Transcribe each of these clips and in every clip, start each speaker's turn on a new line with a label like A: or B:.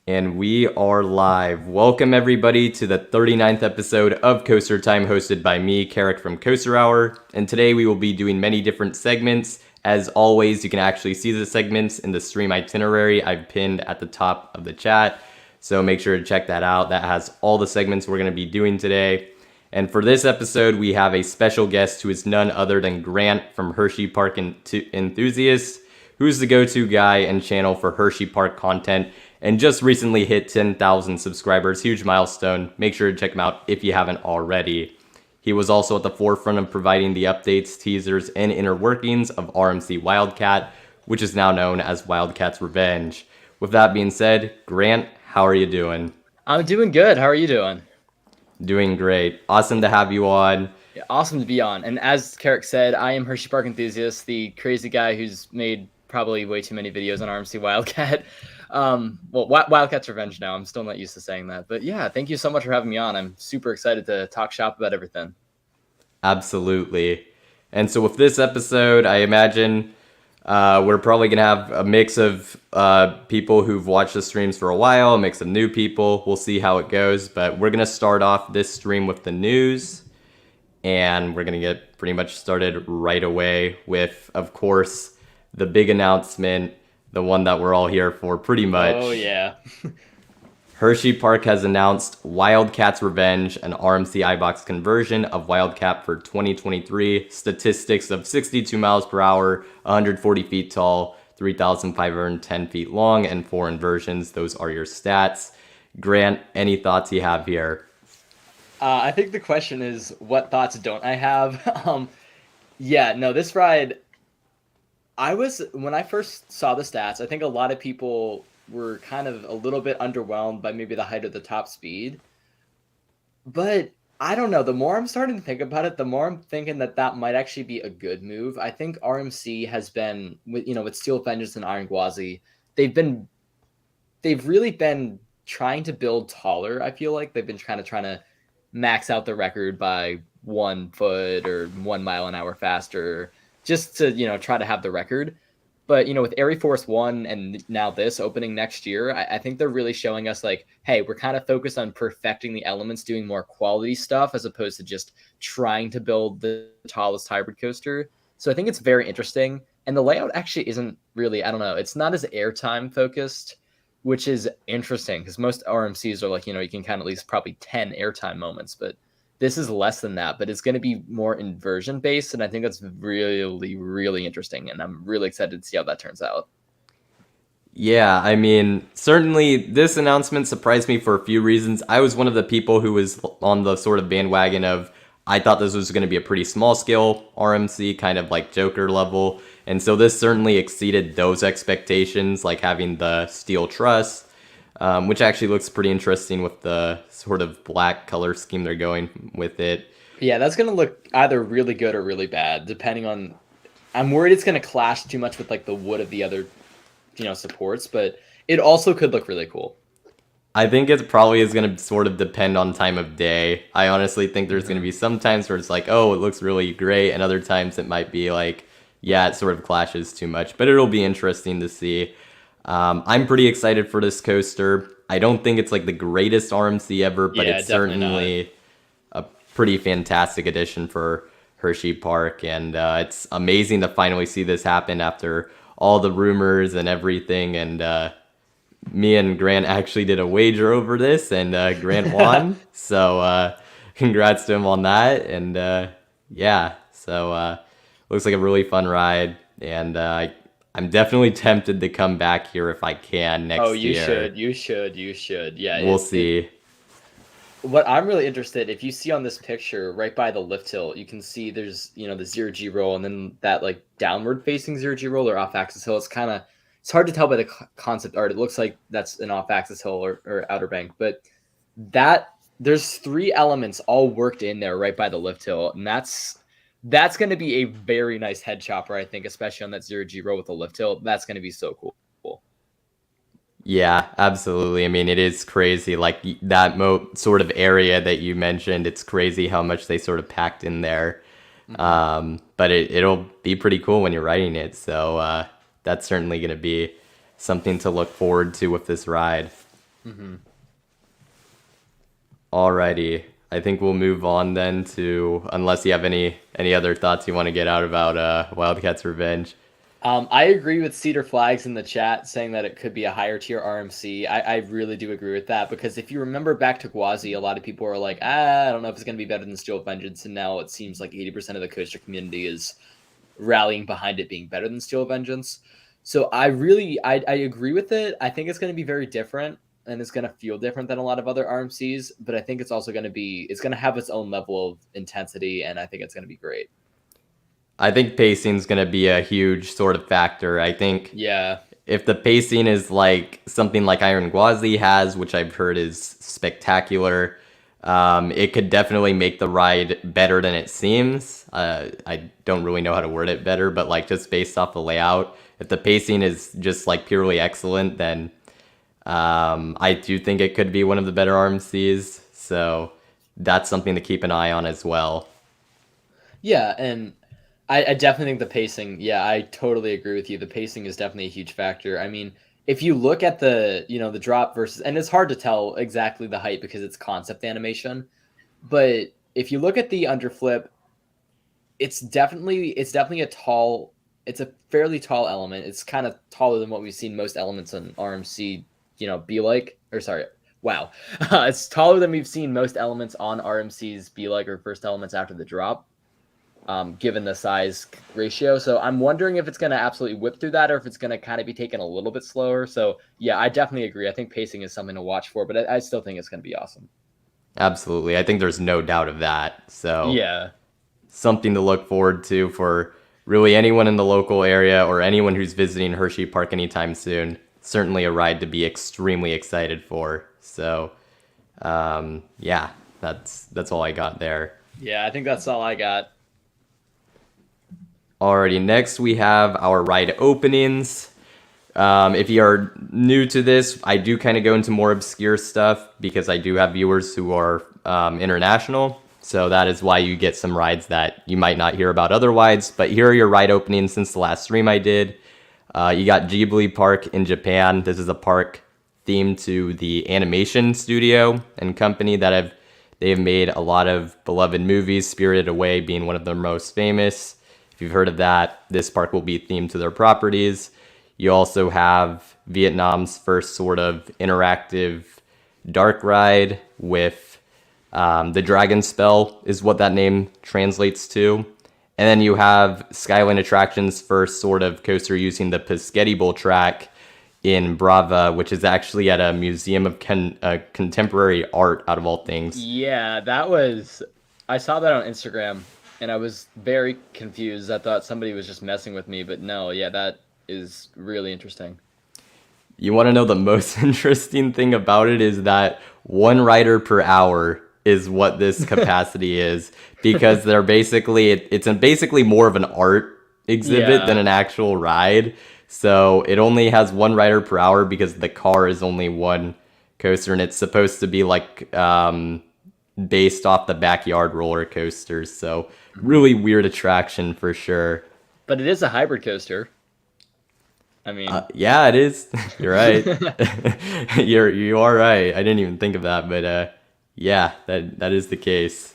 A: And we are live. Welcome everybody to the 39th episode of Coaster Time, hosted by me, Carrick from Coaster Hour. And today we will be doing many different segments. As always, you can actually see the segments in the stream itinerary I've pinned at the top of the chat. So make sure to check that out. That has all the segments we're going to be doing today. And for this episode, we have a special guest who is none other than Grant from Hersheypark Enthusiast, who's the go-to guy and channel for Hersheypark content, and just recently hit 10,000 subscribers. Huge milestone. Make sure to check him out if you haven't already. He was also at the forefront of providing the updates, teasers, and inner workings of RMC Wildcat, which is now known as Wildcat's Revenge. With that being said, Grant, how are you doing?
B: I'm doing good. How are you doing?
A: Doing great. Awesome to have you on.
B: Yeah, awesome to be on. And as Carrick said, I am Hersheypark Enthusiast, the crazy guy who's made probably way too many videos on RMC Wildcat. Wildcat's Revenge now. I'm still not used to saying that. But yeah, thank you so much for having me on. I'm super excited to talk shop about everything.
A: Absolutely. And so with this episode, I imagine we're probably going to have a mix of people who've watched the streams for a while, a mix of new people. We'll see how it goes. But we're going to start off this stream with the news. And we're going to get pretty much started right away with, of course, the big announcement, the one that we're all here for pretty much.
B: Oh, yeah.
A: Hersheypark has announced Wildcat's Revenge, an RMC iBox conversion of Wildcat for 2023. Statistics of 62 miles per hour, 140 feet tall, 3,510 feet long, and 4 inversions. Those are your stats. Grant, any thoughts you have here?
B: I think the question is, what thoughts don't I have? Yeah, no, this ride, when I first saw the stats, I think a lot of people were kind of a little bit underwhelmed by maybe the height of the top speed. But I don't know. The more I'm starting to think about it, the more I'm thinking that might actually be a good move. I think RMC has been, with Steel Vengeance and Iron Gwazi, they've really been trying to build taller. I feel like they've been trying to max out the record by 1 foot or 1 mile an hour faster, just to try to have the record. But with Airy Force 1 and now this opening next year, I think they're really showing us like, hey, we're kind of focused on perfecting the elements, doing more quality stuff as opposed to just trying to build the tallest hybrid coaster. So I think it's very interesting. And the layout actually isn't really, I don't know, it's not as airtime focused, which is interesting because most RMCs are like, you can count at least probably 10 airtime moments, but this is less than that, but it's going to be more inversion based. And I think that's really, really interesting. And I'm really excited to see how that turns out.
A: Yeah, I mean, certainly this announcement surprised me for a few reasons. I was one of the people who was on the sort of bandwagon of, I thought this was going to be a pretty small scale RMC, kind of like Joker level. And so this certainly exceeded those expectations, like having the steel truss, which actually looks pretty interesting with the sort of black color scheme they're going with it.
B: Yeah, that's going to look either really good or really bad, depending on... I'm worried it's going to clash too much with like the wood of the other, supports, but it also could look really cool.
A: I think it probably is going to sort of depend on time of day. I honestly think there's going to be some times where it's like, oh, it looks really great, and other times it might be like, yeah, it sort of clashes too much, but it'll be interesting to see. I'm pretty excited for this coaster. I don't think it's like the greatest RMC ever, but
B: Yeah,
A: it's
B: definitely
A: certainly a pretty fantastic addition for Hersheypark, and it's amazing to finally see this happen after all the rumors and everything. And me and Grant actually did a wager over this, and Grant won. So congrats to him on that. And yeah, so looks like a really fun ride, and I'm definitely tempted to come back here if I can next year.
B: Oh, you should. Yeah,
A: We'll see.
B: What I'm really interested, if you see on this picture right by the lift hill, you can see there's the 0G roll and then that like downward facing 0G roll or off axis hill. It's hard to tell by the concept art. It looks like that's an off axis hill or outer bank, but there's 3 elements all worked in there right by the lift hill, and that's going to be a very nice head chopper, I think, especially on that 0G roll with the lift hill. That's going to be so cool.
A: Yeah, absolutely. I mean, it is crazy. Like that sort of area that you mentioned, it's crazy how much they sort of packed in there. But it'll be pretty cool when you're writing it. So that's certainly going to be something to look forward to with this ride.
B: Mm-hmm.
A: Alrighty. I think we'll move on then to, unless you have any other thoughts you want to get out about Wildcat's Revenge.
B: I agree with Cedar Flags in the chat saying that it could be a higher tier RMC. I really do agree with that, because if you remember back to Gwazi, a lot of people were like, I don't know if it's going to be better than Steel Vengeance, and now it seems like 80% of the coaster community is rallying behind it being better than Steel Vengeance. So I agree with it. I think it's going to be very different, and it's going to feel different than a lot of other RMCs, but I think it's also going to have its own level of intensity, and I think it's going to be great.
A: I think pacing is going to be a huge sort of factor. I think if the pacing is like something like Iron Gwazi has, which I've heard is spectacular, it could definitely make the ride better than it seems. I don't really know how to word it better, but like just based off the layout, if the pacing is just like purely excellent, then I do think it could be one of the better RMCs. So that's something to keep an eye on as well.
B: Yeah, and I definitely think the pacing, I totally agree with you. The pacing is definitely a huge factor. I mean, if you look at the drop versus, and it's hard to tell exactly the height because it's concept animation, but if you look at the underflip, it's definitely it's a fairly tall element. It's kind of taller than what we've seen most elements in RMC, be like, or sorry, wow. It's taller than we've seen most elements on RMC's be like, or first elements after the drop. Given the size ratio. So I'm wondering if it's going to absolutely whip through that, or if it's going to kind of be taken a little bit slower. So yeah, I definitely agree. I think pacing is something to watch for, but I still think it's going to be awesome.
A: Absolutely. I think there's no doubt of that. So
B: Yeah.
A: something to look forward to for really anyone in the local area or anyone who's visiting Hersheypark anytime soon. Certainly a ride to be extremely excited for. So yeah, that's all I got there.
B: Yeah, I think that's all I got.
A: Alrighty, next we have our ride openings. If you are new to this, I do kind of go into more obscure stuff because I do have viewers who are international. So that is why you get some rides that you might not hear about otherwise. But here are your ride openings since the last stream I did. You got Ghibli Park in Japan. This is a park themed to the animation studio and company that they have made a lot of beloved movies, Spirited Away being one of their most famous. If you've heard of that, this park will be themed to their properties. You also have Vietnam's first sort of interactive dark ride with the Dragon Spell is what that name translates to. And then you have Skyline Attractions' first sort of coaster using the Pescetti Bowl track in Brava, which is actually at a museum of contemporary art, out of all things.
B: Yeah, I saw that on Instagram, and I was very confused. I thought somebody was just messing with me, but no, yeah, that is really interesting.
A: You want to know the most interesting thing about it is that one rider per hour is what this capacity is, because they're basically it's basically more of an art exhibit than an actual ride. So it only has one rider per hour because the car is only one coaster, and it's supposed to be like based off the backyard roller coasters. So really weird attraction for sure.
B: But it is a hybrid coaster. I mean,
A: yeah, it is. You're right. You are right. I didn't even think of that, but yeah, that is the case.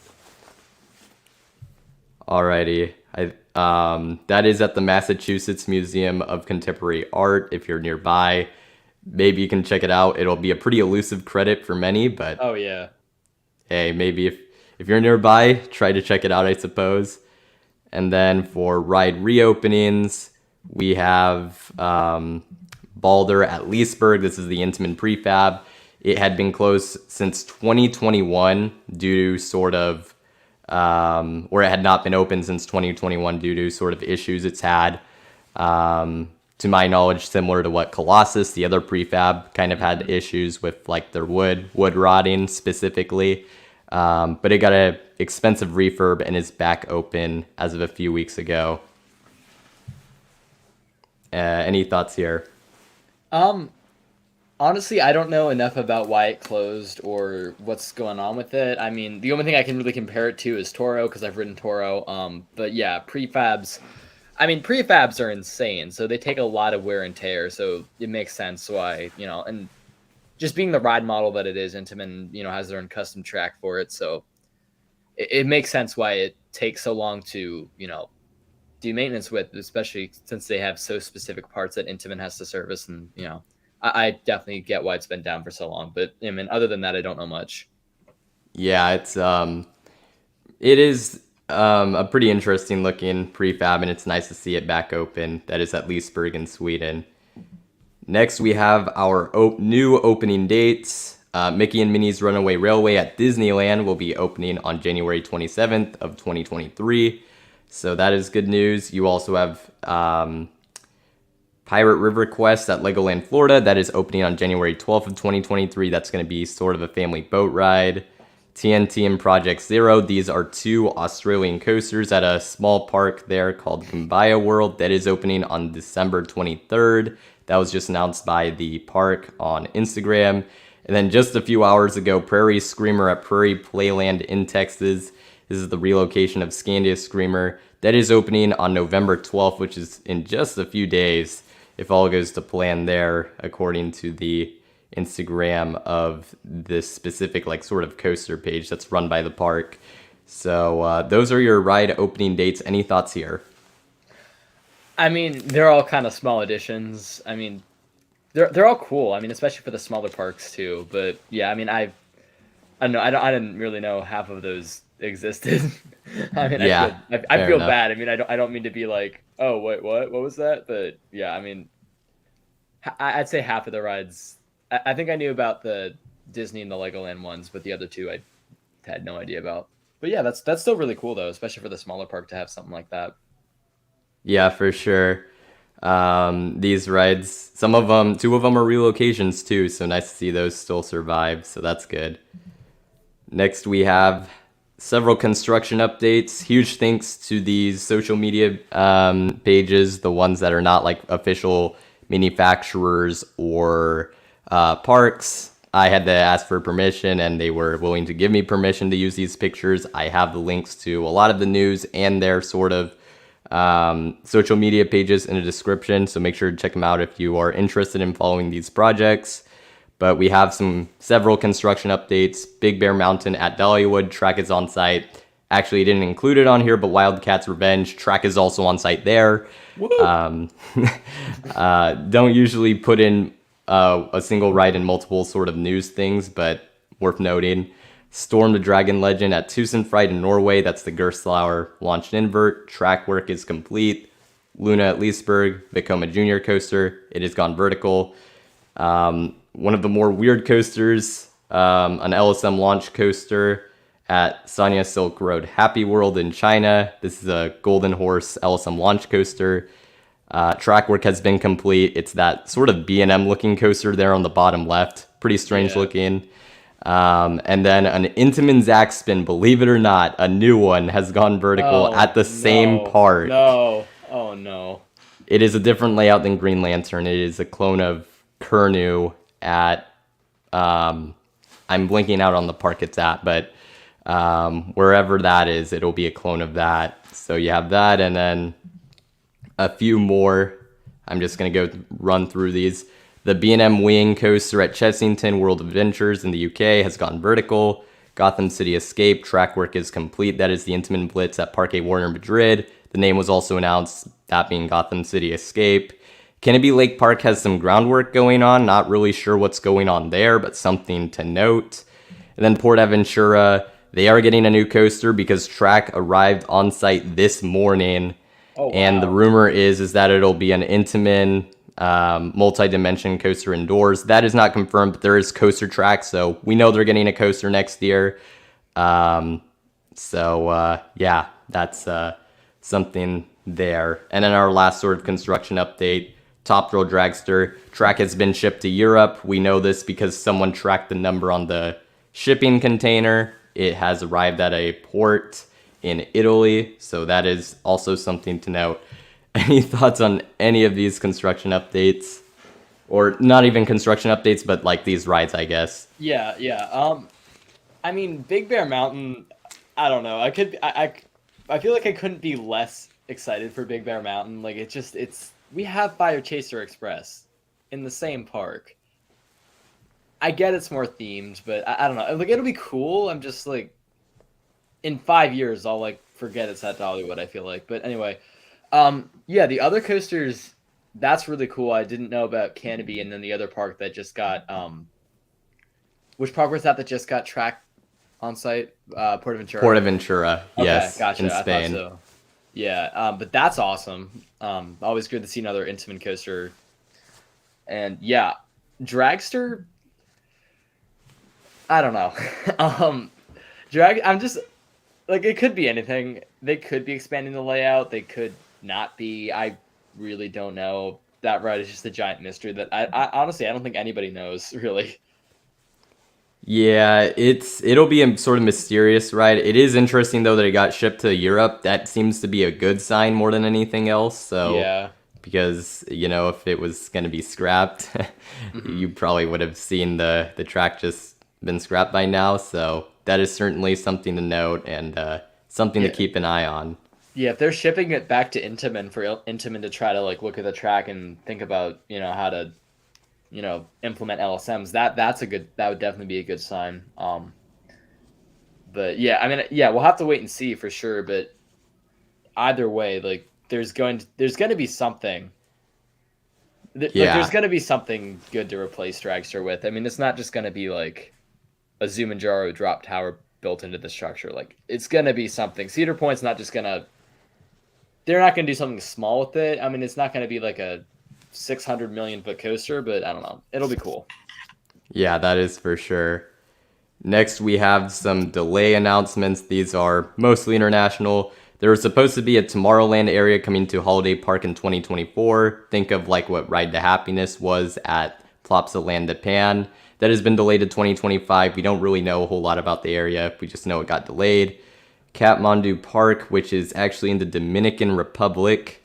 A: Alrighty, that is at the Massachusetts Museum of Contemporary Art. If you're nearby, maybe you can check it out. It'll be a pretty elusive credit for many, but
B: oh yeah.
A: Hey, maybe if you're nearby, try to check it out, I suppose. And then for ride reopenings, we have Balder at Leesburg. This is the Intamin prefab. It had been closed since 2021 due to sort of, or it had not been open since 2021 due to sort of issues it's had. To my knowledge, similar to what Colossus, the other prefab, kind of had issues with like their wood rotting specifically. But it got a expensive refurb and is back open as of a few weeks ago. Any thoughts here?
B: Honestly, I don't know enough about why it closed or what's going on with it. I mean, the only thing I can really compare it to is Toro, because I've ridden Toro. But yeah, prefabs are insane, so they take a lot of wear and tear, so it makes sense why, and just being the ride model that it is, Intamin, has their own custom track for it. So it makes sense why it takes so long to, do maintenance with, especially since they have so specific parts that Intamin has to service. And, I definitely get why it's been down for so long. But I mean, other than that, I don't know much.
A: Yeah, it is a pretty interesting looking prefab, and it's nice to see it back open. That is at Leesburg in Sweden. Next, we have our new opening dates. Mickey and Minnie's Runaway Railway at Disneyland will be opening on January 27th of 2023. So that is good news. You also have Pirate River Quest at Legoland Florida. That is opening on January 12th of 2023. That's going to be sort of a family boat ride. TNT and Project Zero. These are two Australian coasters at a small park there called Kumbaya World. That is opening on December 23rd. That was just announced by the park on Instagram. And then just a few hours ago, Prairie Screamer at Prairie Playland in Texas. This is the relocation of Scandia Screamer. That is opening on November 12th, which is in just a few days, if all goes to plan there, according to the Instagram of this specific sort of coaster page that's run by the park. So those are your ride opening dates. Any thoughts here?
B: I mean, they're all kind of small additions. I mean, they're all cool. I mean, especially for the smaller parks too. But yeah, I mean, I don't know. I didn't really know half of those existed. I mean,
A: Yeah,
B: I feel
A: enough.
B: bad. I mean, I don't mean to be like, oh wait, what was that? But yeah, I mean, I'd say half of the rides. I think I knew about the Disney and the Legoland ones, but the other two I had no idea about. But yeah, that's still really cool though, especially for the smaller park to have something like that.
A: Yeah, for sure. These rides, some of them, two of them are relocations too, so nice to see those still survive, so that's good. Next, we have several construction updates. Huge thanks to these social media pages, the ones that are not official manufacturers or parks. I had to ask for permission, and they were willing to give me permission to use these pictures. I have the links to a lot of the news and their sort of social media pages in the description, so make sure to check them out if you are interested in following these projects. But we have several construction updates. Big Bear Mountain at Dollywood, track is on site. Actually, I didn't include it on here, but Wildcat's Revenge, track is also on site there. Don't usually put in a single ride in multiple sort of news things, but worth noting. Storm the Dragon Legend at Tusenfryd in Norway. That's the Gerstlauer launched invert. Track work is complete. Luna at Leesburg, Vekoma Junior coaster. It has gone vertical. One of the more weird coasters, an LSM launch coaster at Sanya Silk Road Happy World in China. This is a Golden Horse LSM launch coaster. Track work has been complete. It's that sort of B&M looking coaster there on the bottom left. Pretty strange looking. And then an Intamin Zack Spin, believe it or not, a new one has gone vertical at the same park.
B: No. Oh, no.
A: It is a different layout than Green Lantern. It is a clone of Kernu at, I'm blinking out on the park it's at, but wherever that is, it'll be a clone of that. So you have that, and then a few more. I'm just going to go run through these. The B&M Wing coaster at Chessington World Adventures in the UK has gone vertical. Gotham City Escape, track work is complete. That is the Intamin Blitz at Parque Warner Madrid. The name was also announced, that being Gotham City Escape. Kennedy Lake Park has some groundwork going on. Not really sure what's going on there, but something to note. And then Port Aventura, they are getting a new coaster because track arrived on site this morning.
B: Oh, wow.
A: And the rumor is that it'll be an Intamin multi-dimension coaster indoors. That is not confirmed, but there is coaster track, so we know they're getting a coaster next year. Yeah, that's something there. And then our last sort of construction update, Top Thrill Dragster. Track has been shipped to Europe. We know this because someone tracked the number on the shipping container. It has arrived at a port in Italy, so that is also something to note. Any thoughts on any of these construction updates? Or not even construction updates, but these rides, I guess.
B: Yeah. I mean, Big Bear Mountain, I don't know. I feel like I couldn't be less excited for Big Bear Mountain. We have Fire Chaser Express in the same park. I get it's more themed, but I don't know. Like, it'll be cool. I'm just like, in 5 years, I'll like forget it's at Dollywood, I feel like. But anyway, yeah, the other coasters, that's really cool. I didn't know about Canopy, and then the other park that just got, which park was that just got track on site? Portaventura.
A: Portaventura,
B: Okay,
A: yes,
B: gotcha.
A: in
B: I thought
A: Spain.
B: so. Yeah, but that's awesome. Always good to see another Intamin coaster. And yeah, Dragster, I don't know. I'm just like, it could be anything. They could be expanding the layout. They could not be. I really don't know. That ride is just a giant mystery that I honestly I don't think anybody knows really.
A: Yeah, it'll be a sort of mysterious ride. It is interesting though that it got shipped to Europe. That seems to be a good sign more than anything else. So,
B: Yeah.
A: because if it was going to be scrapped, you probably would have seen the track just been scrapped by now. So that is certainly something to note and something to
B: Yeah.
A: keep an eye on.
B: Yeah, if they're shipping it back to Intamin for Intamin to try to like look at the track and think about, how to, implement LSMs, that would definitely be a good sign. But yeah, I mean, yeah, we'll have to wait and see for sure, but either way, like there's going to be something. Like,
A: Yeah.
B: there's going to be something good to replace Dragster with. I mean, it's not just going to be like a Zumanjaro drop tower built into the structure. Like, it's going to be something. Cedar Point's not just going to, they're not going to do something small with it. I mean, it's not going to be like a 600 million foot coaster, but I don't know. It'll be cool.
A: Yeah, that is for sure. Next, we have some delay announcements. These are mostly international. There was supposed to be a Tomorrowland area coming to Holiday Park in 2024. Think of like what Ride to Happiness was at Plopsaland Japan. That has been delayed to 2025. We don't really know a whole lot about the area. We just know it got delayed. Katmandu Park, which is actually in the Dominican Republic.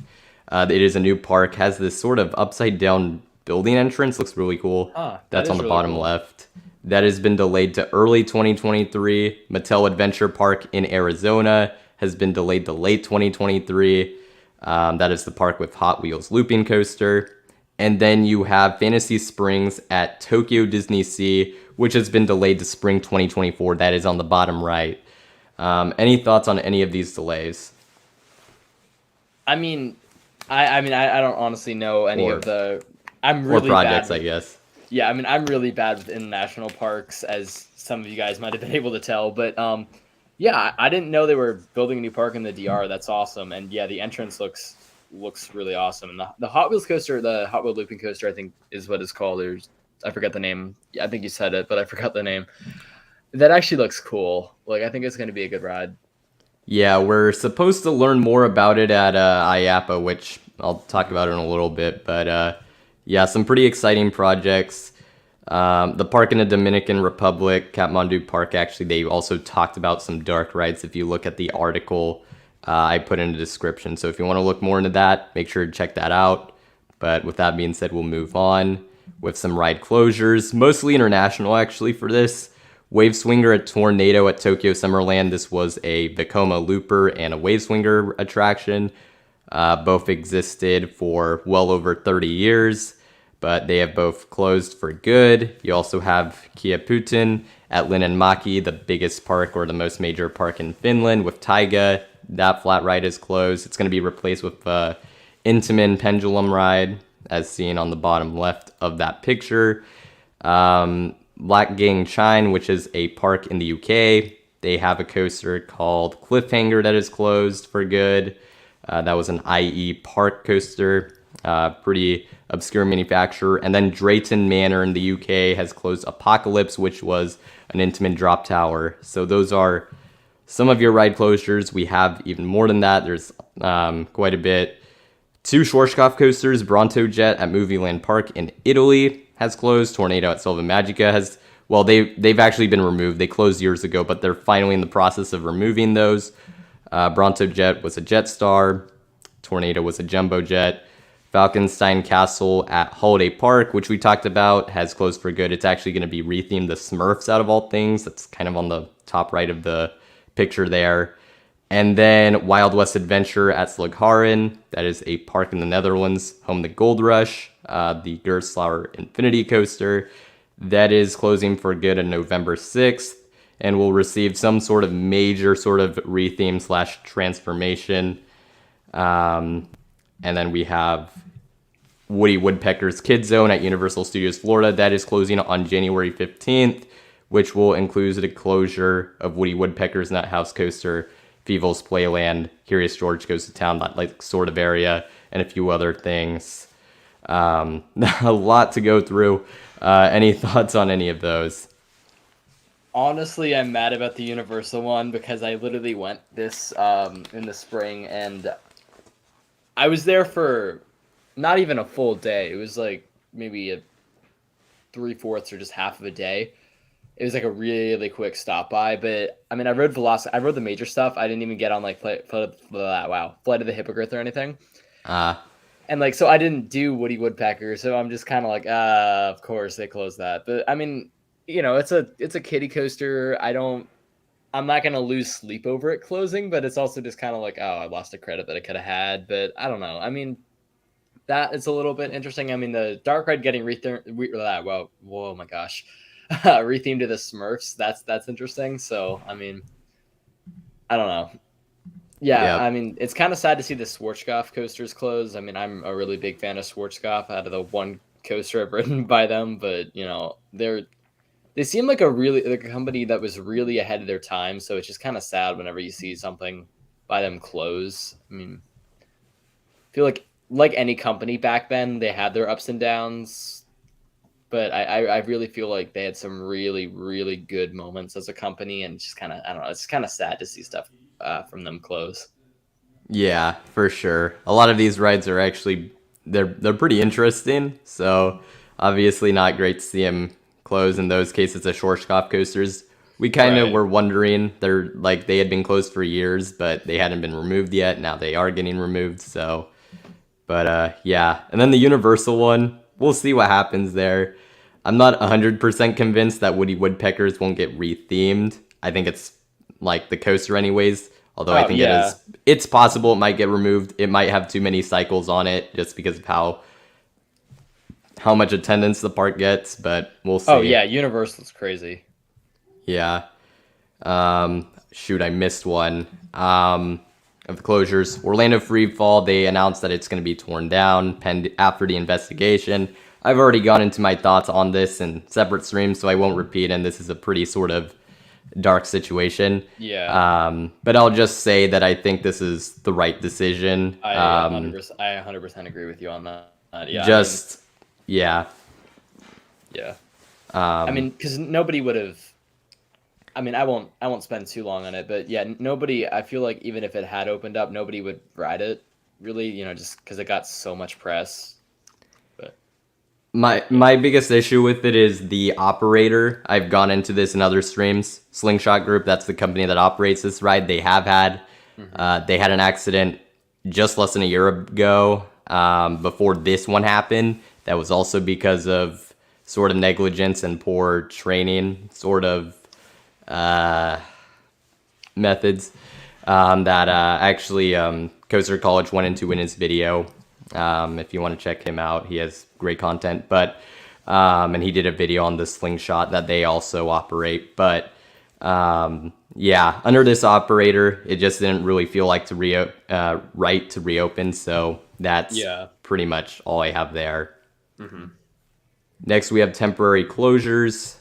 A: It is a new park, has this sort of upside down building entrance. Looks really cool. That's on the
B: really
A: bottom
B: cool.
A: left. That has been delayed to early 2023. Mattel Adventure Park in Arizona has been delayed to late 2023. That is the park with Hot Wheels looping coaster. And then you have Fantasy Springs at Tokyo DisneySea, which has been delayed to spring 2024. That is on the bottom right. Any thoughts on any of these delays?
B: I mean, I don't honestly know any of the. I'm
A: Or
B: really
A: projects,
B: bad.
A: I guess.
B: Yeah, I mean, I'm really bad with international parks, as some of you guys might have been able to tell. But yeah, I didn't know they were building a new park in the DR. That's awesome. And yeah, the entrance looks really awesome. And the Hot Wheels coaster, the Hot Wheel looping coaster, I think is what it's called. I forgot the name. Yeah, I think you said it, but I forgot the name. That actually looks cool. Like, I think it's going to be a good ride.
A: Yeah, we're supposed to learn more about it at IAAPA, which I'll talk about in a little bit. But yeah, some pretty exciting projects. The park in the Dominican Republic, Katmandu Park, actually, they also talked about some dark rides if you look at the article I put in the description. So if you want to look more into that, make sure to check that out. But with that being said, we'll move on with some ride closures, mostly international actually for this. Wave Swinger at Tornado at Tokyo Summerland. This was a Vekoma Looper and a Wave Swinger attraction. Both existed for well over 30 years, but they have both closed for good. You also have Kieputin at Linnanmäki, the biggest park or the most major park in Finland with Taiga. That flat ride is closed. It's going to be replaced with Intamin Pendulum ride, as seen on the bottom left of that picture. Black Gang Chine, which is a park in the UK. They have a coaster called Cliffhanger that is closed for good. That was an IE Park coaster, pretty obscure manufacturer. And then Drayton Manor in the UK has closed Apocalypse, which was an Intamin drop tower. So those are some of your ride closures. We have even more than that. There's quite a bit. 2 Schwarzkopf coasters, Brontojet at Movieland Park in Italy has closed. Tornado at Silva Magica has, well, they've actually been removed. They closed years ago, but they're finally in the process of removing those. Brontojet was a Jetstar. Tornado was a Jumbo Jet. Falkenstein Castle at Holiday Park, which we talked about, has closed for good. It's actually going to be rethemed the Smurfs out of all things. That's kind of on the top right of the picture there. And then Wild West Adventure at Slagharen. That is a park in the Netherlands, home to Gold Rush, the Gerstlauer Infinity Coaster. That is closing for good on November 6th and will receive some sort of major sort of retheme / transformation. And then we have Woody Woodpecker's KidZone at Universal Studios Florida. That is closing on January 15th, which will include the closure of Woody Woodpecker's Nut House Coaster, Feebles Playland, Curious George Goes to Town, that like sort of area, and a few other things. A lot to go through. Any thoughts on any of those?
B: Honestly, I'm mad about the Universal one because I literally went this in the spring, and I was there for not even a full day. It was like maybe a 3/4 or just half of a day. It was like a really quick stop by, but I mean, I rode the major stuff. I didn't even get on like Flight of the Hippogriff or anything. And like, so I didn't do Woody Woodpecker, so I'm just kind of like, of course they closed that. But I mean, it's a kiddie coaster. I'm not gonna lose sleep over it closing, but it's also just kind of like, oh, I lost a credit that I could have had. But I don't know. I mean, that is a little bit interesting. I mean, the dark ride getting whoa, my gosh, rethemed to the Smurfs. That's interesting. So I mean, I don't know. Yeah,
A: Yep.
B: I mean, it's kind of sad to see the Schwarzkopf coasters close. I mean, I'm a really big fan of Schwarzkopf out of the one coaster I've ridden by them, but they seem like a company that was really ahead of their time. So it's just kind of sad whenever you see something by them close. I mean, I feel like any company back then, they had their ups and downs, but I really feel like they had some really, really good moments as a company, and it's just kind of, I don't know, it's kind of sad to see stuff from them close.
A: Yeah, for sure. A lot of these rides are actually they're pretty interesting. So obviously not great to see them close. In those cases, the Schwarzkopf coasters, we kind of
B: Right.
A: were wondering they had been closed for years, but they hadn't been removed yet. Now they are getting removed. So, but yeah. And then the Universal one, we'll see what happens there. I'm not 100% convinced that Woody Woodpeckers won't get rethemed. I think it's like the coaster anyways. Although I
B: Oh
A: think
B: yeah.
A: it's possible it might get removed. It might have too many cycles on it just because of how much attendance the park gets, but we'll
B: Oh
A: see.
B: yeah. Universal's crazy.
A: Yeah. Shoot, I missed one. Of the closures, Orlando Freefall, they announced that it's going to be torn down after the investigation. I've already gone into my thoughts on this in separate streams, so I won't repeat, and this is a pretty sort of dark situation.
B: Yeah.
A: But I'll just say that I think this is the right decision.
B: I 100%. I 100% agree with you on that. Yeah. I mean,
A: Just, yeah.
B: yeah. I mean, because nobody would have. I mean, I won't spend too long on it, but yeah, nobody. I feel like even if it had opened up, nobody would ride it. Really, just because it got so much press. But
A: My biggest issue with it is the operator. I've gone into this in other streams. Slingshot Group, that's the company that operates this ride. They have had they had an accident just less than a year ago before this one happened. That was also because of sort of negligence and poor training sort of methods that actually Coaster College went into in his video. If you want to check him out, he has great content. But and he did a video on the Slingshot that they also operate. But yeah, under this operator, it just didn't really feel like right to reopen. So that's
B: yeah.
A: pretty much all I have there. Next, we have temporary closures,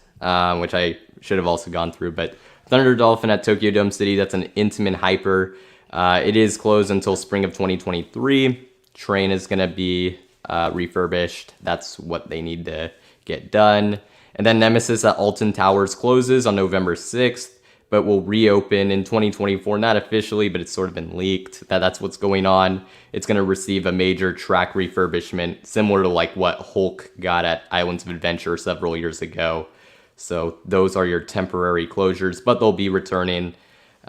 A: which I should have also gone through. But Thunder Dolphin at Tokyo Dome City, that's an Intamin Hyper. It is closed until spring of 2023. Train is going to be refurbished. That's what they need to get done. And then Nemesis at Alton Towers closes on November 6th, but will reopen in 2024. Not officially, but it's sort of been leaked that's what's going on. It's going to receive a major track refurbishment, similar to like what Hulk got at Islands of Adventure several years ago. So those are your temporary closures, but they'll be returning.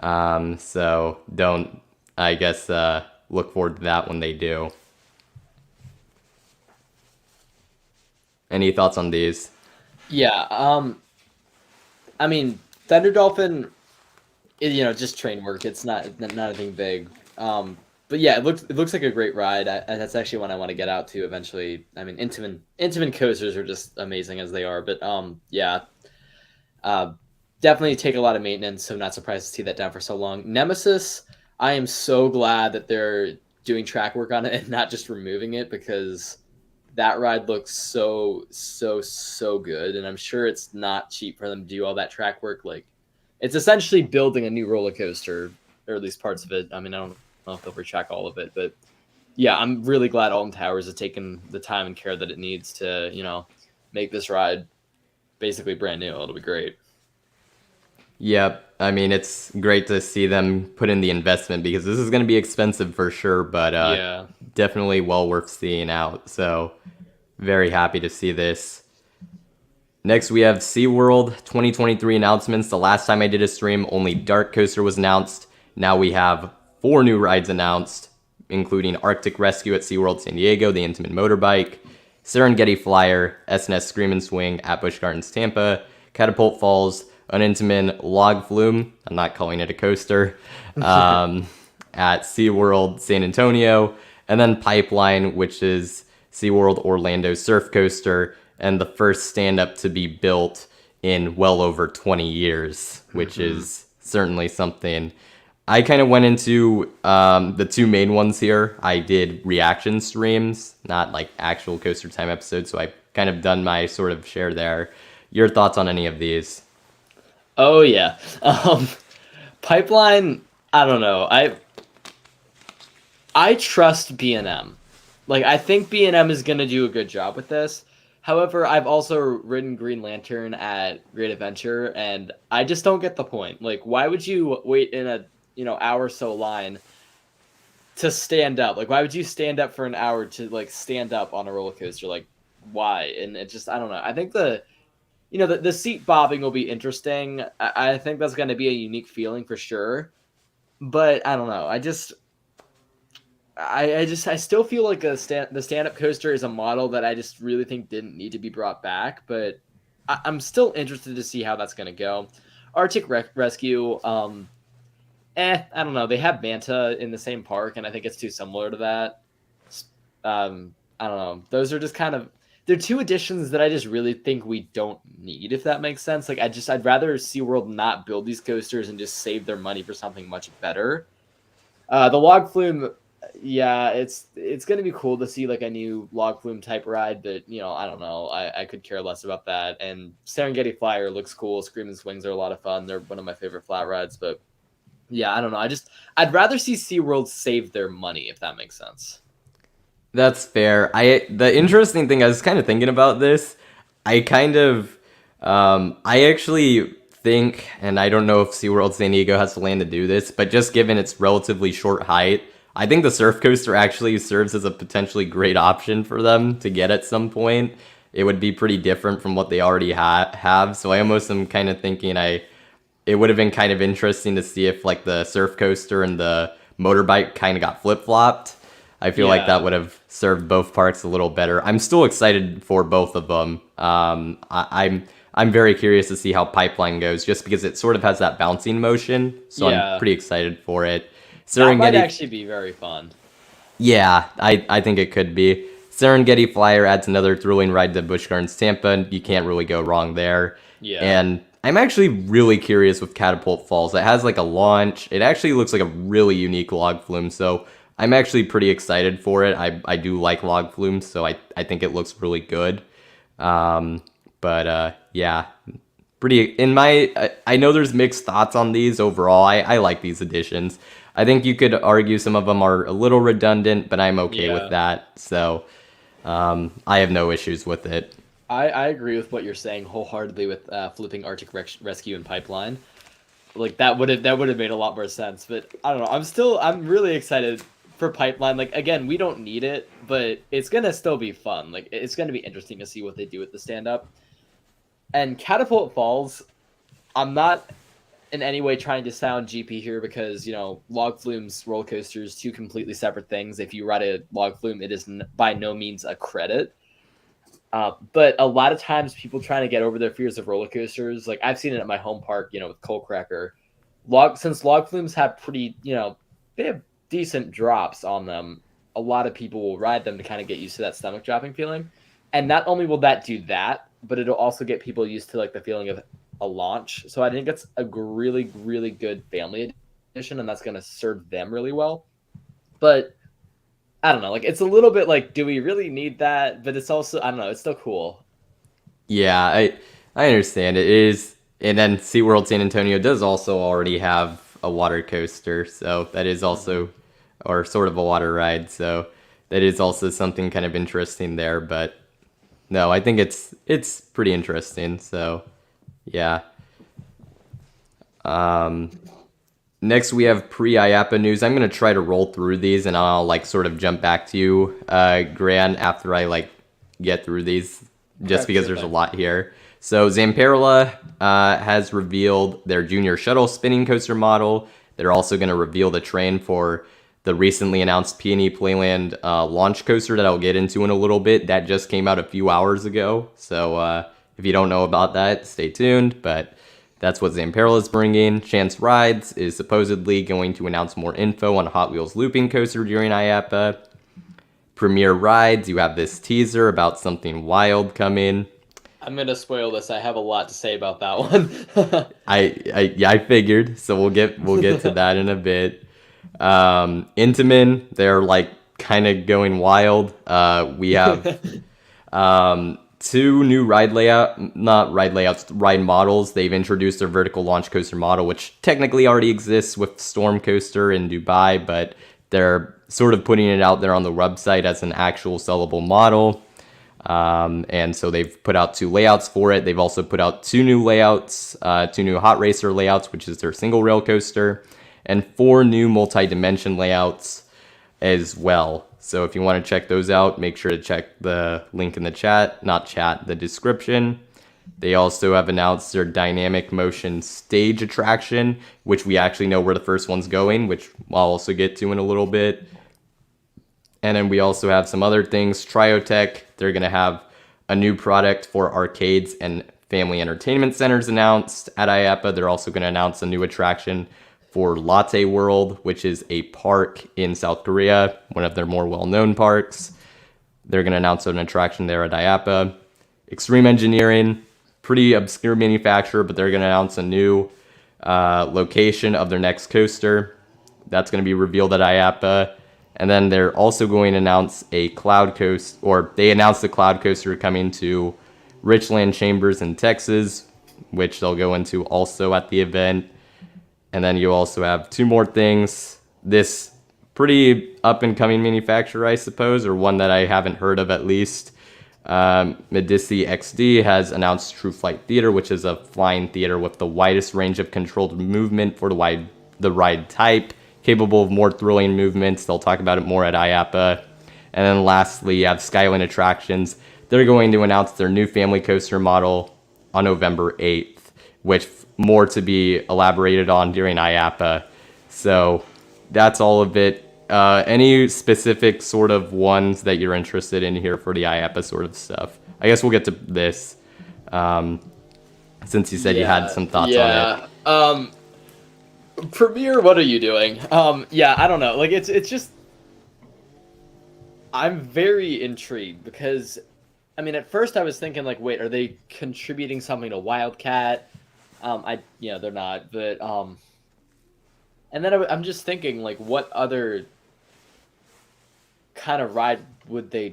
A: So don't, I guess, look forward to that when they do. Any thoughts on these?
B: Yeah. I mean, Thunder Dolphin, just train work. It's not anything big. but yeah, it looks like a great ride. That's actually one I want to get out to eventually. I mean, Intamin coasters are just amazing as they are, but yeah, uh, definitely take a lot of maintenance. So not surprised to see that down for so long. Nemesis, I am so glad that they're doing track work on it and not just removing it, because that ride looks so good, and I'm sure it's not cheap for them to do all that track work. Like, it's essentially building a new roller coaster, or at least parts of it. I mean, I don't know if they'll retrack all of it, but yeah, I'm really glad Alton Towers has taken the time and care that it needs to, make this ride basically brand new. It'll be great.
A: Yep. I mean, it's great to see them put in the investment because this is going to be expensive for sure, but
B: Yeah.
A: definitely well worth seeing out. So, very happy to see this. Next, we have SeaWorld 2023 announcements. The last time I did a stream, only Dark Coaster was announced. Now we have 4 new rides announced, including Arctic Rescue at SeaWorld San Diego, the Intamin Motorbike, Serengeti Flyer, S&S Scream and Swing at Busch Gardens Tampa, Catapult Falls, an Intamin Log Flume, I'm not calling it a coaster, at SeaWorld San Antonio, and then Pipeline, which is SeaWorld Orlando Surf Coaster, and the first stand-up to be built in well over 20 years, which is certainly something. I kind of went into the 2 main ones here. I did reaction streams, not like actual Coaster Time episodes, so I kind of done my sort of share there. Your thoughts on any of these?
B: Oh yeah. Pipeline, I don't know. I trust B&M. Like, I think B&M is going to do a good job with this. However, I've also ridden Green Lantern at Great Adventure, and I just don't get the point. Like, why would you wait in a, hour or so line to stand up? Like, why would you stand up for an hour to, like, stand up on a roller coaster? Like, why? And it just, I don't know. I think the seat bobbing will be interesting. I think that's going to be a unique feeling for sure. But I don't know. I still feel like the stand-up coaster is a model that I just really think didn't need to be brought back, but I'm still interested to see how that's going to go. Arctic Rescue, I don't know. They have Manta in the same park, and I think it's too similar to that. I don't know. Those are just kind of, they're 2 additions that I just really think we don't need, if that makes sense. Like, I'd rather SeaWorld not build these coasters and just save their money for something much better. The Log Flume, yeah, it's going to be cool to see like a new Log Flume type ride, but I don't know. I could care less about that. And Serengeti Flyer looks cool. Scream and Swings are a lot of fun. They're one of my favorite flat rides, but yeah, I don't know. I'd rather see SeaWorld save their money, if that makes sense.
A: That's fair. The interesting thing, I was kind of thinking about this. I kind of, I actually think, and I don't know if SeaWorld San Diego has the land to do this, but just given its relatively short height, I think the surf coaster actually serves as a potentially great option for them to get at some point. It would be pretty different from what they already have. So I almost am kind of thinking it would have been kind of interesting to see if like the surf coaster and the motorbike kind of got flip-flopped. I feel like that would have served both parks a little better. I'm still excited for both of them. I'm very curious to see how Pipeline goes, just because it sort of has that bouncing motion. So I'm pretty excited for it.
B: That might actually be very fun.
A: Yeah, I think it could be. Serengeti Flyer adds another thrilling ride to Busch Gardens Tampa. You can't really go wrong there.
B: Yeah.
A: And I'm actually really curious with Catapult Falls. It has like a launch. It actually looks like a really unique log flume. So I'm actually pretty excited for it. I do like log flumes, so I think it looks really good. Yeah, I know there's mixed thoughts on these overall. I like these additions. I think you could argue some of them are a little redundant, but I'm okay with that. So I have no issues with it.
B: I agree with what you're saying wholeheartedly with flipping Arctic Rescue and Pipeline. Like, that would have made a lot more sense. But I don't know. I'm really excited for Pipeline. Like, again, we don't need it, but it's gonna still be fun. Like, it's gonna be interesting to see what they do with the stand-up. And Catapult Falls, I'm not in any way trying to sound GP here, because log flumes, roller coasters, 2 completely separate things. If you ride a log flume, it is by no means a credit. But a lot of times people trying to get over their fears of roller coasters, like I've seen it at my home park, with Coal Cracker. Since log flumes have pretty, they have decent drops on them, a lot of people will ride them to kind of get used to that stomach dropping feeling. And not only will that do that, but it'll also get people used to like the feeling of a launch. So I think it's a really, really good family edition, and that's going to serve them really well. But I don't know, like it's a little bit like, do we really need that? But it's also, I don't know, it's still cool.
A: Yeah, I understand it is, and then SeaWorld San Antonio does also already have a water coaster, so that is also, or sort of a water ride, so that is also something kind of interesting there. But no, I think it's pretty interesting. So yeah. Next we have pre-IAAPA news. I'm gonna try to roll through these, and I'll like sort of jump back to you, Grant, after I like get through these, just because there's a lot here. So Zamperla has revealed their junior shuttle spinning coaster model. They're also going to reveal the train for the recently announced Peony Playland launch coaster that I'll get into in a little bit. That just came out a few hours ago. So if you don't know about that, stay tuned. But that's what Zamperla is bringing. Chance Rides is supposedly going to announce more info on Hot Wheels looping coaster during IAAPA. Premier Rides, you have this teaser about something wild coming.
B: I'm gonna spoil this. I have a lot to say about that one.
A: I figured. So we'll get to that in a bit. Intamin, they're like kind of going wild. We have two new ride models. They've introduced their vertical launch coaster model, which technically already exists with Storm Coaster in Dubai, but they're sort of putting it out there on the website as an actual sellable model. And so they've put out 2 layouts for it. They've also put out 2 new layouts, 2 new Hot Racer layouts, which is their single rail coaster, and 4 new multi-dimension layouts as well. So if you want to check those out, make sure to check the link in the the description. They also have announced their dynamic motion stage attraction, which we actually know where the first one's going, which I'll also get to in a little bit. And then we also have some other things. Triotech, they're going to have a new product for arcades and family entertainment centers announced at IAAPA. They're also going to announce a new attraction for Latte World, which is a park in South Korea, one of their more well-known parks. They're going to announce an attraction there at IAAPA. Extreme Engineering, pretty obscure manufacturer, but they're going to announce a new location of their next coaster. That's going to be revealed at IAAPA. And then they're also going to announce a cloud coaster, or they announced the cloud coaster coming to Richland Chambers in Texas, which they'll go into also at the event. And then you also have 2 more things. This pretty up-and-coming manufacturer, I suppose, or one that I haven't heard of at least. Medici XD has announced True Flight Theater, which is a flying theater with the widest range of controlled movement for the ride type, capable of more thrilling movements. They'll talk about it more at IAAPA. And then lastly, you have Skyline Attractions. They're going to announce their new family coaster model on November 8th, which more to be elaborated on during IAAPA. So that's all of it. Any specific sort of ones that you're interested in here for the IAAPA sort of stuff? I guess we'll get to this, since you said you had some thoughts on it.
B: Premiere, what are you doing? Yeah, I don't know. Like, it's just, I'm very intrigued because, I mean, at first I was thinking like, wait, are they contributing something to Wildcat? They're not, but and then I'm just thinking like, what other kind of ride would they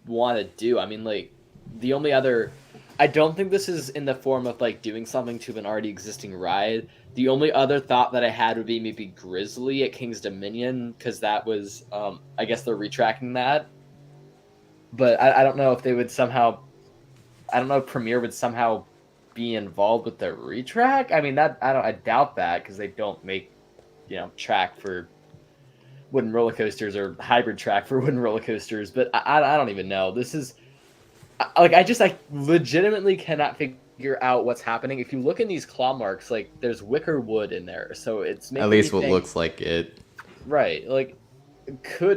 B: want to do? I mean, like, the only other, I don't think this is in the form of like doing something to an already existing ride. The only other thought that I had would be maybe Grizzly at King's Dominion, because that was, I guess they're retracking that. But I don't know if they would somehow, I don't know if Premiere would somehow be involved with the retrack. I mean, I doubt that, because they don't make, track for wooden roller coasters or hybrid track for wooden roller coasters. But I don't even know. This is, like, I legitimately cannot figure out what's happening. If you look in these claw marks, like, there's wicker wood in there, so it's making
A: at least
B: me
A: what
B: think,
A: looks like it.
B: Right? Like,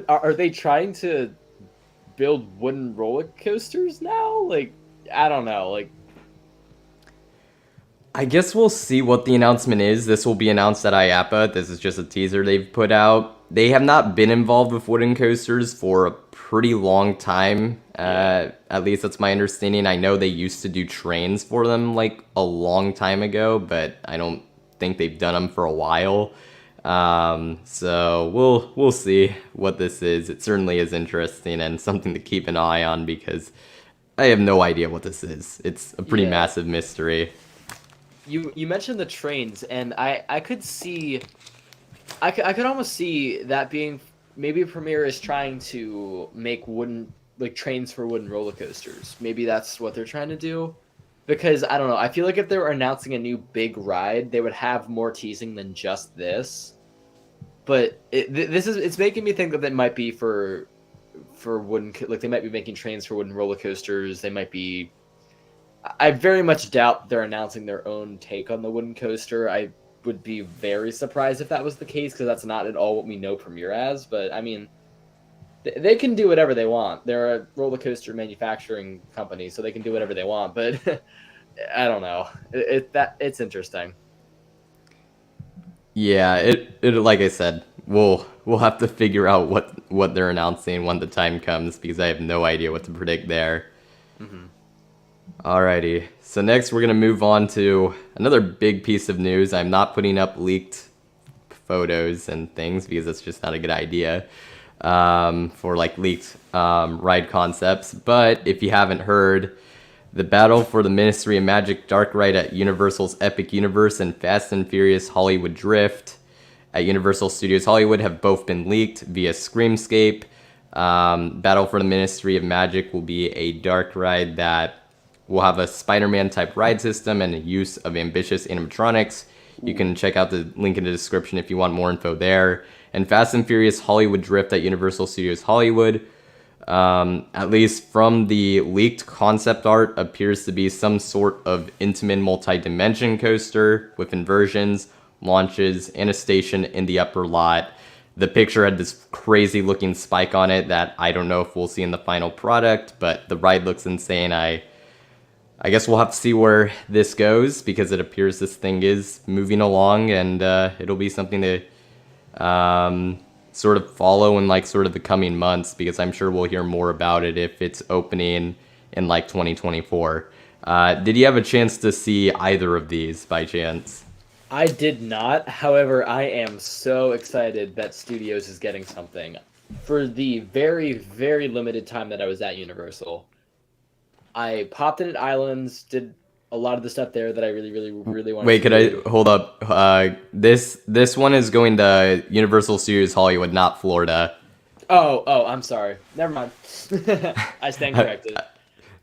B: are they trying to build wooden roller coasters now? Like, I don't know. Like,
A: I guess we'll see what the announcement is. This will be announced at IAAPA. This is just a teaser they've put out. they have not been involved with wooden coasters for a pretty long time. At least that's my understanding. I know they used to do trains for them like a long time ago, but I don't think they've done them for a while. So we'll see what this is. It certainly is interesting and something to keep an eye on because I have no idea what this is. It's a pretty massive mystery.
B: You mentioned the trains, and I could see, I could almost see that being maybe Premiere is trying to make wooden trains for wooden roller coasters. Maybe that's what they're trying to do, because I don't know. I feel like if they were announcing a new big ride, they would have more teasing than just this. But it's making me think that it might be for wooden, like they might be making trains for wooden roller coasters. They might be. I very much doubt they're announcing their own take on the wooden coaster. I would be very surprised if that was the case, because that's not at all what we know Premiere as. But I mean, they can do whatever they want. They're a roller coaster manufacturing company, so they can do whatever they want. But I don't know. It's interesting.
A: Yeah, it like I said, we'll have to figure out what they're announcing when the time comes, because I have no idea what to predict there.
B: Mm-hmm.
A: Alrighty, so next we're going to move on to another big piece of news. I'm not putting up leaked photos and things because that's just not a good idea for like leaked ride concepts. But if you haven't heard, the battle for the Ministry of Magic Dark Ride at Universal's Epic Universe and Fast and Furious Hollywood Drift at Universal Studios Hollywood have both been leaked via Screamscape. Battle for the Ministry of Magic will be a dark ride that will have a Spider-Man type ride system and a use of ambitious animatronics. You can check out the link in the description if you want more info there. And Fast and Furious Hollywood Drift at Universal Studios Hollywood, at least from the leaked concept art, appears to be some sort of Intamin multi-dimension coaster with inversions, launches, and a station in the upper lot. The picture had this crazy looking spike on it that I don't know if we'll see in the final product, but the ride looks insane. I guess we'll have to see where this goes, because it appears this thing is moving along, and it'll be something to sort of follow in like sort of the coming months, because I'm sure we'll hear more about it if it's opening in like 2024. Did you have a chance to see either of these by chance?
B: I did not. However, I am so excited that Studios is getting something. For the very, very limited time that I was at Universal, I popped in at Islands, did a lot of the stuff there that I really, really, really wanted
A: Wait,
B: to
A: could I hold up? This one is going to Universal Studios Hollywood, not Florida.
B: Oh, I'm sorry. Never mind. I stand corrected.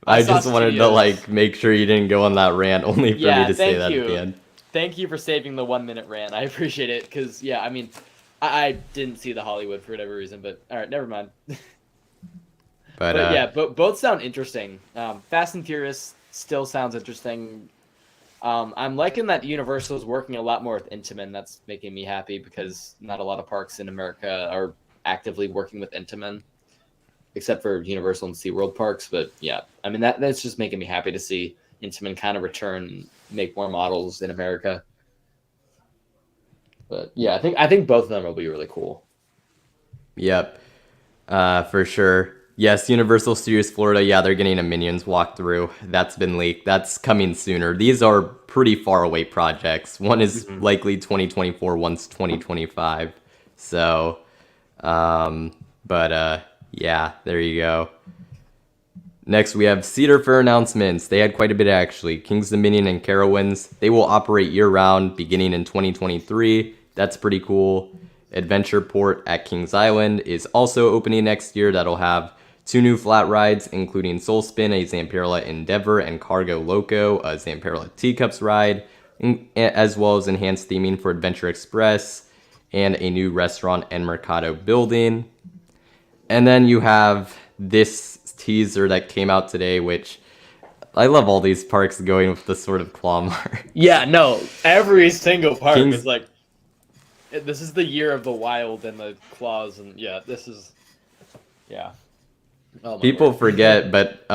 A: I just wanted to like make sure you didn't go on that rant, only for me to say that at the end.
B: Thank you for saving the 1 minute rant. I appreciate it, because yeah, I mean, I didn't see the Hollywood for whatever reason, but all right, never mind. But yeah, both sound interesting. Fast and Furious still sounds interesting. I'm liking that Universal is working a lot more with Intamin. That's making me happy, because not a lot of parks in America are actively working with Intamin, except for Universal and SeaWorld parks. But yeah, I mean that's just making me happy to see Intamin kind of return and make more models in America. But yeah, I think both of them will be really cool.
A: Yep, for sure. Yes, Universal Studios Florida, yeah, they're getting a Minions walkthrough. That's been leaked. That's coming sooner. These are pretty far away projects. One is likely 2024, one's 2025. So, yeah, there you go. Next, we have Cedar Fair announcements. They had quite a bit, actually. King's Dominion and Carowinds. They will operate year-round beginning in 2023. That's pretty cool. Adventure Port at Kings Island is also opening next year. That'll have 2 new flat rides, including Soul Spin, a Zamperla Endeavor, and Cargo Loco, a Zamperla Teacups ride, as well as enhanced theming for Adventure Express, and a new restaurant and Mercado building. And then you have this teaser that came out today, which I love all these parks going with the sort of claw mark.
B: Yeah, no, every single park is like, this is the year of the wild and the claws, and yeah, this is, yeah. Oh,
A: people forget, but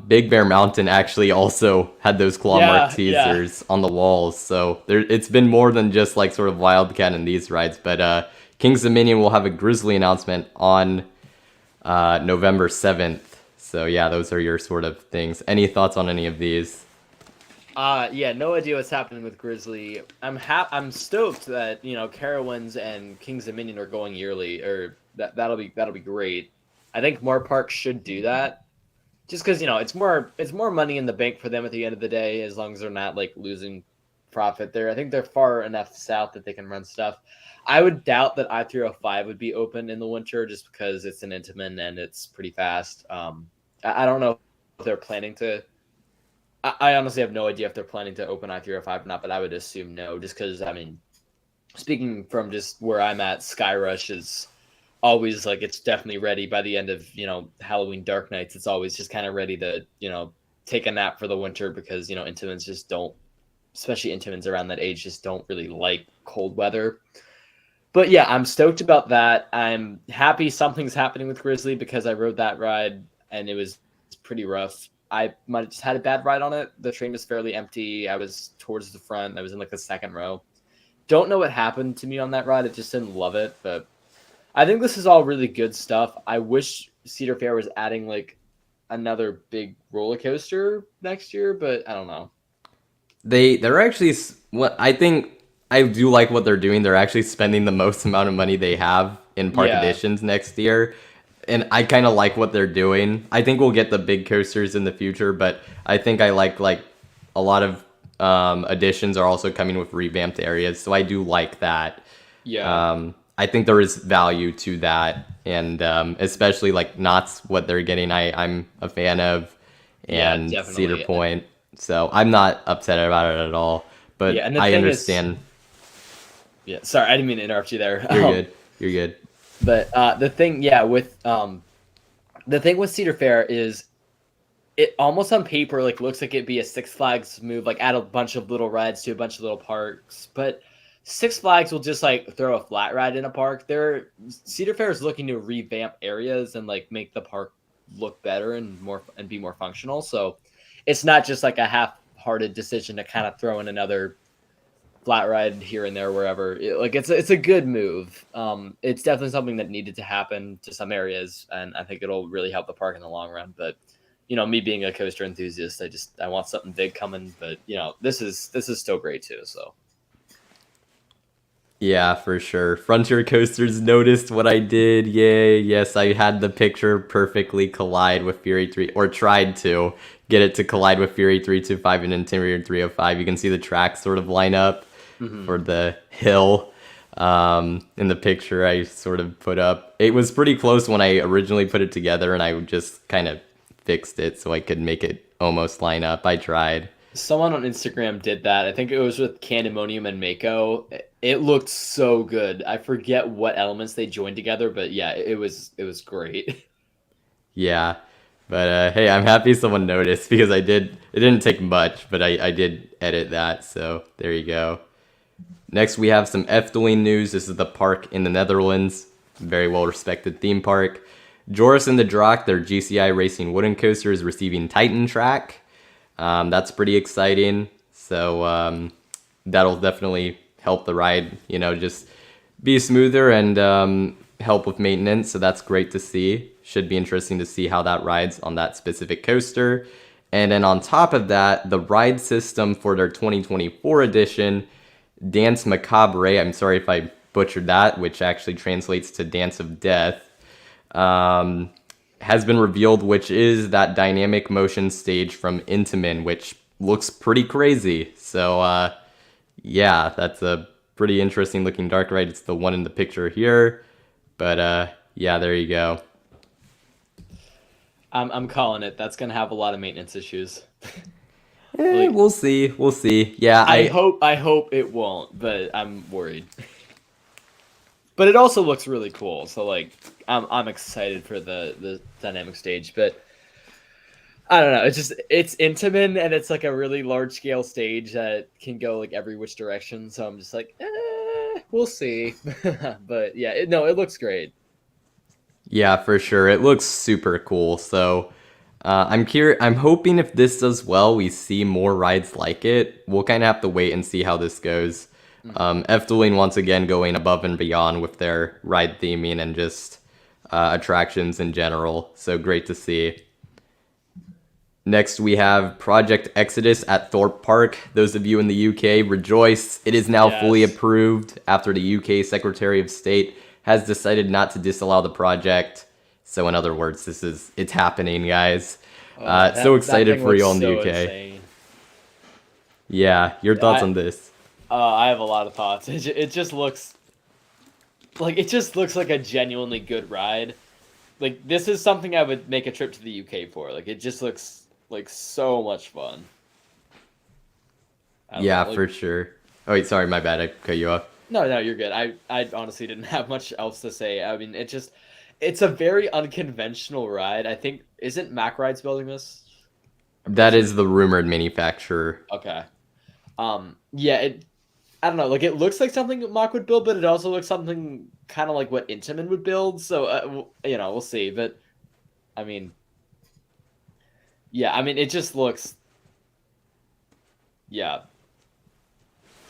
A: Big Bear Mountain actually also had those claw mark teasers on the walls. So it's been more than just like sort of Wildcat in these rides. But Kings Dominion will have a Grizzly announcement on November 7th. So yeah, those are your sort of things. Any thoughts on any of these?
B: Yeah, no idea what's happening with Grizzly. I'm stoked that Carowinds and Kings Dominion are going yearly, or that'll be great. I think more parks should do that, just because it's more money in the bank for them at the end of the day, as long as they're not like losing profit there. I think they're far enough south that they can run stuff. I would doubt that I-305 would be open in the winter, just because it's an Intamin and it's pretty fast. I don't know if they're planning to. I honestly have no idea if they're planning to open I-305 or not, but I would assume no, just because, I mean, speaking from just where I'm at, Skyrush is always, like, it's definitely ready by the end of, Halloween Dark Nights. It's always just kind of ready to, take a nap for the winter, because, Intamins just don't, especially Intamins around that age, just don't really like cold weather. But yeah, I'm stoked about that. I'm happy something's happening with Grizzly, because I rode that ride and it was pretty rough. I might have just had a bad ride on it. The train was fairly empty. I was towards the front. I was in like the second row. Don't know what happened to me on that ride. I just didn't love it. But I think this is all really good stuff. I wish Cedar Fair was adding like another big roller coaster next year, but I don't know.
A: They're actually, what I think, I do like what they're doing. They're actually spending the most amount of money they have in park additions next year. And I kind of like what they're doing. I think we'll get the big coasters in the future, but I think I like a lot of additions are also coming with revamped areas, so I do like that.
B: Yeah.
A: I think there is value to that, and especially like Knott's, what they're getting, I'm a fan of, and Cedar Point. So I'm not upset about it at all, but
B: and
A: I understand.
B: Yeah, sorry, I didn't mean to interrupt you there.
A: You're good. You're good.
B: But the thing with Cedar Fair is, it almost on paper like looks like it'd be a Six Flags move, like add a bunch of little rides to a bunch of little parks. But Six Flags will just like throw a flat ride in a park. Cedar Fair is looking to revamp areas and like make the park look better and be more functional. So it's not just like a half-hearted decision to kind of throw in another flat ride here and there wherever. It's a good move. It's definitely something that needed to happen to some areas, and I think it'll really help the park in the long run. But me being a coaster enthusiast, I want something big coming. But this is still great too. So
A: yeah, for sure. Frontier Coasters noticed what I did. Yay. Yes, I had the picture perfectly collide with Fury 3, or tried to get it to collide with Fury 325 and Interior 305. You can see the tracks sort of line up for the hill in the picture I sort of put up. It was pretty close when I originally put it together, and I just kind of fixed it so I could make it almost line up. I tried.
B: Someone on Instagram did that. I think it was with Candemonium and Mako. It looked so good. I forget what elements they joined together, but yeah, it was great.
A: Yeah, but hey, I'm happy someone noticed, because it didn't take much, but I did edit that, so there you go. Next, we have some Efteling news. This is the park in the Netherlands. Very well-respected theme park. Joris and the Draak, their GCI racing wooden coaster, is receiving Titan Track. That's pretty exciting. So that'll definitely help the ride, just be smoother and help with maintenance. So that's great to see. Should be interesting to see how that rides on that specific coaster. And then on top of that, the ride system for their 2024 edition, Dance Macabre, I'm sorry if I butchered that, which actually translates to Dance of Death, has been revealed, which is that dynamic motion stage from Intamin, which looks pretty crazy. So yeah, that's a pretty interesting looking dark ride. It's the one in the picture here, but yeah, there you go.
B: I'm calling it. That's gonna have a lot of maintenance issues.
A: We'll see. Yeah,
B: I hope it won't, but I'm worried. But it also looks really cool, so like I'm excited for the dynamic stage. But I don't know, it's Intamin, and it's like a really large scale stage that can go like every which direction. So I'm just like, we'll see. But yeah, it looks great.
A: Yeah, for sure. It looks super cool. So I'm hoping if this does well, we see more rides like it. We'll kind of have to wait and see how this goes. Efteling once again going above and beyond with their ride theming and just attractions in general. So great to see. Next, we have Project Exodus at Thorpe Park. Those of you in the UK, rejoice. It is now fully approved after the UK Secretary of State has decided not to disallow the project. So in other words, it's happening, guys. So excited for you all in the UK.
B: Insane.
A: Yeah, your thoughts on this?
B: I have a lot of thoughts. It just looks like a genuinely good ride. Like, this is something I would make a trip to the UK for. Like, it just looks like so much fun.
A: Yeah, for sure. Oh wait, sorry, my bad. I cut you off.
B: No, you're good. I honestly didn't have much else to say. I mean, it's a very unconventional ride. I think, isn't Mack Rides building this?
A: That is the rumored manufacturer.
B: Okay. Yeah, I don't know. Like, it looks like something Mack would build, but it also looks something kind of like what Intamin would build. So, we'll see. But, I mean, yeah, I mean, it just looks, yeah.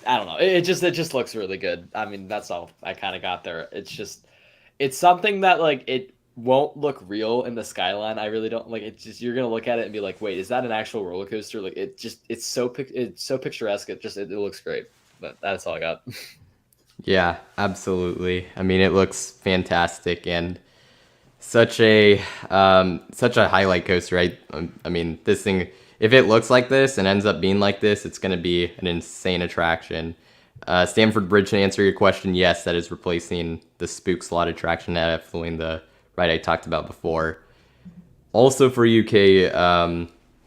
B: I don't know. It just looks really good. I mean, that's all I kind of got there. It's something that, like, it won't look real in the skyline. I really don't like it. Just, you're gonna look at it and be like, wait, is that an actual roller coaster? Like, it's so picturesque. It looks great. But that's all I got.
A: Yeah, absolutely. I mean, it looks fantastic and such a highlight coaster, right? I mean, this thing, if it looks like this and ends up being like this, it's going to be an insane attraction. Stamford Bridge, to answer your question, yes, that is replacing the Spook Slot attraction at Efteling, the ride I talked about before. Also for UK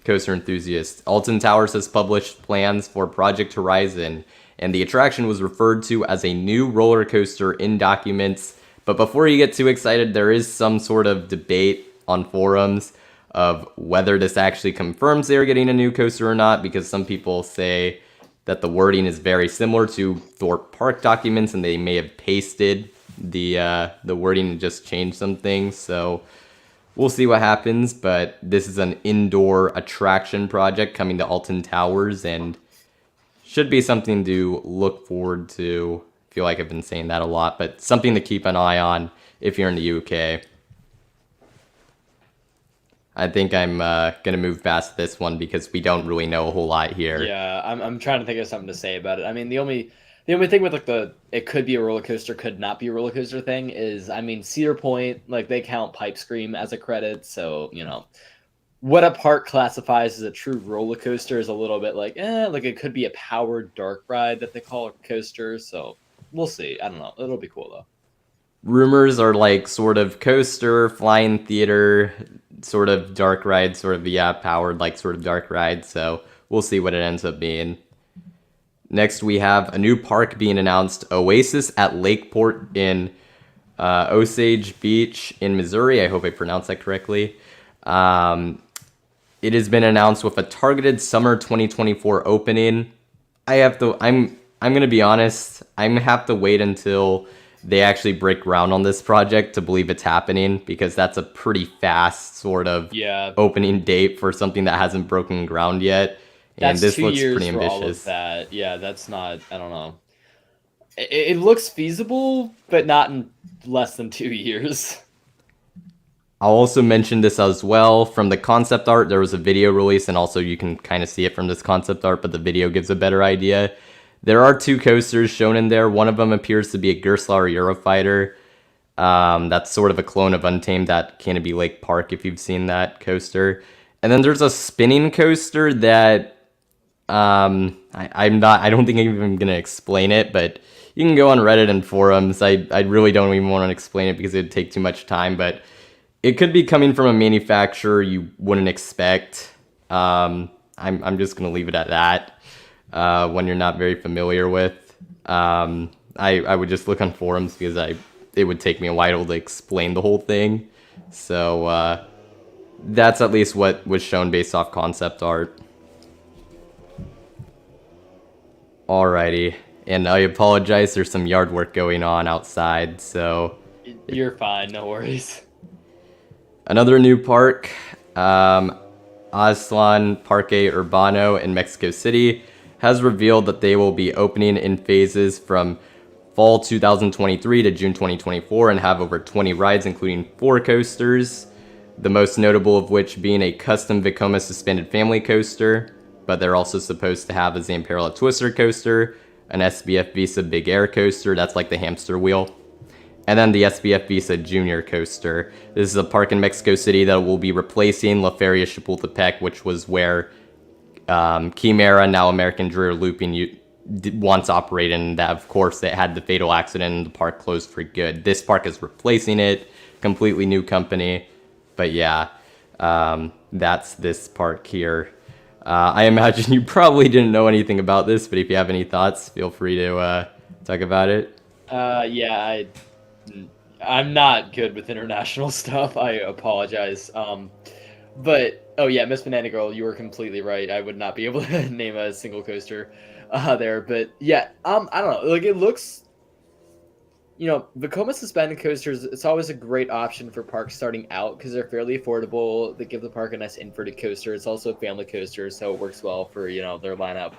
A: coaster enthusiasts, Alton Towers has published plans for Project Horizon, and the attraction was referred to as a new roller coaster in documents. But before you get too excited, there is some sort of debate on forums of whether this actually confirms they're getting a new coaster or not, because some people say that the wording is very similar to Thorpe Park documents and they may have pasted the wording and just changed some things. So we'll see what happens, but this is an indoor attraction project coming to Alton Towers and should be something to look forward to. I feel like I've been saying that a lot, but something to keep an eye on if you're in the UK. I think I'm gonna move past this one because we don't really know a whole lot here.
B: Yeah, I'm trying to think of something to say about it. I mean, the only thing with, like, it could be a roller coaster, could not be a roller coaster thing is, I mean, Cedar Point, like, they count Pipe Scream as a credit, so, what a park classifies as a true roller coaster is a little bit like it could be a powered dark ride that they call a coaster, so we'll see. I don't know. It'll be cool, though.
A: Rumors are like sort of coaster, flying theater, sort of dark ride, sort of, powered, like, sort of dark ride, so we'll see what it ends up being. Next, we have a new park being announced, Oasis at Lakeport in Osage Beach in Missouri. I hope I pronounced that correctly. It has been announced with a targeted summer 2024 opening. I'm gonna be honest, I'm gonna have to wait until they actually break ground on this project to believe it's happening, because that's a pretty fast sort of opening date for something that hasn't broken ground yet. And this looks pretty ambitious.
B: All of that. Yeah, that's not, I don't know. It looks feasible, but not in less than 2 years.
A: I'll also mention this as well. From the concept art, there was a video release, and also you can kind of see it from this concept art, but the video gives a better idea. There are 2 coasters shown in there. One of them appears to be a Gerstlauer Eurofighter. That's sort of a clone of Untamed at Canopy Lake Park, if you've seen that coaster. And then there's a spinning coaster that I don't think I'm even gonna explain it, but you can go on Reddit and forums. I really don't even want to explain it because it would take too much time, but it could be coming from a manufacturer you wouldn't expect. I'm just gonna leave it at that. When you're not very familiar with, I would just look on forums because it would take me a while to explain the whole thing. So that's at least what was shown based off concept art. Alrighty, and I apologize, there's some yard work going on outside, so...
B: You're fine, no worries.
A: Another new park, Aztlan Parque Urbano in Mexico City, has revealed that they will be opening in phases from fall 2023 to June 2024 and have over 20 rides, including 4 coasters, the most notable of which being a custom Vekoma suspended family coaster, but they're also supposed to have a Zamperla Twister coaster, an SBF Visa Big Air coaster, that's like the hamster wheel, and then the SBF Visa Junior coaster. This is a park in Mexico City that will be replacing La Feria Chapultepec, which was where Chimera, now American Dreer Looping, once operated, and that, of course, it had the fatal accident and the park closed for good. This park is replacing it, completely new company, but yeah, that's this park here. I imagine you probably didn't know anything about this, but if you have any thoughts, feel free to talk about it.
B: Yeah, I'm not good with international stuff. I apologize. But oh yeah, Miss Banana Girl, you were completely right. I would not be able to name a single coaster there. But yeah, I don't know. Like it looks, Vekoma suspended coasters. It's always a great option for parks starting out because they're fairly affordable. They give the park a nice inverted coaster. It's also a family coaster, so it works well for their lineup.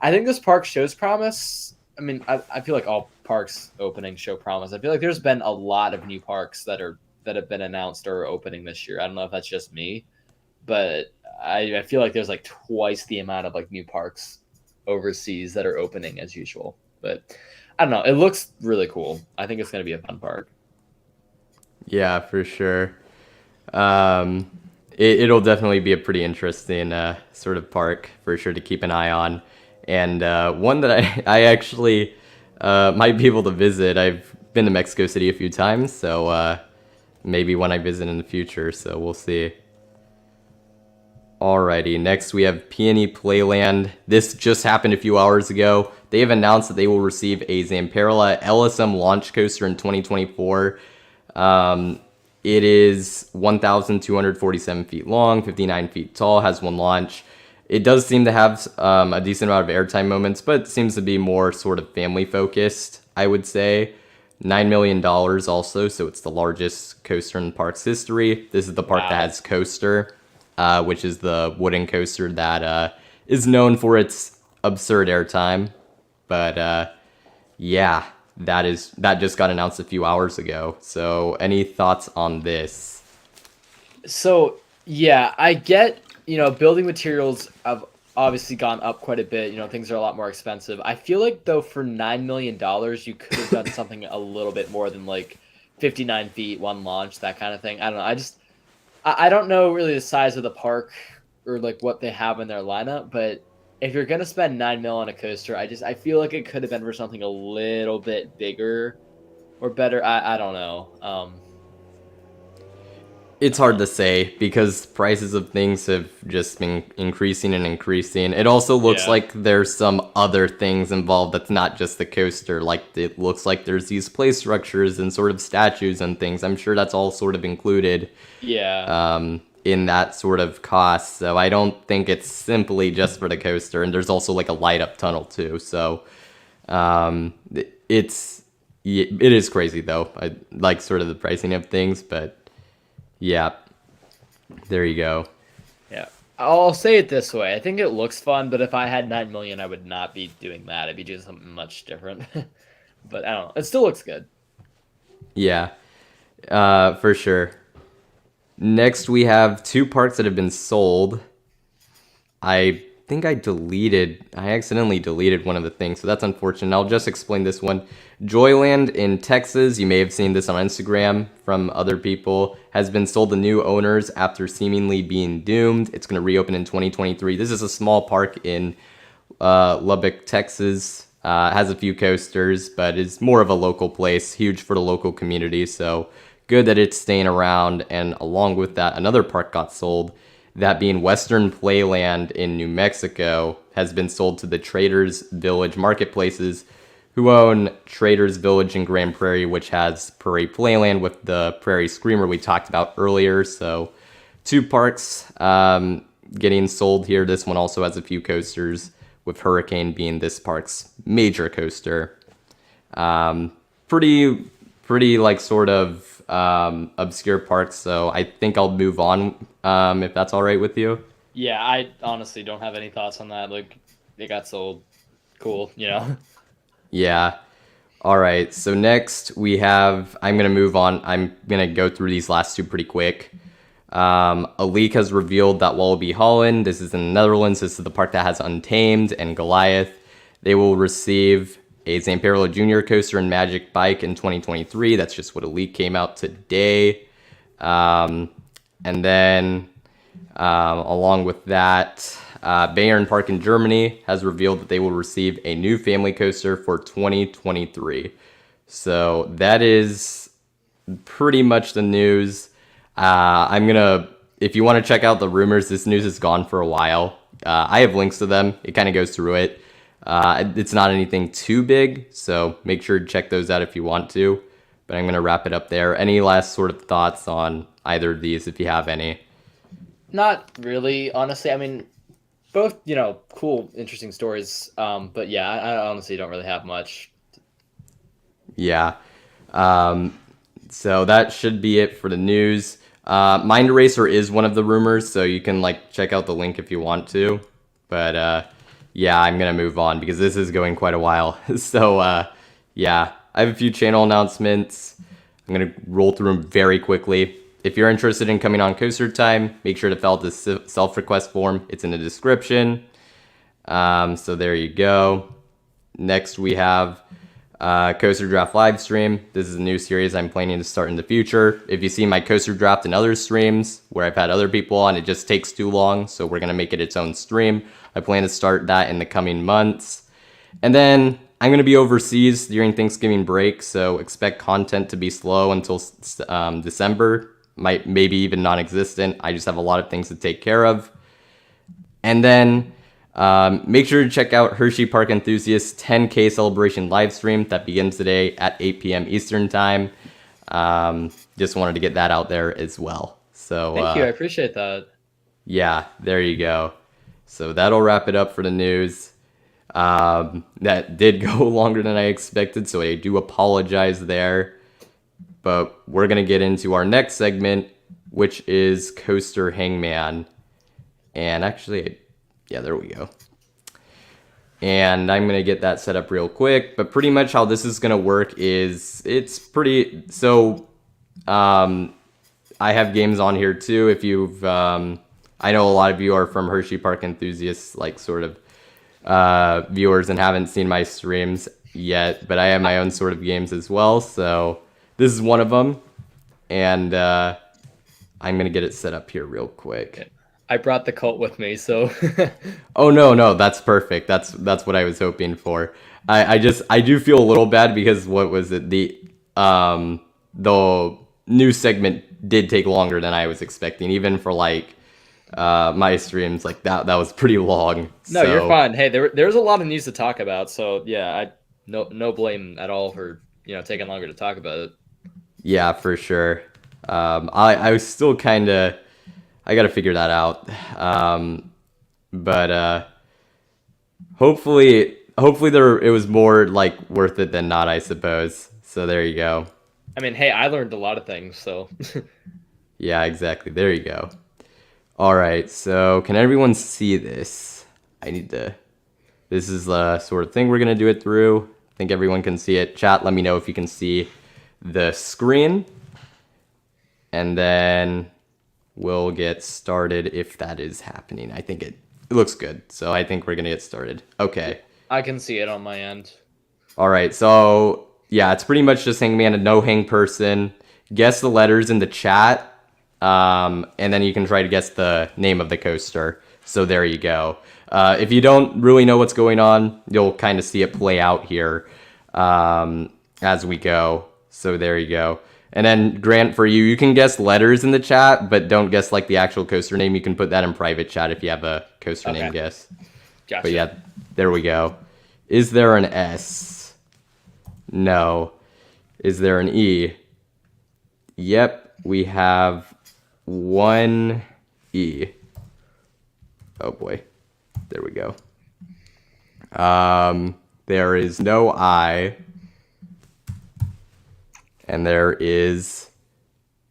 B: I think this park shows promise. I mean, I feel like all parks opening show promise. I feel like there's been a lot of new parks that have been announced or are opening this year. I don't know if that's just me, but I feel like there's like twice the amount of like new parks overseas that are opening as usual. But I don't know. It looks really cool. I think it's going to be a fun park.
A: Yeah, for sure. It'll definitely be a pretty interesting sort of park for sure to keep an eye on. And one that I actually might be able to visit. I've been to Mexico City a few times, so maybe when I visit in the future, so we'll see. Alrighty, next we have Peony Playland. This just happened a few hours ago. They have announced that they will receive a Zamperla LSM launch coaster in 2024. It is 1,247 feet long, 59 feet tall, has one launch. It does seem to have a decent amount of airtime moments, but seems to be more sort of family focused, I would say. $9 million also, so it's the largest coaster in the park's history. This is the park that has Coaster, which is the wooden coaster that is known for its absurd airtime. But yeah, that just got announced a few hours ago. So any thoughts on this?
B: So yeah, I get, building materials have obviously gone up quite a bit. Things are a lot more expensive. I feel like though for $9 million, you could have done something a little bit more than like 59 feet, one launch, that kind of thing. I don't know. I don't know really the size of the park or like what they have in their lineup, but if you're gonna spend $9 million on a coaster, I feel like it could have been for something a little bit bigger or better. I don't know.
A: It's hard to say because prices of things have just been increasing and increasing. It also looks like there's some other things involved that's not just the coaster. Like it looks like there's these play structures and sort of statues and things. I'm sure that's all sort of included. In that sort of cost. So I don't think it's simply just for the coaster. And there's also like a light up tunnel too. So it is crazy though. I like sort of the pricing of things, but yeah, there you go.
B: Yeah, I'll say it this way. I think it looks fun, but if I had $9 million, I would not be doing that. I'd be doing something much different. But I don't know. It still looks good.
A: Yeah, for sure. Next, we have 2 parks that have been sold. I think I accidentally deleted one of the things, so that's unfortunate. I'll just explain this one. Joyland in Texas, you may have seen this on Instagram from other people, has been sold to new owners after seemingly being doomed. It's going to reopen in 2023. This is a small park in Lubbock, Texas. Has a few coasters, but is more of a local place, huge for the local community, so good that it's staying around. And along with that, another park got sold, that being Western Playland in New Mexico, has been sold to the Traders Village Marketplaces, who own Traders Village in Grand Prairie, which has Prairie Playland with the Prairie Screamer we talked about earlier. So 2 parks getting sold here. This one also has a few coasters, with Hurricane being this park's major coaster. Pretty like sort of obscure parks, so I think I'll move on if that's all right with you.
B: Yeah, I honestly don't have any thoughts on that. Like, it got sold. Cool, you know.
A: Yeah. All right. So next we have. I'm gonna move on. I'm gonna go through these last two pretty quick. A leak has revealed that Wallaby Holland, this is in the Netherlands, this is the park that has Untamed and Goliath. They will receive a Zamperla Junior coaster and Magic Bike in 2023. That's just what a leak came out today. And then, along with that, Bayern Park in Germany has revealed that they will receive a new family coaster for 2023. So that is pretty much the news. If you want to check out the rumors, this news is gone for a while. I have links to them. It kind of goes through it. It's not anything too big, so make sure to check those out if you want to. But I'm going to wrap it up there. Any last sort of thoughts on either of these, if you have any?
B: Not really, honestly. I mean, both, cool, interesting stories. But yeah, I honestly don't really have much.
A: Yeah. So that should be it for the news. Mind Eraser is one of the rumors, so you can check out the link if you want to. But yeah, I'm gonna move on because this is going quite a while. So yeah, I have a few channel announcements. I'm gonna roll through them very quickly. If you're interested in coming on Coaster Time, make sure to fill out the self-request form. It's in the description. So there you go. Next we have Coaster Draft Livestream. This is a new series I'm planning to start in the future. If you see my Coaster Draft in other streams where I've had other people on, it just takes too long, so we're going to make it its own stream. I plan to start that in the coming months. And then I'm going to be overseas during Thanksgiving break, so expect content to be slow until December. Maybe even non-existent. I just have a lot of things to take care of. And then make sure to check out Hersheypark Enthusiast 10K celebration live stream that begins today at 8 p.m. Eastern time. Just wanted to get that out there as well. So
B: thank you, I appreciate that.
A: Yeah, there you go. So that'll wrap it up for the news. That did go longer than I expected, so I do apologize there. But we're gonna get into our next segment, which is Coaster Hangman. And actually, yeah, there we go. And I'm going to get that set up real quick. But pretty much how this is going to work is it's pretty... So I have games on here too. If you've... I know a lot of you are from Hersheypark Enthusiasts, viewers and haven't seen my streams yet. But I have my own sort of games as well. So this is one of them. And I'm going to get it set up here real quick.
B: Okay. I brought the cult with me, so.
A: Oh no, that's perfect. That's what I was hoping for. I do feel a little bad because what was it? The new segment did take longer than I was expecting, even for my streams. That was pretty long.
B: No, you're fine. Hey, there's a lot of news to talk about, so yeah, no blame at all for taking longer to talk about it. Yeah,
A: for sure. I was still kind of. I gotta figure that out. But hopefully it was more worth it than not, I suppose. So there you go.
B: I mean, hey, I learned a lot of things, so.
A: Yeah, exactly. There you go. All right. So can everyone see this? This is the sort of thing we're gonna do it through. I think everyone can see it. Chat, let me know if you can see the screen. And then we'll get started if that is happening. I think it looks good, so I think we're gonna get started. Okay.
B: I can see it on my end.
A: All right, so yeah, it's pretty much just Hangman, a no-hang person. Guess the letters in the chat, and then you can try to guess the name of the coaster. So there you go. If you don't really know what's going on, you'll kind of see it play out here as we go. So there you go. And then, Grant, for you can guess letters in the chat, but don't guess the actual coaster name. You can put that in private chat if you have a coaster name guess.
B: Gotcha.
A: But yeah, there we go. Is there an S? No. Is there an E? Yep, we have one E. Oh boy. There we go. There is no I. And there is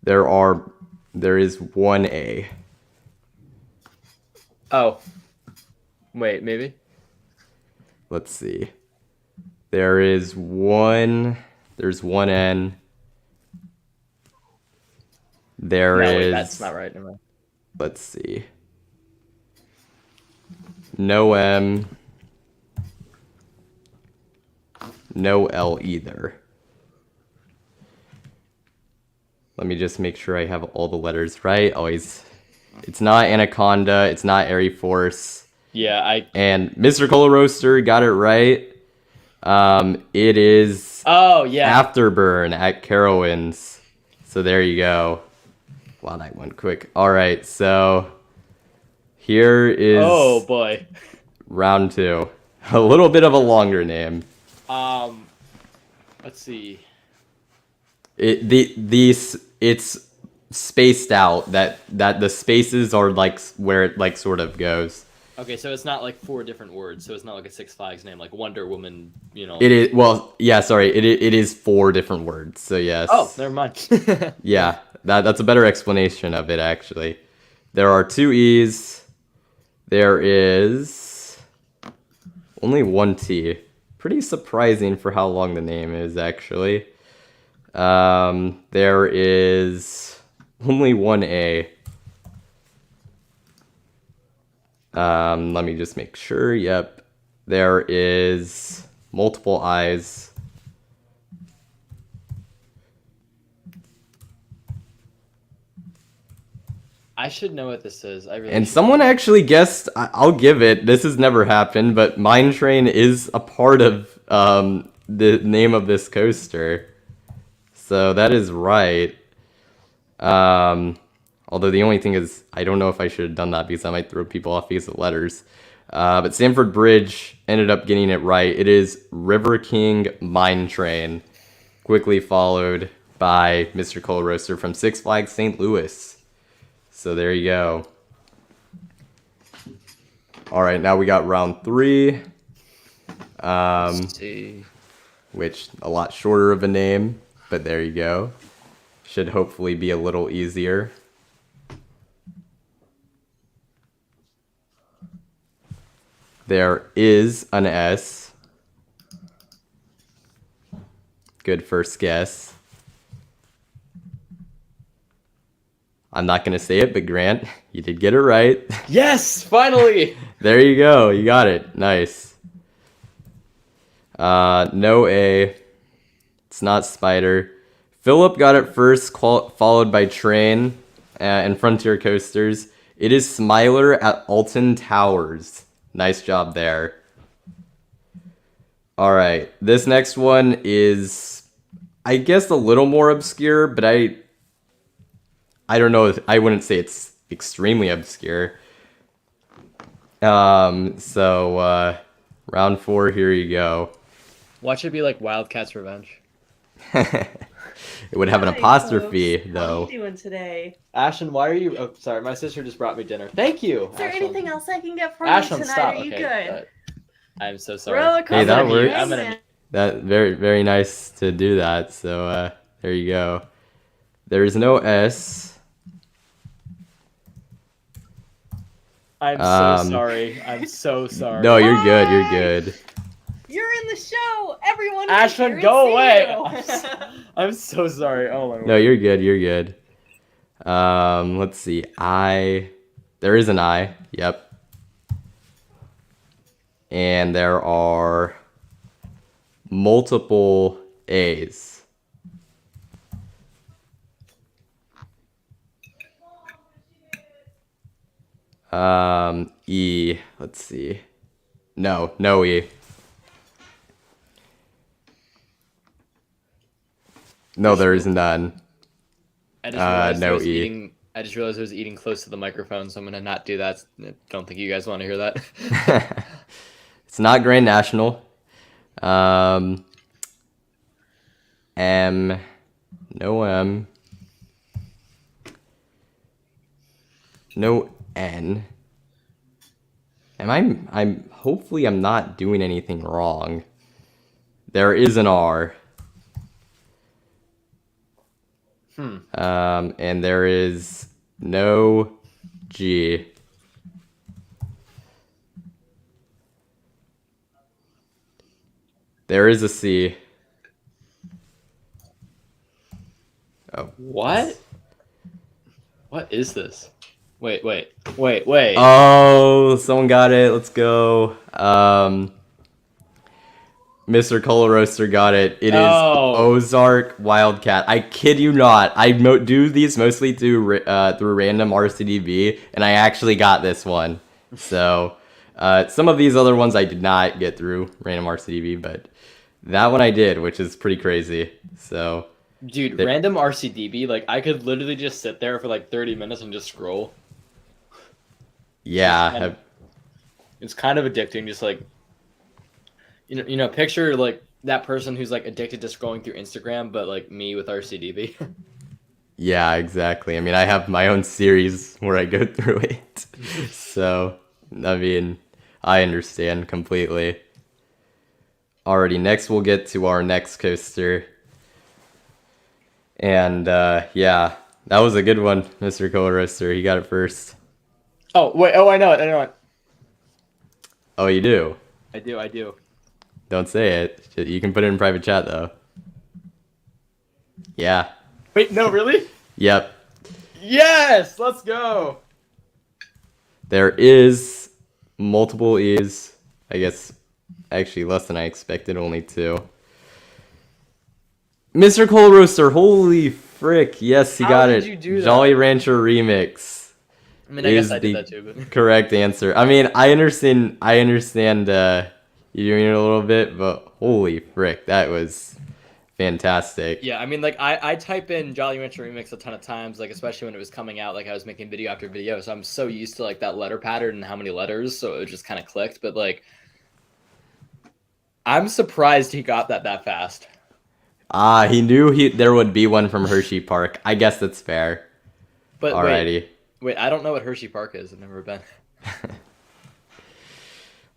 A: one A.
B: Oh. Wait, maybe?
A: let's see. There's one N.
B: Wait, that's not right. Never mind.
A: Let's see. No M. No L either. Let me just make sure I have all the letters right. Always. It's not Anaconda. It's not Airy Force.
B: Yeah,
A: And Mr. Cola Roaster got it right. It is Afterburn at Carowinds. So there you go. Wow, that went quick. All right, so here is
B: oh boy,
A: round 2. A little bit of a longer name.
B: Let's see.
A: It's spaced out. That the spaces are like where it like sort of goes.
B: Okay, so it's not like 4 different words. So it's not like a Six Flags name, like Wonder Woman. You know.
A: It is sorry. It is 4 different words. So yes.
B: Oh, never mind.
A: Yeah, that's a better explanation of it actually. There are 2 E's. There is only 1 T. Pretty surprising for how long the name is actually. There is only 1 A. Let me just make sure. Yep. There is multiple I's.
B: I should know what this is.
A: And someone actually guessed, I'll give it, this has never happened, but Mine Train is a part of the name of this coaster. So that is right. Although the only thing is, I don't know if I should have done that because I might throw people off because of letters. But Sanford Bridge ended up getting it right. It is River King Mine Train, quickly followed by Mr. Cola Roaster from Six Flags St. Louis. So there you go. All right, now we got round 3.
B: Let's see.
A: Which a lot shorter of a name, but there you go. Should hopefully be a little easier. There is an S. Good first guess. I'm not going to say it, but Grant, you did get it right.
B: Yes, finally!
A: There you go. You got it. Nice. No A. It's not Spider. Philip got it first, followed by Train and Frontier Coasters. It is Smiler at Alton Towers. Nice job there. All right. This next one is, I guess, a little more obscure, but I don't know. I wouldn't say it's extremely obscure. So round 4, here you go.
B: Watch it be like Wildcat's Revenge.
A: It would have an apostrophe, though.
C: What are you doing today?
B: Ashton, why are you... Oh, sorry, my sister just brought me dinner. Thank you,
C: Is there
B: Ashton.
C: anything else I can get for
B: Ashton,
C: you tonight?
B: stop.
C: Are you
B: Okay,
C: good?
B: I'm so sorry.
C: Roller coaster.
A: Hey, that works.
B: I'm gonna...
A: That very, very nice to do that. So there you go. There is no S.
B: I'm so sorry. I'm so sorry.
A: No, you're good. You're good.
C: You're in the show. Everyone.
B: Ashton, go away. I'm so sorry. Oh my God.
A: No, you're good. You're good. Let's see. There is an I. Yep. And there are multiple A's. E. Let's see. No E. No, there is none.
B: I just realized
A: no
B: I was
A: E.
B: eating. I just realized I was eating close to the microphone, so I'm gonna not do that. I don't think you guys want to hear that.
A: It's not Grand National. M. No M. No N. I'm hopefully I'm not doing anything wrong. There is an R. And there is no G. There is a C. Oh.
B: What? What is this? Wait.
A: Oh, someone got it. Let's go. Mr. Color Roaster got it. It is Ozark Wildcat. I kid you not. I do these mostly through random RCDB, and I actually got this one. So, some of these other ones I did not get through random RCDB, but that one I did, which is pretty crazy. So,
B: dude, random RCDB, like I could literally just sit there for like 30 minutes and just scroll.
A: Yeah,
B: it's kind of addicting. Just like picture like that person who's like addicted to scrolling through Instagram, but like me with RCDB.
A: Yeah, exactly. I mean, I have my own series where I go through it. So, I mean, I understand completely. Alrighty, next we'll get to our next coaster. And, yeah, that was a good one, Mr. Color Roaster. He got it first.
B: Oh, wait. Oh, I know it.
A: Oh, you do?
B: I do.
A: Don't say it. You can put it in private chat, though. Yeah.
B: Wait, no, really?
A: Yep.
B: Yes! Let's go!
A: There is multiple E's. I guess, actually, less than I expected. Only 2. Mr. Coal Roaster, holy frick. Yes, he got it.
B: How did you do that?
A: Jolly Rancher Remix.
B: I mean, I guess I did that too, but...
A: correct answer. I mean, I understand you doing it a little bit, but holy frick, that was fantastic.
B: Yeah, I mean, like, I type in Jolly Rancher Remix a ton of times, like, especially when it was coming out, like, I was making video after video, so I'm so used to, like, that letter pattern and how many letters, so it just kind of clicked, but, like, I'm surprised he got that fast.
A: He knew there would be one from Hersheypark. I guess that's fair.
B: But
A: alrighty.
B: Wait, I don't know what Hersheypark is. I've never been.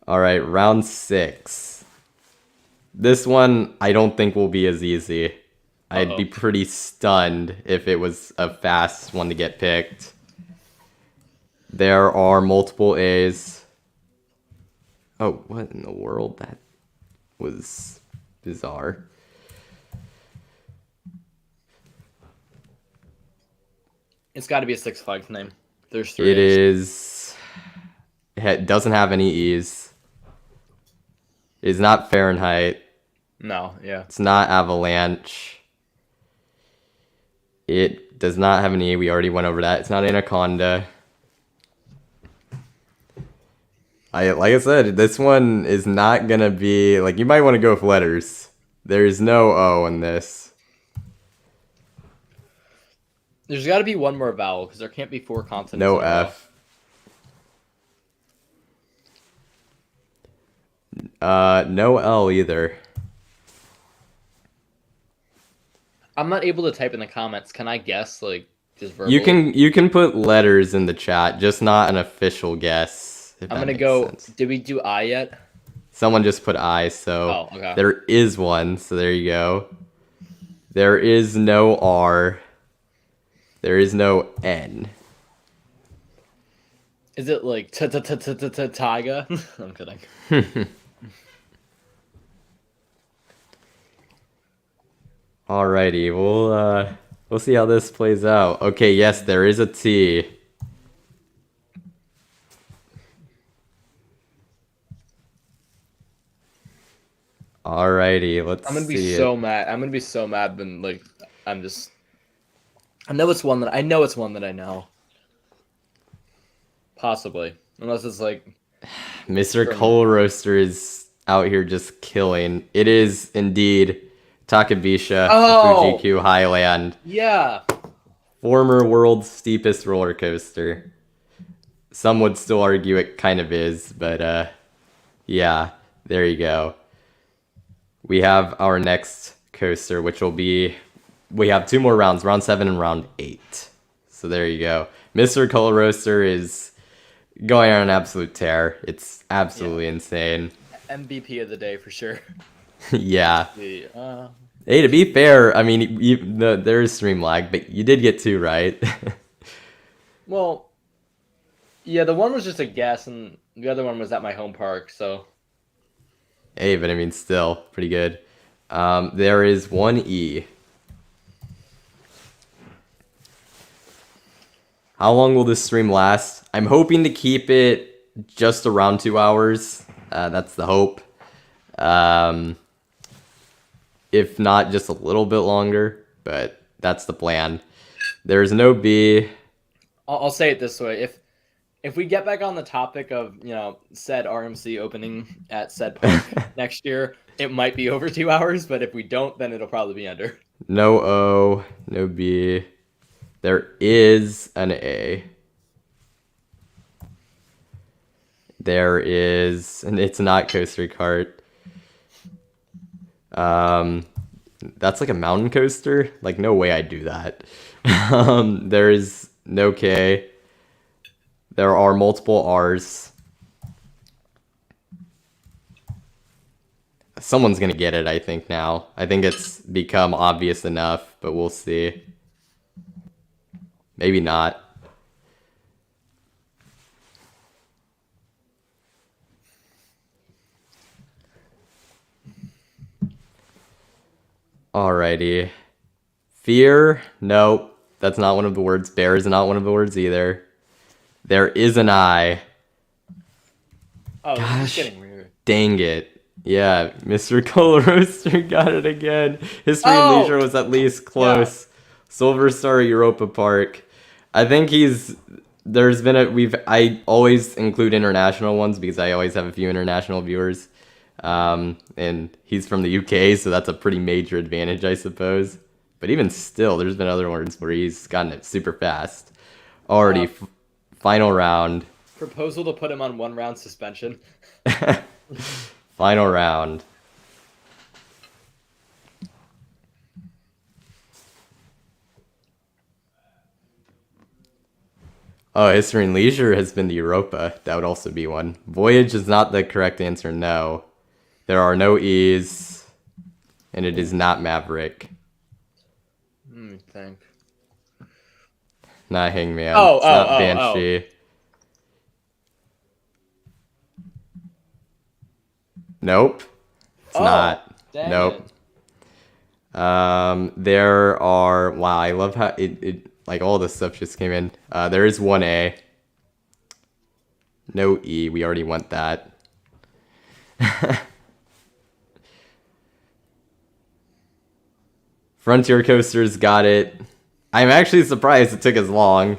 A: Alright, round 6. This one I don't think will be as easy. I'd be pretty stunned if it was a fast one to get picked. There are multiple A's. Oh, what in the world? That was bizarre.
B: It's got to be a Six Flags name. There's 3
A: It
B: A's.
A: is... It doesn't have any E's. It is not Fahrenheit.
B: No, yeah.
A: It's not Avalanche. It does not have an E. We already went over that. It's not Anaconda. Like I said, this one is not going to be... Like, you might want to go with letters. There's no O in this.
B: There's got to be one more vowel, because there can't be 4 consonants.
A: No F. No L either.
B: I'm not able to type in the comments. Can I guess, like, just verbally?
A: You can put letters in the chat, just not an official guess.
B: I'm going to go... Sense. Did we do I yet?
A: Someone just put I, so
B: okay.
A: There is one, so there you go. There is no R. There is no N.
B: Is it like Taiga? I'm kidding.
A: Alrighty, we'll see how this plays out. Okay, yes, there is a T. Alrighty, let's see.
B: I'm gonna be so mad. I'm gonna be so mad when like I'm just. I know it's one that I know. Possibly, unless it's like.
A: Mr. Coal Roaster is out here just killing. It is indeed Takabisha Fuji-Q Highland.
B: Yeah.
A: Former world's steepest roller coaster. Some would still argue it kind of is, but yeah, there you go. We have our next coaster, which will be... We have 2 more rounds, round 7 and round 8. So there you go. Mr. Coal Roaster is going on an absolute tear. It's absolutely insane.
B: MVP of the day for sure.
A: Yeah. Hey, to be fair, I mean, there is stream lag, but you did get 2 right.
B: Well, yeah, the one was just a guess, and the other one was at my home park, so...
A: A, but I mean, still pretty good. There is one E. How long will this stream last? I'm hoping to keep it just around 2 hours. That's the hope. If not, just a little bit longer, but that's the plan. There's no B.
B: I'll say it this way: if we get back on the topic of said RMC opening at said park next year, it might be over 2 hours. But if we don't, then it'll probably be under.
A: No O, no B. There is an A. There is, and it's not Coaster Cart. That's like a mountain coaster. Like, no way I'd do that. There is no K. There are multiple R's. Someone's gonna get it, I think, now. I think it's become obvious enough, but we'll see. Maybe not. Alrighty. Fear? Nope. That's not one of the words. Bear is not one of the words either. There is an I.
B: Oh,
A: Gosh,
B: this is getting weird.
A: Dang it. Yeah, Mr. Cola Roaster got it again. History and Leisure was at least close. Yeah. Silver Star Europa Park. I think I always include international ones because I always have a few international viewers. And he's from the UK, so that's a pretty major advantage, I suppose. But even still, there's been other ones where he's gotten it super fast. Already, final round.
B: Proposal to put him on 1 round suspension.
A: Final round. Oh, History and Leisure has been the Europa. That would also be one. Voyage is not the correct answer, no. There are no E's, and it is not Maverick.
B: Think.
A: Not Hangman. It's not Banshee. Nope. It's not. Nope. There are... Wow, I love how it like all this stuff just came in. There is one A. No E. We already went that. Frontier Coasters got it. I'm actually surprised it took as long.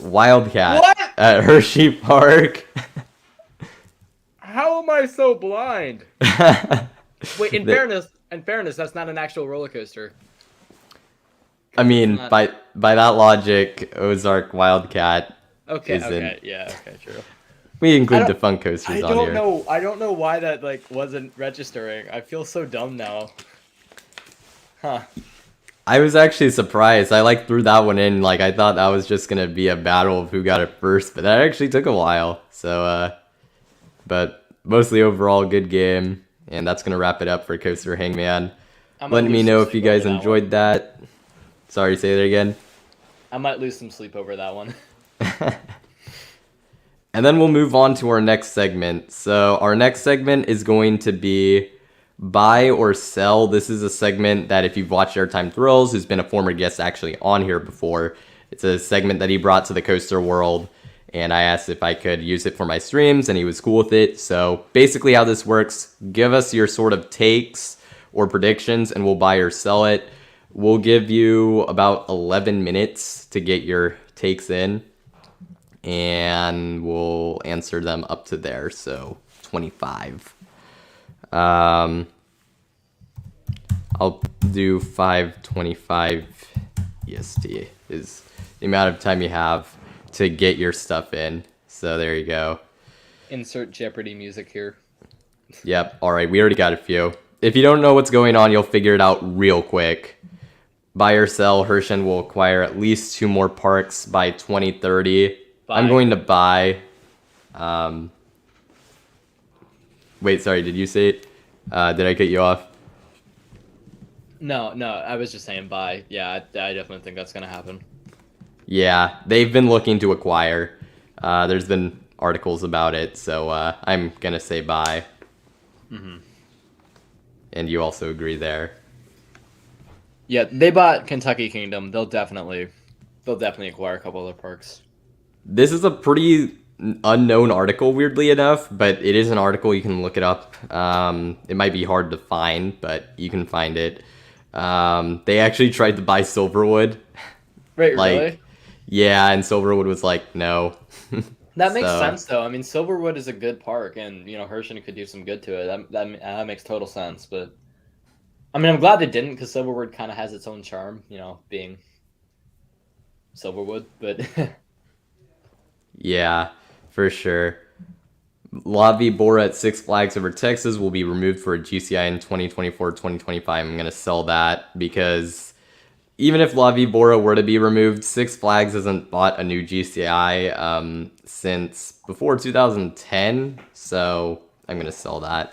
A: Wildcat at Hersheypark.
B: How am I so blind? Wait, in fairness, that's not an actual roller coaster.
A: I mean, by that logic, Ozark Wildcat.
B: Okay, true.
A: We include defunct coasters on here.
B: I don't know why that wasn't registering. I feel so dumb now. Huh.
A: I was actually surprised. I threw that one in. I thought that was just gonna be a battle of who got it first, but that actually took a while. So, but mostly overall good game, and that's gonna wrap it up for Coaster Hangman. Let me know if you guys enjoyed that. Sorry, say that again.
B: I might lose some sleep over that one.
A: And then we'll move on to our next segment. So our next segment is going to be buy or sell. This is a segment that if you've watched Airtime Thrills, who's been a former guest actually on here before, it's a segment that he brought to the coaster world, and I asked if I could use it for my streams, and he was cool with it. So basically how this works, give us your sort of takes or predictions, and we'll buy or sell it. We'll give you about 11 minutes to get your takes in, and we'll answer them up to there, so 25. I'll do 5:25 EST is the amount of time you have to get your stuff in. So there you go.
B: Insert Jeopardy music here.
A: Yep. All right. We already got a few. If you don't know what's going on, you'll figure it out real quick. Buy or sell. Hershen will acquire at least 2 more parks by 2030. Buy. I'm going to buy. Wait, sorry. Did you say it? Did I cut you off?
B: No. I was just saying buy. Yeah, I definitely think that's going to happen.
A: Yeah, they've been looking to acquire. There's been articles about it, so I'm going to say buy.
B: Mm-hmm.
A: And you also agree there.
B: Yeah, they bought Kentucky Kingdom. They'll definitely acquire a couple other parks.
A: This is a pretty unknown article, weirdly enough, but it is an article. You can look it up. It might be hard to find, but you can find it. They actually tried to buy Silverwood.
B: Wait,
A: Like,
B: really?
A: yeah, and Silverwood was like, no.
B: That makes
A: So,
B: sense, though. I mean, Silverwood is a good park, and Hershey could do some good to it. That makes total sense. But I mean, I'm glad they didn't, because Silverwood kind of has its own charm, being Silverwood. But
A: yeah, for sure. La Vie Bora at Six Flags Over Texas will be removed for a GCI in 2024-2025. I'm going to sell that because even if La Vie Bora were to be removed, Six Flags hasn't bought a new GCI since before 2010, so I'm going to sell that.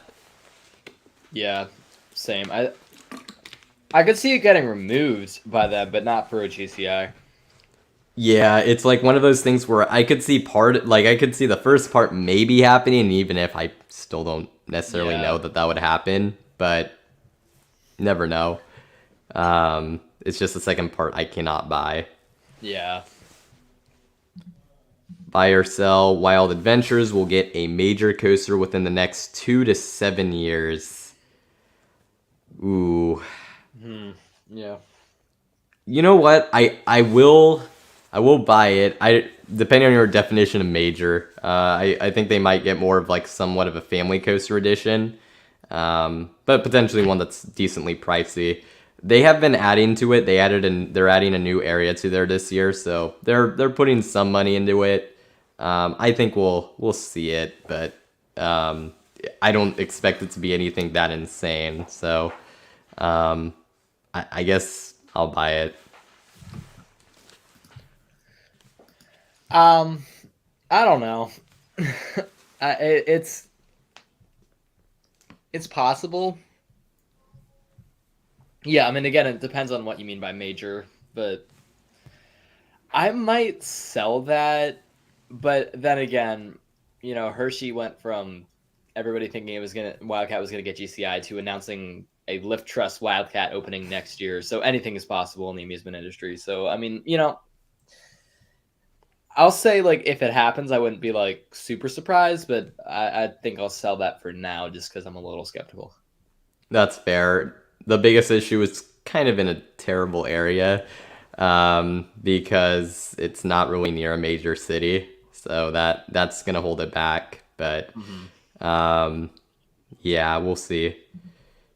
B: yeah, same. I could see it getting removed by them, but not for a GCI.
A: Yeah, it's like one of those things where I could see I could see the first part maybe happening, even if I still don't necessarily know that would happen, but never know. It's just the second part I cannot buy.
B: Yeah.
A: Buy or sell, Wild Adventures will get a major coaster within the next 2 to 7 years. Ooh.
B: Yeah.
A: You know what? I will buy it. Depending on your definition of major, I think they might get more of like somewhat of a family coaster edition, but potentially one that's decently pricey. They have been adding to it. They're adding a new area to there this year, so they're putting some money into it. I think we'll see it, but I don't expect it to be anything that insane. So I guess I'll buy it.
B: I don't know. It's possible. Yeah, I mean, again, it depends on what you mean by major, but I might sell that. But then again, Hershey went from everybody thinking Wildcat was gonna get GCI to announcing a Lift Trust Wildcat opening next year. So anything is possible in the amusement industry. So I mean, I'll say, like, if it happens, I wouldn't be like super surprised, but I think I'll sell that for now just because I'm a little skeptical.
A: That's fair. The biggest issue is kind of in a terrible area because it's not really near a major city, so that's gonna hold it back. But yeah, we'll see.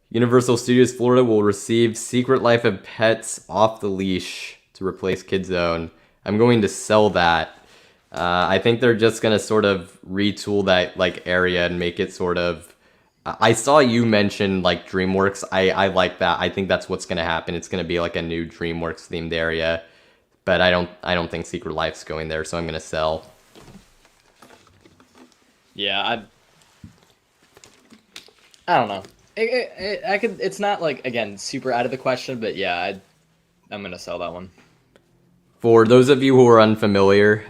A: Universal Studios Florida will receive Secret Life of Pets Off the Leash to replace KidZone. I'm going to sell that. I think they're just gonna sort of retool that like area and make it sort of. I saw you mention like DreamWorks. I like that. I think that's what's gonna happen. It's gonna be like a new DreamWorks themed area, but I don't think Secret Life's going there, so I'm gonna sell.
B: Yeah, I don't know. It's not like, again, super out of the question, but yeah, I'm gonna sell that one.
A: For those of you who are unfamiliar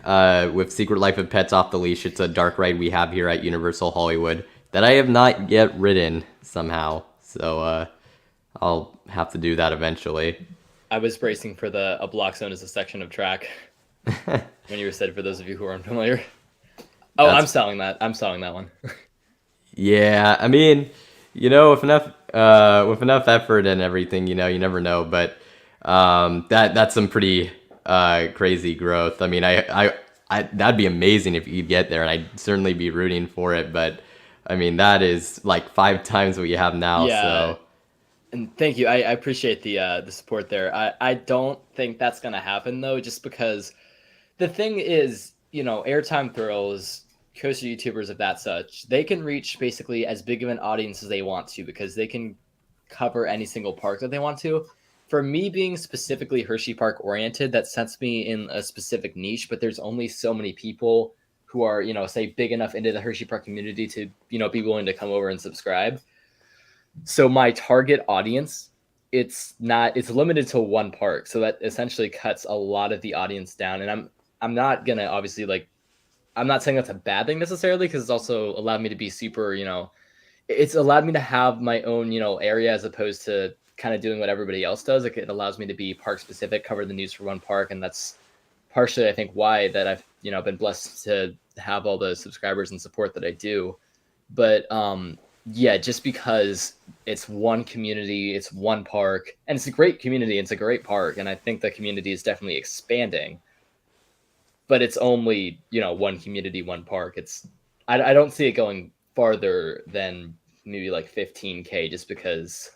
A: with Secret Life of Pets Off the Leash, it's a dark ride we have here at Universal Hollywood that I have not yet ridden somehow. So I'll have to do that eventually.
B: I was bracing for a block zone as a section of track when you said, for those of you who are unfamiliar. Oh, I'm selling that. I'm selling that one.
A: Yeah, I mean, with enough effort and everything, you never know. But that's some pretty crazy growth. I mean, I that'd be amazing if you could get there, and I'd certainly be rooting for it. But I mean, that is like 5 times what you have now.
B: Yeah.
A: So.
B: And thank you. I appreciate the support there. I don't think that's gonna happen though, just because the thing is, Airtime Thrills, coaster YouTubers of that such, they can reach basically as big of an audience as they want to because they can cover any single park that they want to. For me, being specifically Hersheypark oriented, that sets me in a specific niche, but there's only so many people who are, say, big enough into the Hersheypark community to, be willing to come over and subscribe. So my target audience, it's limited to one park. So that essentially cuts a lot of the audience down. And I'm not gonna obviously I'm not saying that's a bad thing necessarily, because it's also allowed me to be super, it's allowed me to have my own, area as opposed to kind of doing what everybody else does. Like, it allows me to be park specific, cover the news for one park, and that's partially, I think, why that I've, been blessed to have all the subscribers and support that I do. But yeah, just because it's one community, it's one park, and it's a great community, it's a great park, and I think the community is definitely expanding. But it's only, one community, one park. I don't see it going farther than maybe like 15K, just because,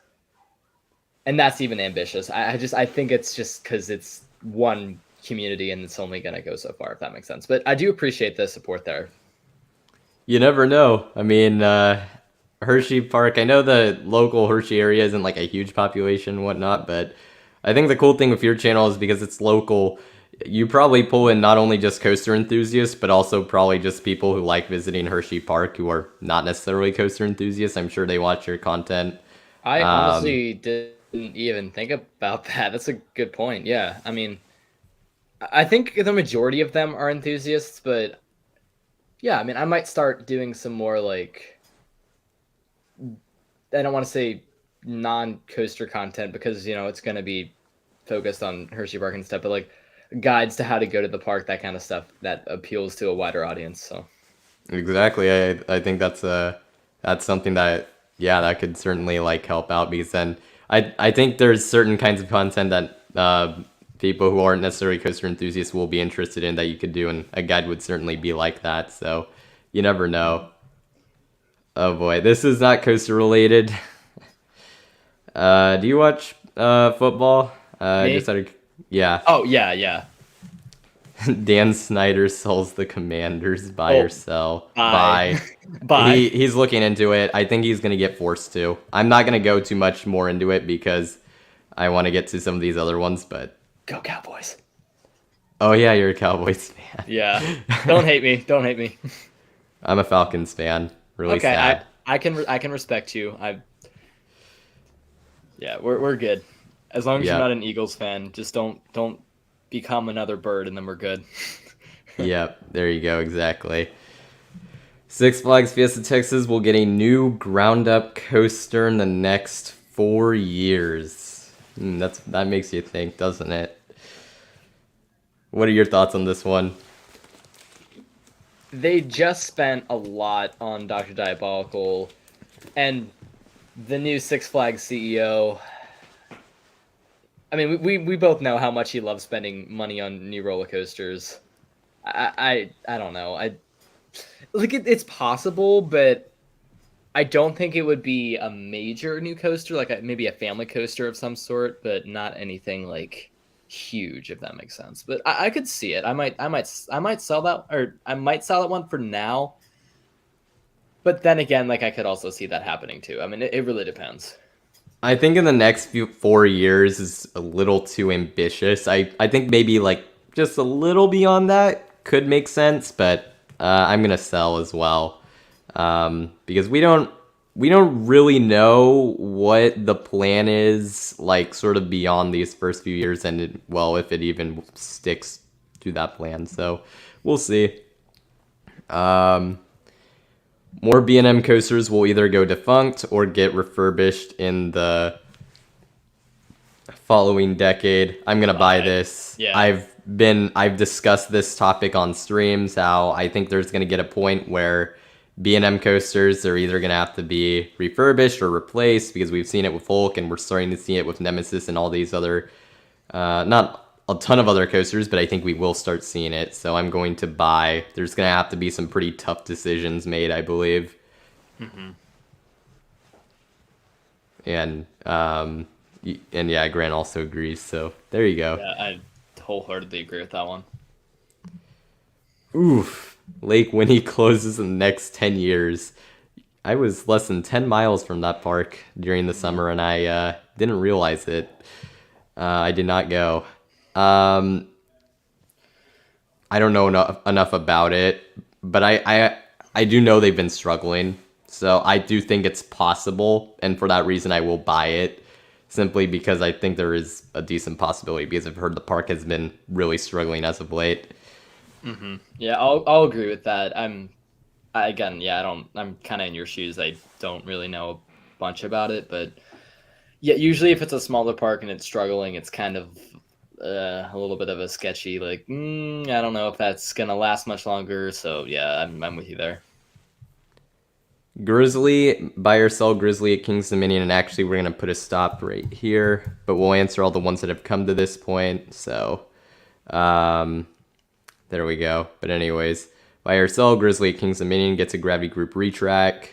B: and that's even ambitious. I think it's just because it's one community and it's only going to go so far, if that makes sense. But I do appreciate the support there.
A: You never know. I mean, Hersheypark, I know the local Hershey area isn't like a huge population and whatnot, but I think the cool thing with your channel is because it's local, you probably pull in not only just coaster enthusiasts, but also probably just people who like visiting Hersheypark who are not necessarily coaster enthusiasts. I'm sure they watch your content.
B: I honestly didn't even think about that. That's a good point. Yeah. I mean, I think the majority of them are enthusiasts, but yeah, I mean, I might start doing some more like, I don't want to say non-coaster content because, it's going to be focused on Hersheypark and stuff, but like guides to how to go to the park, that kind of stuff that appeals to a wider audience. So
A: Exactly. I think that's something that, yeah, that could certainly like help out, because then I think there's certain kinds of content that people who aren't necessarily coaster enthusiasts will be interested in that you could do, and a guide would certainly be like that. So you never know. Oh boy, this is not coaster related. Do you watch football?
B: Me?
A: Yeah.
B: Oh, yeah.
A: Dan Snyder sells the Commanders, buy or sell.
B: Buy.
A: He's looking into it. I think he's going to get forced to. I'm not going to go too much more into it because I want to get to some of these other ones, but...
B: Go Cowboys.
A: Oh yeah, you're a Cowboys fan.
B: Yeah. Don't hate me.
A: I'm a Falcons fan. Really sad.
B: I can respect you. Yeah, we're good. As long as you're not an Eagles fan, just don't become another bird, and then we're good.
A: Yep, there you go, exactly. Six Flags Fiesta Texas will get a new ground-up coaster in the next 4 years. That makes you think, doesn't it? What are your thoughts on this one?
B: They just spent a lot on Dr. Diabolical, and the new Six Flags CEO. I mean, we both know how much he loves spending money on new roller coasters. I don't know. It's possible, but I don't think it would be a major new coaster, like maybe a family coaster of some sort, but not anything like huge, if that makes sense. But I could see it. I might sell that, or I might sell that one for now. But then again, like, I could also see that happening too. I mean, it really depends.
A: I think in the next 4 years is a little too ambitious. I think maybe like just a little beyond that could make sense, but I'm gonna sell as well, because we don't really know what the plan is, like, sort of beyond these first few years, and if it even sticks to that plan. So we'll see. More B&M coasters will either go defunct or get refurbished in the following decade. I'm gonna buy this.
B: Yeah.
A: I've discussed this topic on streams, how I think there's gonna get a point where B&M coasters are either gonna have to be refurbished or replaced, because we've seen it with Folk, and we're starting to see it with Nemesis and all these other, not a ton of other coasters, but I think we will start seeing it. So I'm going to buy. There's going to have to be some pretty tough decisions made, I believe.
B: Mm-hmm.
A: And yeah, Grant also agrees. So there you go.
B: Yeah, I wholeheartedly agree with that one.
A: Oof. Lake Winnie closes in the next 10 years. I was less than 10 miles from that park during the summer, and I didn't realize it. I did not go. I don't know enough about it, but I do know they've been struggling, so I do think it's possible, and for that reason I will buy it, simply because I think there is a decent possibility, because I've heard the park has been really struggling as of late.
B: Mm-hmm. Yeah, I'll agree with that. I'm kind of in your shoes. I don't really know a bunch about it, but yeah, usually if it's a smaller park and it's struggling, it's kind of a little bit of a sketchy, like, I don't know if that's going to last much longer. So yeah, I'm with you there.
A: Grizzly, buy or sell Grizzly at King's Dominion, and actually we're going to put a stop right here, but we'll answer all the ones that have come to this point, so there we go. But anyways, buy or sell Grizzly at King's Dominion, gets a Gravity Group retrack.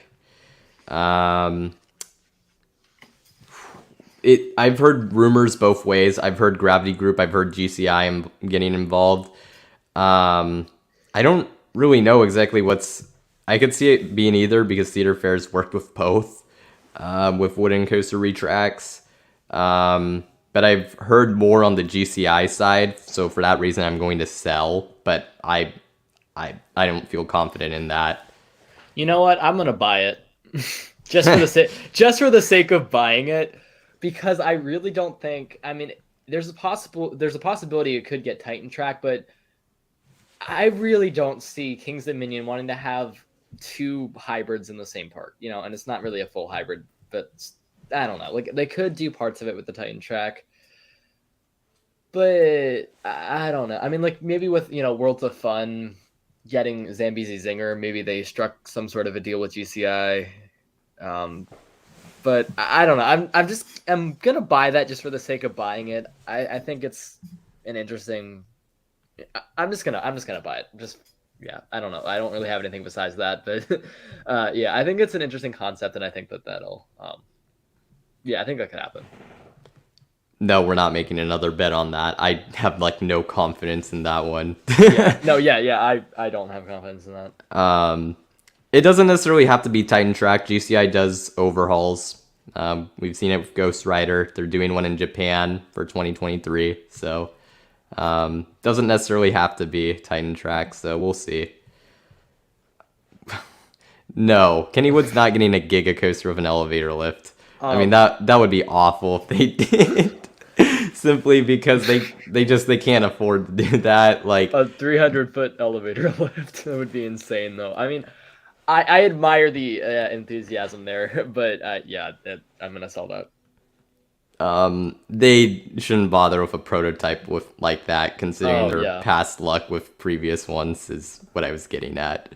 A: I've heard rumors both ways. I've heard Gravity Group, I've heard GCI getting involved. I don't really know exactly I could see it being either because Theater Fairs worked with both, with wooden coaster retracts. But I've heard more on the GCI side, so for that reason I'm going to sell, but I don't feel confident in that.
B: You know what? I'm gonna buy it, just for the sake of buying it, because I really don't think. I mean, there's a possibility it could get Titan Track, but I really don't see King's Dominion wanting to have two hybrids in the same park. And it's not really a full hybrid, but I don't know. Like, they could do parts of it with the Titan Track, but I don't know. I mean, like, maybe with Worlds of Fun getting Zambezi Zinger, maybe they struck some sort of a deal with GCI. But I don't know. I'm gonna buy that just for the sake of buying it. I think it's an interesting. I'm just gonna buy it. I don't know. I don't really have anything besides that, but I think it's an interesting concept, and I think that'll. I think that could happen.
A: No, we're not making another bet on that. I have no confidence in that one.
B: I don't have confidence in that.
A: It doesn't necessarily have to be Titan Track. GCI does overhauls. We've seen it with Ghost Rider. They're doing one in Japan for 2023. So doesn't necessarily have to be Titan Track. So we'll see. No, Kennywood's not getting a Giga Coaster with an elevator lift. I mean, that would be awful if they did. Simply because they can't afford to do that. Like
B: a 300-foot elevator lift. That would be insane, though. I mean, I admire the enthusiasm there, but I'm gonna sell that.
A: They shouldn't bother with a prototype like that, considering their past luck with previous ones. Is what I was getting at.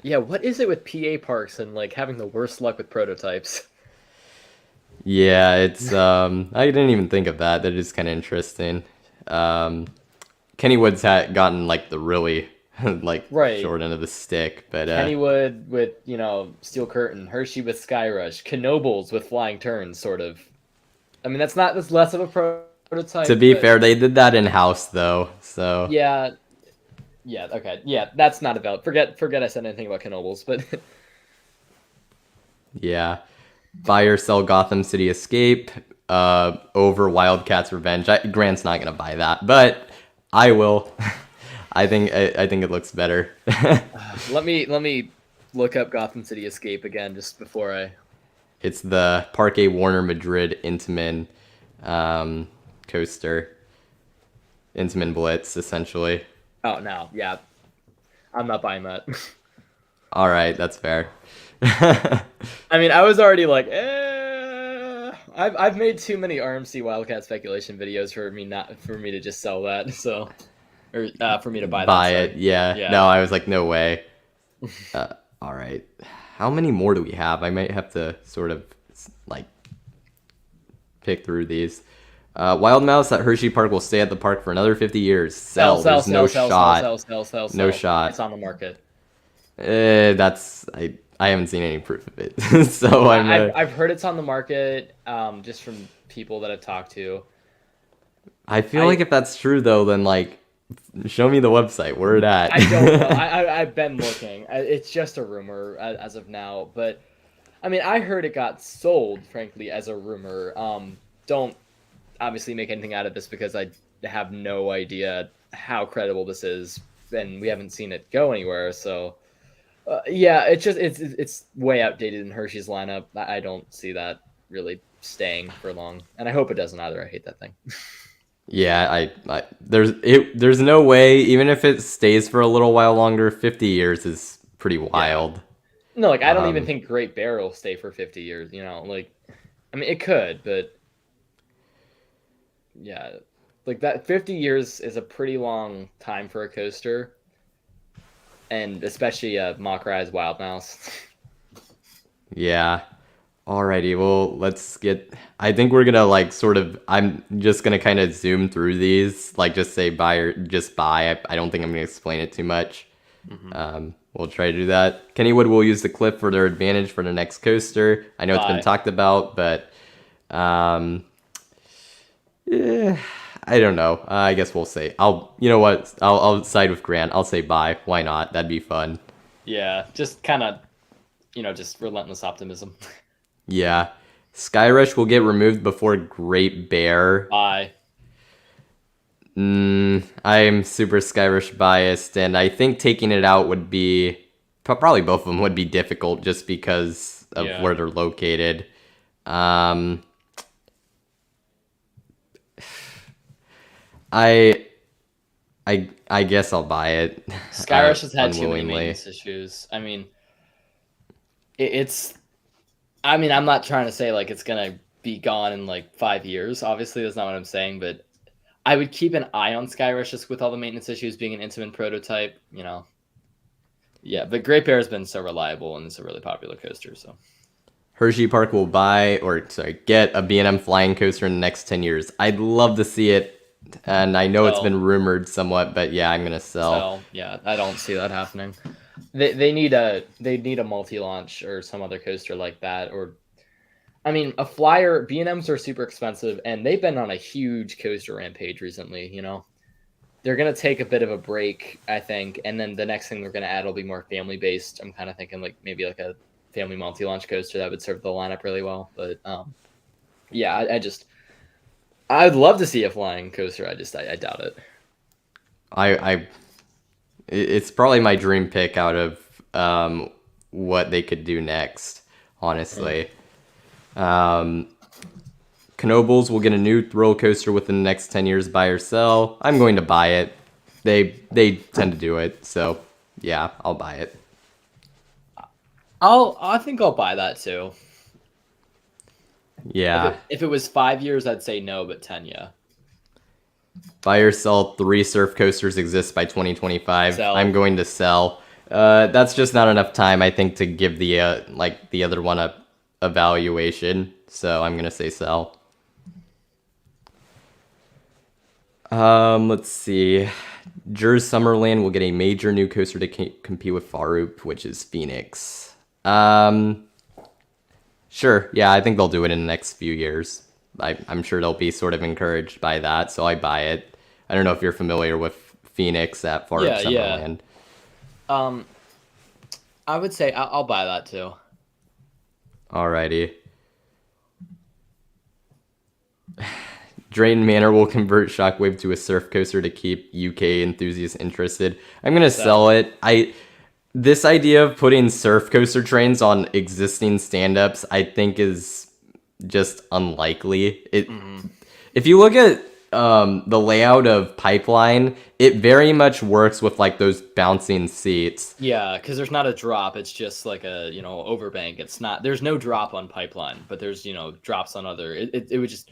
B: Yeah, what is it with PA parks and having the worst luck with prototypes?
A: Yeah, it's I didn't even think of that. That is kind of interesting. Kennywood's had gotten the really short end of the stick, but
B: Kennywood with Steel Curtain, Hershey with Skyrush, Knobles with Flying Turns, sort of. I mean, that's less of a prototype.
A: To be fair, they did that in house though, so
B: yeah, okay, that's not about. Forget I said anything about Knobles, but
A: yeah. Buy or sell Gotham City Escape over Wildcat's Revenge. Grant's not gonna buy that, but I will. I think it looks better.
B: Let me look up Gotham City Escape again just before I.
A: It's the Parque Warner Madrid Intamin coaster. Intamin Blitz, essentially.
B: Oh no, yeah, I'm not buying that.
A: All right, that's fair.
B: I mean, I was already I've made too many RMC Wildcat speculation videos for me to just sell that, so or for me to buy
A: it. Yeah. No, I was no way. All right, how many more do we have? I might have to sort of pick through these. Wild Mouse at Hersheypark will stay at the park for another 50 years. Sell. There's no shot. No shot.
B: It's on the market.
A: I haven't seen any proof of it. So
B: I've heard it's on the market, just from people that I've talked to.
A: I feel if that's true though, then show me the website. Where it at?
B: I don't know. I've been looking. It's just a rumor as of now, but I mean, I heard it got sold, frankly, as a rumor. Don't obviously make anything out of this because I have no idea how credible this is, and we haven't seen it go anywhere. So. It's way outdated in Hershey's lineup. I don't see that really staying for long, and I hope it doesn't either. I hate that thing.
A: Yeah, there's no way, even if it stays for a little while longer. 50 years is pretty wild.
B: No, like I don't even think Great Bear will stay for 50 years. You know, like I mean it could, but yeah, like that 50 years is a pretty long time for a coaster, and especially a Mock Rise Wild Mouse.
A: Yeah. Alrighty, well, I think we're gonna like sort of. I'm just gonna kind of zoom through these, like just say buy or just buy. I don't think I'm gonna explain it too much. We'll try to do that. Kennywood will use the clip for their advantage for the next coaster. I know it's been talked about, but yeah, I don't know. I guess we'll say you know what? I'll side with Grant. I'll say buy. Why not? That'd be fun.
B: Yeah, just kind of, just relentless optimism.
A: Yeah. Skyrush will get removed before Great Bear.
B: Buy.
A: I'm super Skyrush biased, and I think taking it out would be probably both of them would be difficult just because of where they're located. I guess I'll buy it.
B: Skyrush has had too many maintenance issues. I mean, I'm not trying to say like it's gonna be gone in like 5 years. Obviously, that's not what I'm saying, but I would keep an eye on Skyrush just with all the maintenance issues being an Intamin prototype, Yeah, but Great Bear has been so reliable and it's a really popular coaster, so.
A: Hersheypark will get a B&M flying coaster in the next 10 years. I'd love to see it, and I know it's been rumored somewhat, but yeah, I'm gonna sell.
B: Yeah, I don't see that happening. They need a multi-launch or some other coaster like that, or I mean, a flyer. B&Ms are super expensive, and they've been on a huge coaster rampage recently. They're gonna take a bit of a break, I think, and then the next thing they're gonna add will be more family based. I'm kind of thinking like maybe like a family multi-launch coaster that would serve the lineup really well. But yeah, I'd love to see a flying coaster. I doubt it.
A: It's probably my dream pick out of what they could do next, honestly. Knoebels will get a new thrill coaster within the next 10 years, buy or sell. I'm going to buy it. They tend to do it, so yeah, I'll buy it.
B: I think I'll buy that too.
A: Yeah.
B: If it was 5 years, I'd say no, but 10, yeah.
A: Buy or sell 3 surf coasters exist by 2025.
B: Sell.
A: I'm going to sell. That's just not enough time, I think, to give the other one a evaluation. So I'm gonna say sell. Let's see. Jers Summerland will get a major new coaster to compete with Farup, which is Phoenix. Sure. Yeah, I think they'll do it in the next few years. I'm sure they'll be sort of encouraged by that, so I buy it. I don't know if you're familiar with Phoenix at Farup Summerland.
B: Yeah. I would say I'll buy that too.
A: Alrighty. Drayton Manor will convert Shockwave to a surf coaster to keep UK enthusiasts interested. I'm gonna sell it. This idea of putting surf coaster trains on existing stand-ups, I think, is just unlikely. If you look at the layout of Pipeline, it very much works with like those bouncing seats.
B: Yeah, because there's not a drop. It's just like a overbank. It's not. There's no drop on Pipeline, but there's drops on other. It would just.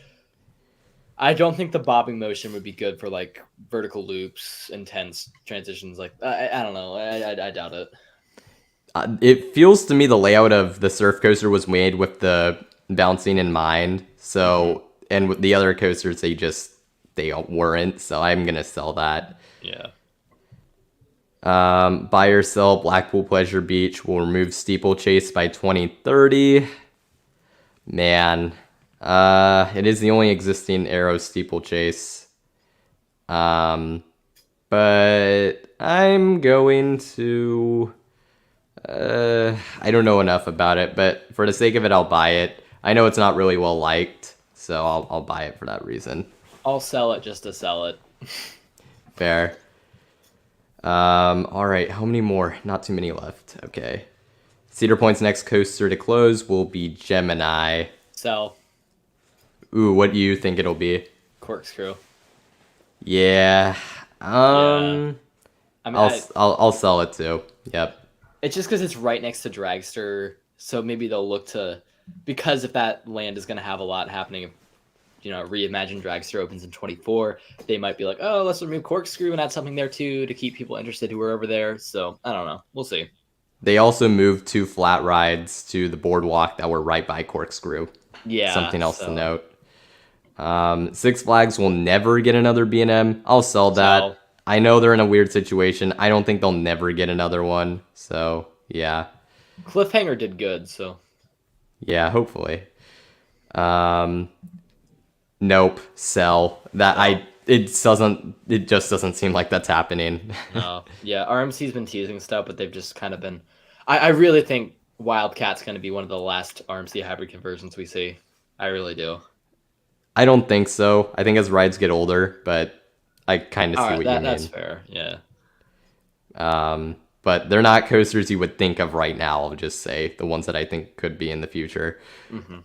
B: I don't think the bobbing motion would be good for like vertical loops, intense transitions. Like I don't know. I doubt it.
A: It feels to me the layout of the surf coaster was made with the bouncing in mind. So and with the other coasters, they weren't. So I'm gonna sell that.
B: Yeah.
A: Buy or sell Blackpool Pleasure Beach will remove steeplechase by 2030. Man. It is the only existing aero steeplechase. But I'm going to... I don't know enough about it, but for the sake of it, I'll buy it. I know it's not really well liked, so I'll buy it for that reason.
B: I'll sell it just to sell it.
A: Fair. All right, how many more? Not too many left. Okay. Cedar Point's next coaster to close will be Gemini.
B: Sell.
A: Ooh, what do you think it'll be?
B: Corkscrew.
A: Yeah.
B: I mean,
A: I'll sell it too. Yep.
B: It's just because it's right next to Dragster, so maybe they'll look to, because if that land is going to have a lot happening, Reimagine Dragster opens in 24, they might be like, oh, let's remove Corkscrew and add something there too to keep people interested who are over there. So I don't know. We'll see.
A: They also moved 2 flat rides to the boardwalk that were right by Corkscrew.
B: Yeah.
A: Something else to note. Six Flags will never get another B&M. I'll sell that. I know they're in a weird situation. I don't think they'll never get another one. So, yeah.
B: Cliffhanger did good, so.
A: Yeah, hopefully. Nope, sell. It just doesn't seem like that's happening.
B: No. Yeah, RMC's been teasing stuff, but they've just kind of been. I really think Wildcat's going to be one of the last RMC hybrid conversions we see. I really do.
A: I don't think so. I think as rides get older, but I kind of see what you mean.
B: That's fair, yeah.
A: But they're not coasters you would think of right now, I'll just say. The ones that I think could be in the future. Mm-hmm.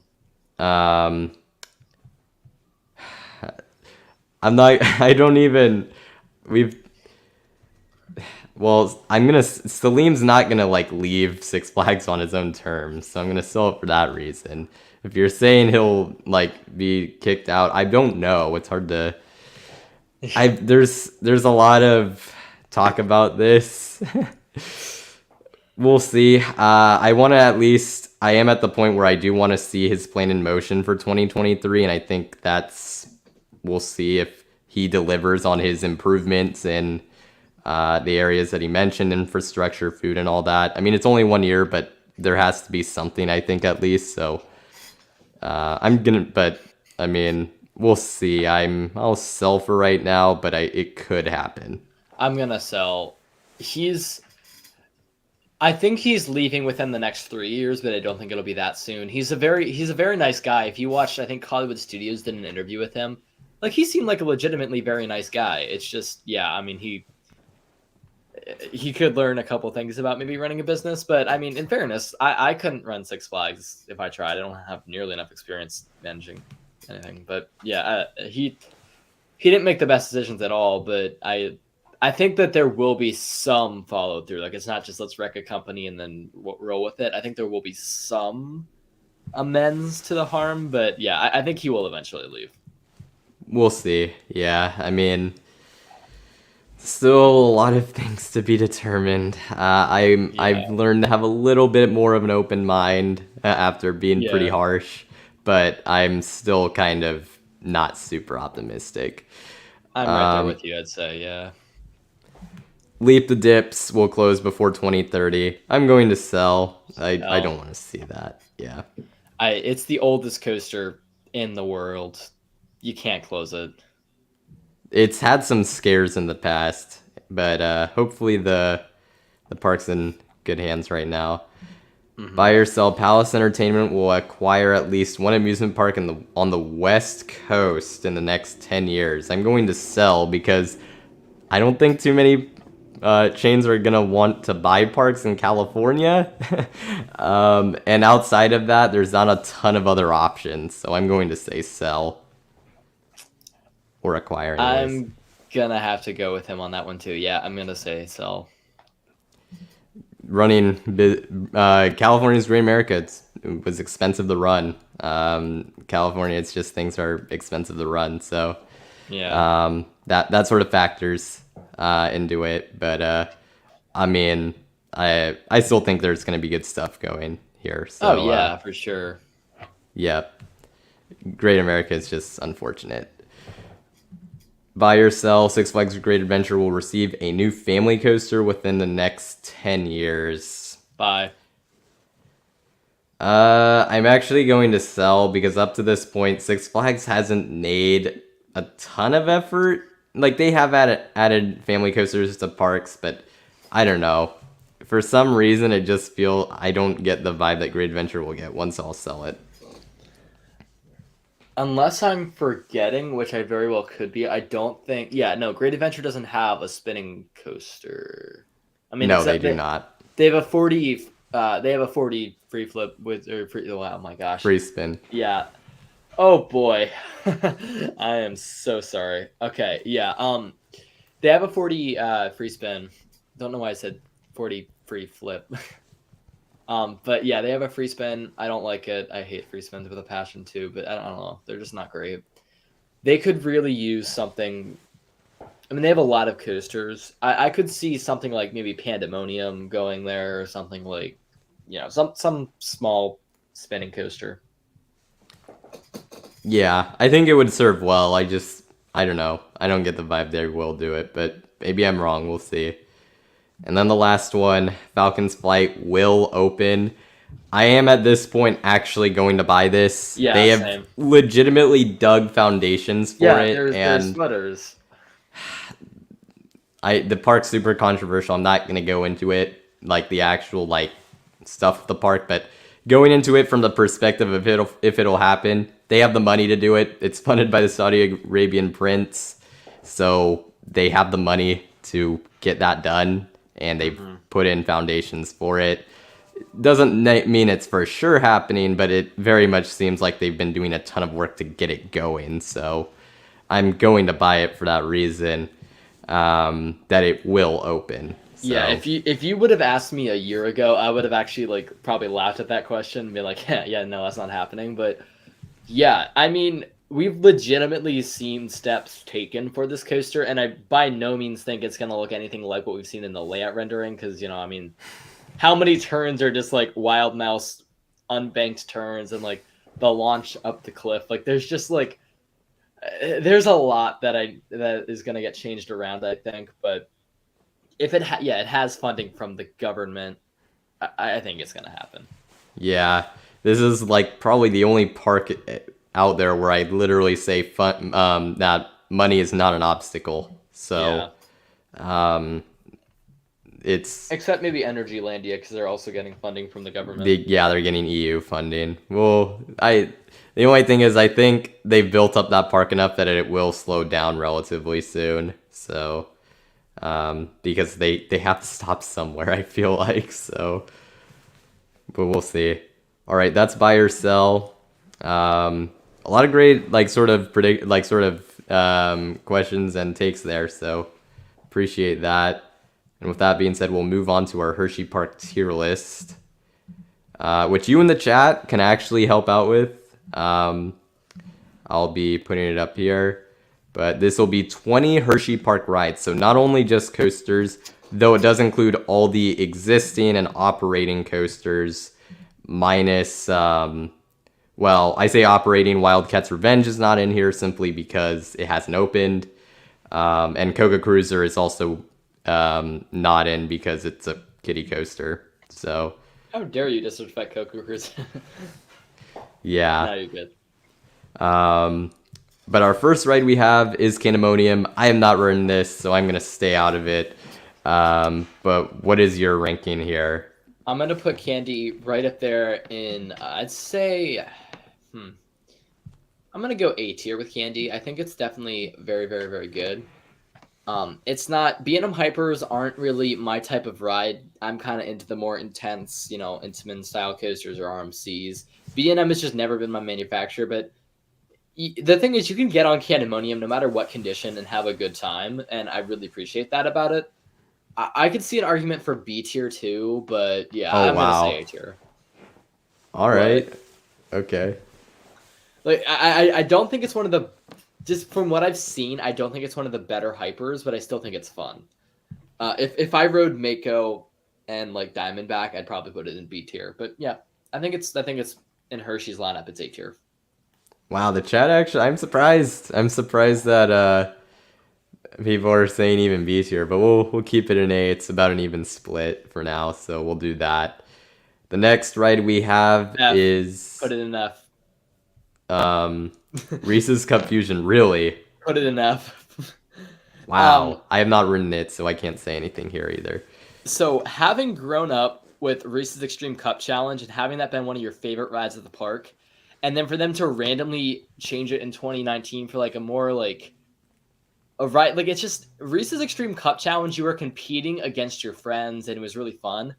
A: Salim's not gonna like leave Six Flags on his own terms, so I'm gonna sell it for that reason. If you're saying he'll like be kicked out, I don't know. It's hard to. There's a lot of talk about this. We'll see. I am at the point where I do want to see his plan in motion for 2023, and I think we'll see if he delivers on his improvements in the areas that he mentioned, infrastructure, food, and all that. I mean, it's only 1 year, but there has to be something, I think, at least. So we'll see. I'll sell for right now, but it could happen.
B: I'm gonna sell. I think he's leaving within the next 3 years, but I don't think it'll be that soon. He's a very nice guy. If you watched, I think Hollywood Studios did an interview with him. Like, he seemed like a legitimately very nice guy. It's just, yeah, I mean, he could learn a couple things about maybe running a business, but I mean, in fairness, I couldn't run Six Flags if I tried. I don't have nearly enough experience managing anything. But yeah, he didn't make the best decisions at all. But I think that there will be some follow through. Like, it's not just let's wreck a company and then roll with it. I think there will be some amends to the harm. But yeah, I think he will eventually leave.
A: We'll see. Yeah, I mean, still a lot of things to be determined. I've learned to have a little bit more of an open mind after being pretty harsh, but I'm still kind of not super optimistic.
B: I'm right there with you, I'd say, yeah.
A: Leap the Dips will close before 2030. I'm going to sell. I don't want to see that. Yeah.
B: It's the oldest coaster in the world. You can't close it.
A: It's had some scares in the past, but hopefully the park's in good hands right now. Mm-hmm. Buy or sell. Palace Entertainment will acquire at least one amusement park on the West Coast in the next 10 years. I'm going to sell because I don't think too many chains are going to want to buy parks in California. And outside of that, there's not a ton of other options. So I'm going to say sell. Or acquire. Anyways.
B: I'm gonna have to go with him on that one too. Yeah, I'm gonna say sell.
A: Running California's Great America, it was expensive to run. California, it's just things are expensive to run. So yeah, that sort of factors into it. But I mean, I still think there's gonna be good stuff going here. So,
B: for sure.
A: Yeah, Great America is just unfortunate. Buy or sell. Six Flags Great Adventure will receive a new family coaster within the next 10 years.
B: Buy.
A: I'm actually going to sell because up to this point, Six Flags hasn't made a ton of effort. Like, they have added family coasters to parks, but I don't know. For some reason, I don't get the vibe that Great Adventure will get once I'll sell it.
B: Unless I'm forgetting, which I very well could be, I don't think. Yeah, no, Great Adventure doesn't have a spinning coaster. I mean,
A: no, they do not.
B: They have a 40. They have a 40 free flip oh my gosh.
A: Free spin.
B: Yeah. Oh boy, I am so sorry. Okay, yeah. They have a 40 free spin. Don't know why I said 40 free flip. But yeah, they have a free spin. I don't like it. I hate free spins with a passion too, but I don't know. They're just not great. They could really use something. I mean, they have a lot of coasters. I could see something like maybe Pandemonium going there or something like, some small spinning coaster.
A: Yeah, I think it would serve well. I don't know. I don't get the vibe they will do it, but maybe I'm wrong. We'll see. And then the last one, Falcon's Flight will open. I am at this point actually going to buy this.
B: Yeah,
A: they have
B: same.
A: legitimately dug foundations for it,
B: there's
A: and
B: sweaters.
A: the park's super controversial. I'm not gonna go into it like the actual stuff of the park, but going into it from the perspective of if it'll happen, they have the money to do it. It's funded by the Saudi Arabian prince, so they have the money to get that done, and they've put in foundations for it. Doesn't mean it's for sure happening, but it very much seems like they've been doing a ton of work to get it going. So I'm going to buy it for that reason, that it will open. So.
B: Yeah, if you would have asked me a year ago, I would have actually probably laughed at that question and be like, yeah, no, that's not happening. But yeah, I mean, we've legitimately seen steps taken for this coaster, and I by no means think it's gonna look anything like what we've seen in the layout rendering, because I mean, how many turns are just wild mouse unbanked turns and the launch up the cliff? There's just there's a lot that is gonna get changed around, I think, but if it has funding from the government, I think it's gonna happen.
A: Yeah, this is probably the only park out there where I literally say that money is not an obstacle. So, it's
B: except maybe Energylandia, because they're also getting funding from the government.
A: They're getting EU funding. Well, the only thing is I think they've built up that park enough that it will slow down relatively soon. So. Because they have to stop somewhere, I feel like, so, but we'll see. All right, that's buy or sell. A lot of great questions and takes there, so appreciate that. And with that being said, we'll move on to our Hersheypark tier list, which you in the chat can actually help out with. I'll be putting it up here. But this will be 20 Hersheypark rides. So not only just coasters, though it does include all the existing and operating coasters, minus, I say operating, Wildcat's Revenge is not in here simply because it hasn't opened. And Coca Cruiser is also not in because it's a kiddie coaster. So.
B: How dare you disrespect Coca Cruiser?
A: Yeah.
B: No, you're good.
A: But our first ride we have is Pandemonium. I am not running this, so I'm going to stay out of it. But what is your ranking here?
B: I'm going to put Candy right up there in, I'd say, I'm going to go A tier with Candy. I think it's definitely very, very, very good. It's not, B&M Hypers aren't really my type of ride. I'm kind of into the more intense, Intamin style coasters or RMCs. B&M has just never been my manufacturer, but the thing is, you can get on Pandemonium no matter what condition and have a good time, and I really appreciate that about it. I could see an argument for B tier too, but yeah, I'm gonna say A tier.
A: All right, okay.
B: I don't think it's one of the, just from what I've seen, I don't think it's one of the better hypers, but I still think it's fun. If I rode Mako and Diamondback, I'd probably put it in B tier. But yeah, I think it's in Hershey's lineup, it's A tier.
A: Wow, the chat actually, I'm surprised. I'm surprised that people are saying even B tier, but we'll keep it an A. It's about an even split for now, so we'll do that. The next ride we have is
B: put it in F.
A: Reese's Cup Fusion, really?
B: Put it in F.
A: Wow, I have not ridden it, so I can't say anything here either.
B: So having grown up with Reese's Extreme Cup Challenge and having that been one of your favorite rides at the park, and then for them to randomly change it in 2019 for a more a ride, it's just Reese's Extreme Cup Challenge. You were competing against your friends, and it was really fun,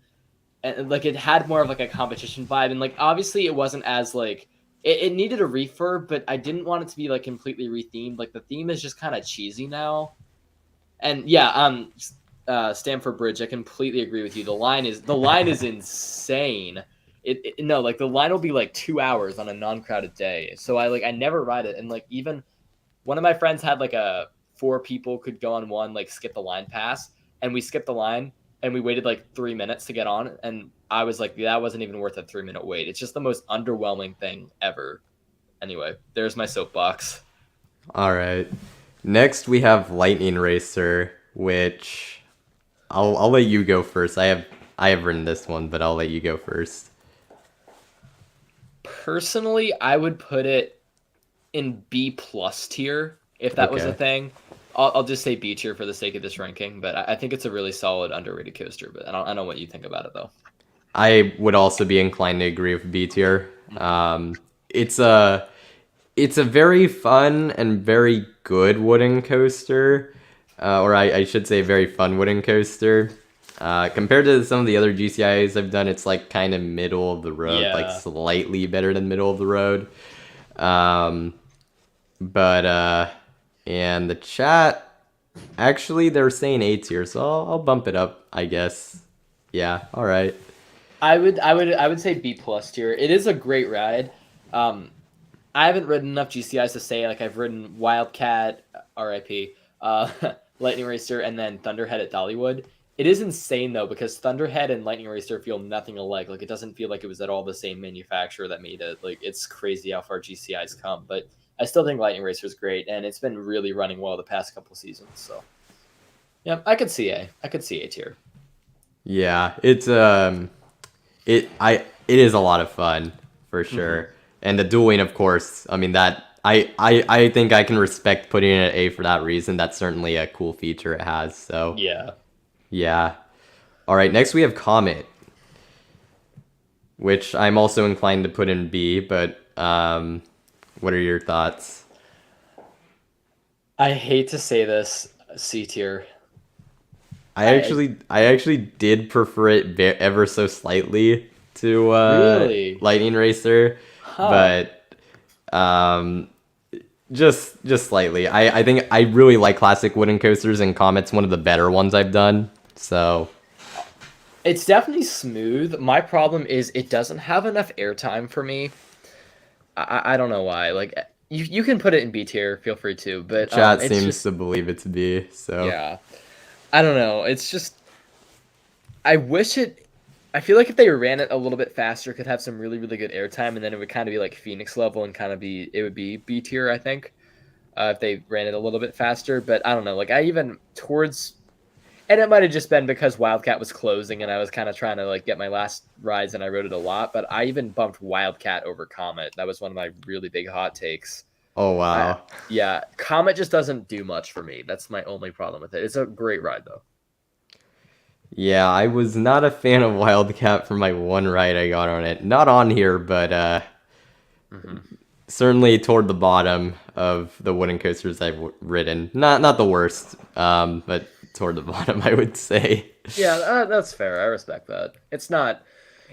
B: and it had more of a competition vibe. And obviously it wasn't as it needed a refurb, but I didn't want it to be completely rethemed. The theme is just kind of cheesy now, and yeah, Stamford Bridge, I completely agree with you. The line is insane. No, like the line will be like 2 hours on a non-crowded day. So I never ride it, and like even one of my friends had like a 4 people could go on one like skip the line pass, and we skipped the line and we waited like 3 minutes to get on, and I was like, that wasn't even worth a 3 minute wait. It's just the most underwhelming thing ever. Anyway, there's my soapbox.
A: All right. Next we have Lightning Racer, which I'll let you go first. I have written this one, but I'll let you go first.
B: Personally, I would put it in B plus tier if that was a
A: Okay.
B: thing. I'll just say B tier for the sake of this ranking, but I think it's a really solid underrated coaster. But I don't know what you think about it though.
A: I would also be inclined to agree with B tier. It's a very fun and very good wooden coaster, or I should say very fun wooden coaster. Compared to some of the other GCIAs I've done, it's like kind of middle of the road, like
B: Yeah.
A: slightly better than middle of the road. Um, but and the chat, actually they're saying A tier, so I'll bump it up, I guess. Yeah, all right.
B: I would say B plus tier. It is a great ride. I haven't ridden enough GCIs to say like I've ridden Wildcat, RIP, Lightning Racer, and then Thunderhead at Dollywood. It is insane though because Thunderhead and Lightning Racer feel nothing alike. Like it doesn't feel like it was at all the same manufacturer that made it. Like it's crazy how far GCIs come, but I still think Lightning Racer is great, and it's been really running well the past couple seasons. So yeah, I could see A. I could see A tier.
A: Yeah, it's it is a lot of fun for sure. And the dueling, of course, I mean that I think I can respect putting it at A for that reason. That's certainly a cool feature it has. So
B: Yeah.
A: yeah. All right, next we have Comet, which I'm also inclined to put in B, but what are your thoughts?
B: I hate to say this, C tier.
A: I actually did prefer it ever so slightly to
B: Really?
A: Lightning Racer,
B: Huh.
A: but um, just slightly. I think I really like classic wooden coasters, and Comet's one of the better ones I've done. So
B: It's definitely smooth. My problem is it doesn't have enough airtime for me. I don't know why. Like you can put it in B tier, feel free to, but
A: chat
B: it's
A: seems
B: just
A: to believe it to be. So
B: yeah. I don't know. It's just I wish it. I feel like if they ran it a little bit faster, it could have some really really good airtime, and then it would kind of be like Phoenix level and kind of be it would be B tier. I think if they ran it a little bit faster, but I don't know. Like I even towards and it might have just been because Wildcat was closing and I was kind of trying to like get my last rides and I rode it a lot, but I even bumped Wildcat over Comet. That was one of my really big hot takes.
A: oh
B: I,
A: wow.
B: yeah, Comet just doesn't do much for me. That's my only problem with it. It's a great ride though.
A: Yeah, I was not a fan of Wildcat for my one ride I got on it. Not on here, but
B: Hmm.
A: certainly toward the bottom of the wooden coasters I've ridden. Not the worst, but toward the bottom, I would say.
B: Yeah, that's fair. I respect that. It's not.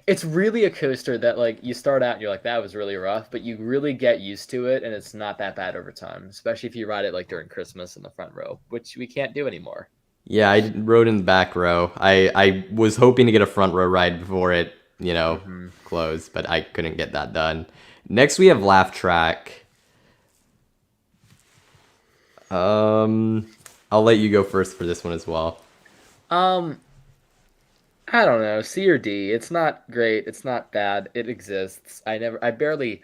B: It's really a coaster that like you start out and you're like that was really rough, but you really get used to it and it's not that bad over time. Especially if you ride it like during Christmas in the front row, which we can't do anymore.
A: Yeah, I rode in the back row. I was hoping to get a front row ride before it,
B: Hmm.
A: closed, but I couldn't get that done. Next, we have Laugh Track. Um, I'll let you go first for this one as well.
B: Um, I don't know, C or D. It's not great. It's not bad. It exists. I barely,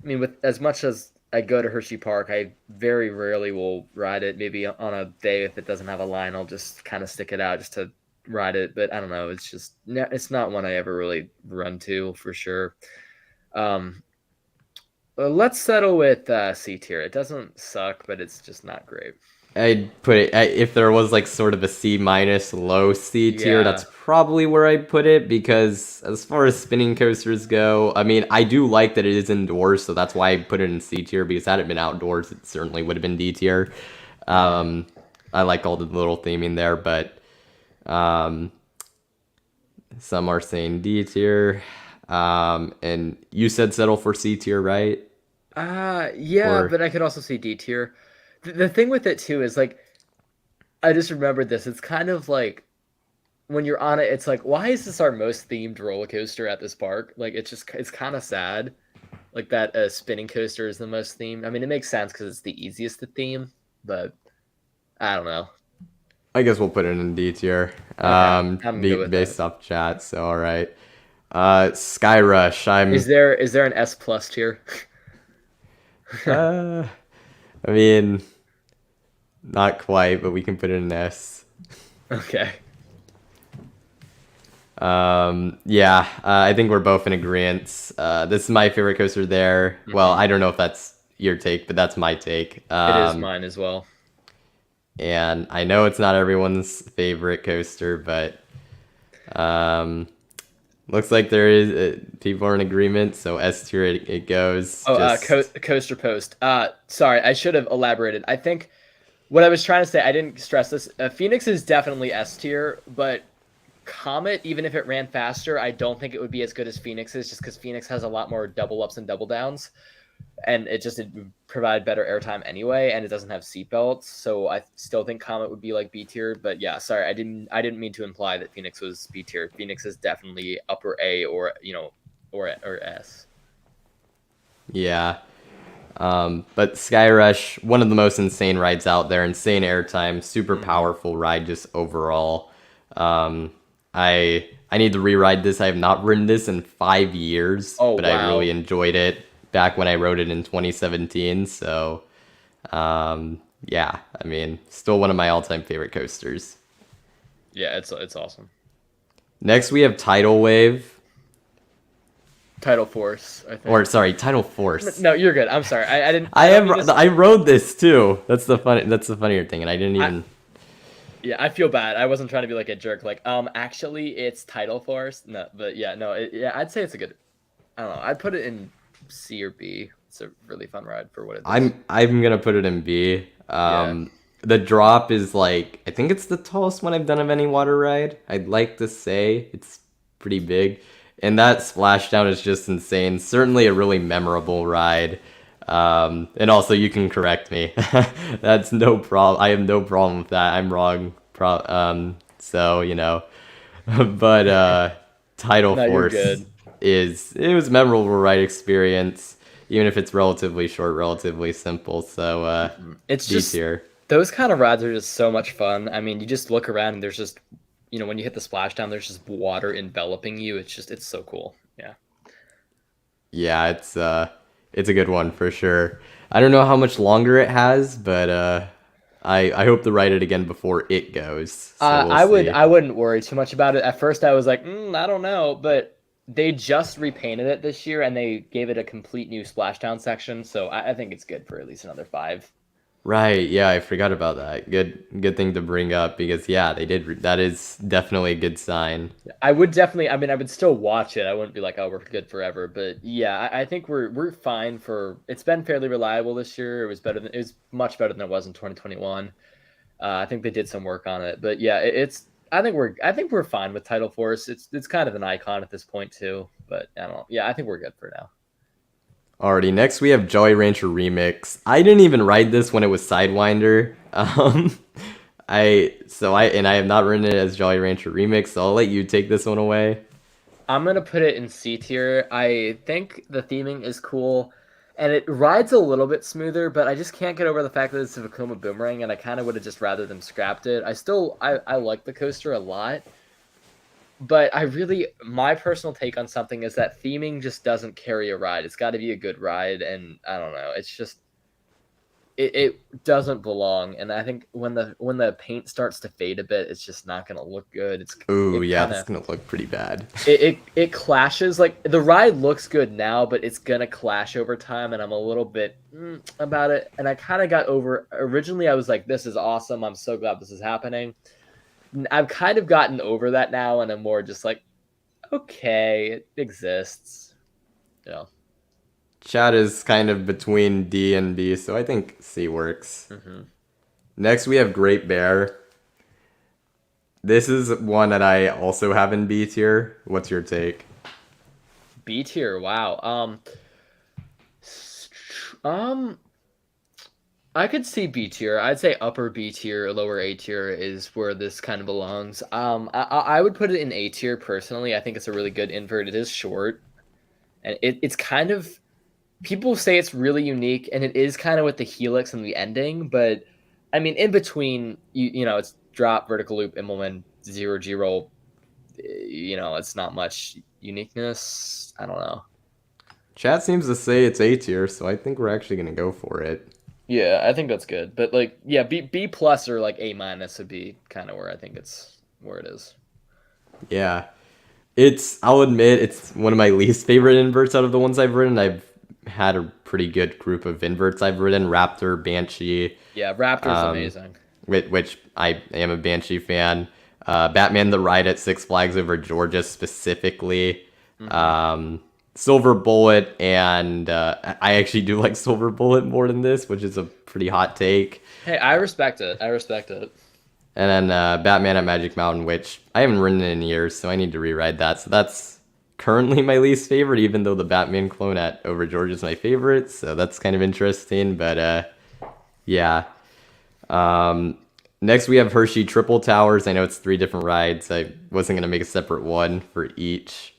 B: I mean, with as much as I go to Hershey Park, I very rarely will ride it. Maybe on a day if it doesn't have a line, I'll just kind of stick it out just to ride it. But I don't know. It's just, it's not one I ever really run to for sure. Um, let's settle with C tier. It doesn't suck, but it's just not great.
A: I'd put it if there was like sort of a C minus low C tier.
B: Yeah.
A: That's probably where I'd put it because as far as spinning coasters go, I mean, I do like that it is indoors, so that's why I put it in C tier. Because had it been outdoors, it certainly would have been D tier. Um, I like all the little theming there, but um, some are saying D tier. And you said settle for C tier, right?
B: Yeah,
A: Or
B: but I could also see D tier. The thing with it too is like I just remembered this. It's kind of like when you're on it, it's like, why is this our most themed roller coaster at this park? Like, it's kind of sad. Like that spinning coaster is the most themed. I mean, it makes sense because it's the easiest to theme, but I don't know.
A: I guess we'll put it in D tier.
B: Okay, I'm good with
A: Based
B: that.
A: off chat. So all right. Sky Rush.
B: Is there an S plus tier?
A: I mean, not quite, but we can put it in S.
B: Okay.
A: Yeah, I think we're both in agreement. This is my favorite coaster there. Well, I don't know if that's your take, but that's my take.
B: It is mine as well.
A: And I know it's not everyone's favorite coaster, but looks like there is people are in agreement. So S tier it goes.
B: Oh, coaster post. Sorry, I should have elaborated. I think what I was trying to say, I didn't stress this. Phoenix is definitely S tier, but Comet, even if it ran faster, I don't think it would be as good as Phoenix is, just because Phoenix has a lot more double ups and double downs, and it would provide better airtime anyway, and it doesn't have seatbelts. So I still think Comet would be like B tier. But yeah, sorry, I didn't mean to imply that Phoenix was B tier. Phoenix is definitely upper A or or S.
A: Yeah. But Sky Rush, one of the most insane rides out there, insane airtime, super powerful ride just overall. I need to re-ride this. I have not ridden this in 5 years, but I really enjoyed it back when I rode it in 2017. So, yeah, I mean, still one of my all-time favorite coasters.
B: Yeah, it's awesome.
A: Next, we have Tidal Wave.
B: Tidal Force, I think.
A: Or sorry, Tidal Force.
B: No, you're good. I'm sorry. I didn't.
A: I rode this too. That's the funnier thing, and I didn't even.
B: Yeah, I feel bad. I wasn't trying to be like a jerk. Like, actually, it's Tidal Force. No, but yeah, no, I'd say it's a good. I don't know. I'd put it in C or B. It's a really fun ride for what it is.
A: I'm gonna put it in B. The drop is like, I think it's the tallest one I've done of any water ride. I'd like to say it's pretty big, and that splashdown is just insane. Certainly a really memorable ride. And also you can correct me. That's no problem. I have no problem with that. I'm wrong. So, you know, but, Tidal Force it was a memorable ride experience, even if it's relatively short, relatively simple. So,
B: it's
A: D
B: just
A: tier.
B: Those kind of rides are just so much fun. I mean, you just look around and there's just, when you hit the splashdown, there's just water enveloping you. It's so cool. Yeah.
A: Yeah, it's a good one for sure. I don't know how much longer it has, but I hope to ride it again before it goes. So
B: I wouldn't worry too much about it. At first, I was like, I don't know, but they just repainted it this year and they gave it a complete new splashdown section. So I think it's good for at least another 5.
A: Right, yeah, I forgot about that. Good thing to bring up because yeah, they did. That is definitely a good sign.
B: I would still watch it. I wouldn't be like, oh, we're good forever. But yeah, I think we're fine for. It's been fairly reliable this year. It was much better than it was in 2021. I think they did some work on it, but yeah, I think we're fine with Tidal Force. It's kind of an icon at this point too. But I don't know. Yeah, I think we're good for now.
A: Alrighty, next we have Jolly Rancher Remix. I didn't even ride this when it was Sidewinder. I have not ridden it as Jolly Rancher Remix, so I'll let you take this one away.
B: I'm gonna put it in C tier. I think the theming is cool, and it rides a little bit smoother, but I just can't get over the fact that it's a Vekoma Boomerang, and I kind of would have just rather them scrapped it. I like the coaster a lot. But my personal take on something is that theming just doesn't carry a ride. It's got to be a good ride, and I don't know. It's just it doesn't belong. And I think when the paint starts to fade a bit, it's just not gonna look good. It's
A: gonna look pretty bad.
B: It clashes. Like the ride looks good now, but it's gonna clash over time, and I'm a little bit about it. And I kind of got over. Originally, I was like, "This is awesome. I'm so glad this is happening." I've kind of gotten over that now, and I'm more just like, okay, it exists. Yeah.
A: Chat is kind of between D and B, so I think C works. Next, we have Great Bear. This is one that I also have in B tier. What's your take?
B: B tier, wow. I could see B tier. I'd say upper B tier, lower A tier is where this kind of belongs. I would put it in A tier personally. I think it's a really good invert. It is short, and it's kind of people say it's really unique, and it is kind of with the helix and the ending. But I mean, in between, it's drop, vertical loop, Immelman, 0G roll. It's not much uniqueness. I don't know.
A: Chat seems to say it's A tier, so I think we're actually gonna go for it.
B: Yeah, I think that's good. But like, yeah, B plus or like A minus would be kind of where I think it's where it is.
A: Yeah. I'll admit, it's one of my least favorite inverts out of the ones I've written. I've had a pretty good group of inverts I've written. Raptor, Banshee.
B: Yeah, Raptor's amazing.
A: Which I am a Banshee fan. Batman the Ride at Six Flags over Georgia specifically. Silver Bullet, and I actually do like Silver Bullet more than this, which is a pretty hot take.
B: Hey, I respect it.
A: And then Batman at Magic Mountain, which I haven't written in years, so I need to rewrite that. So that's currently my least favorite, even though the Batman clone at Over George is my favorite. So that's kind of interesting. But yeah. Next we have Hershey Triple Towers. I know it's 3 different rides. I wasn't gonna make a separate one for each.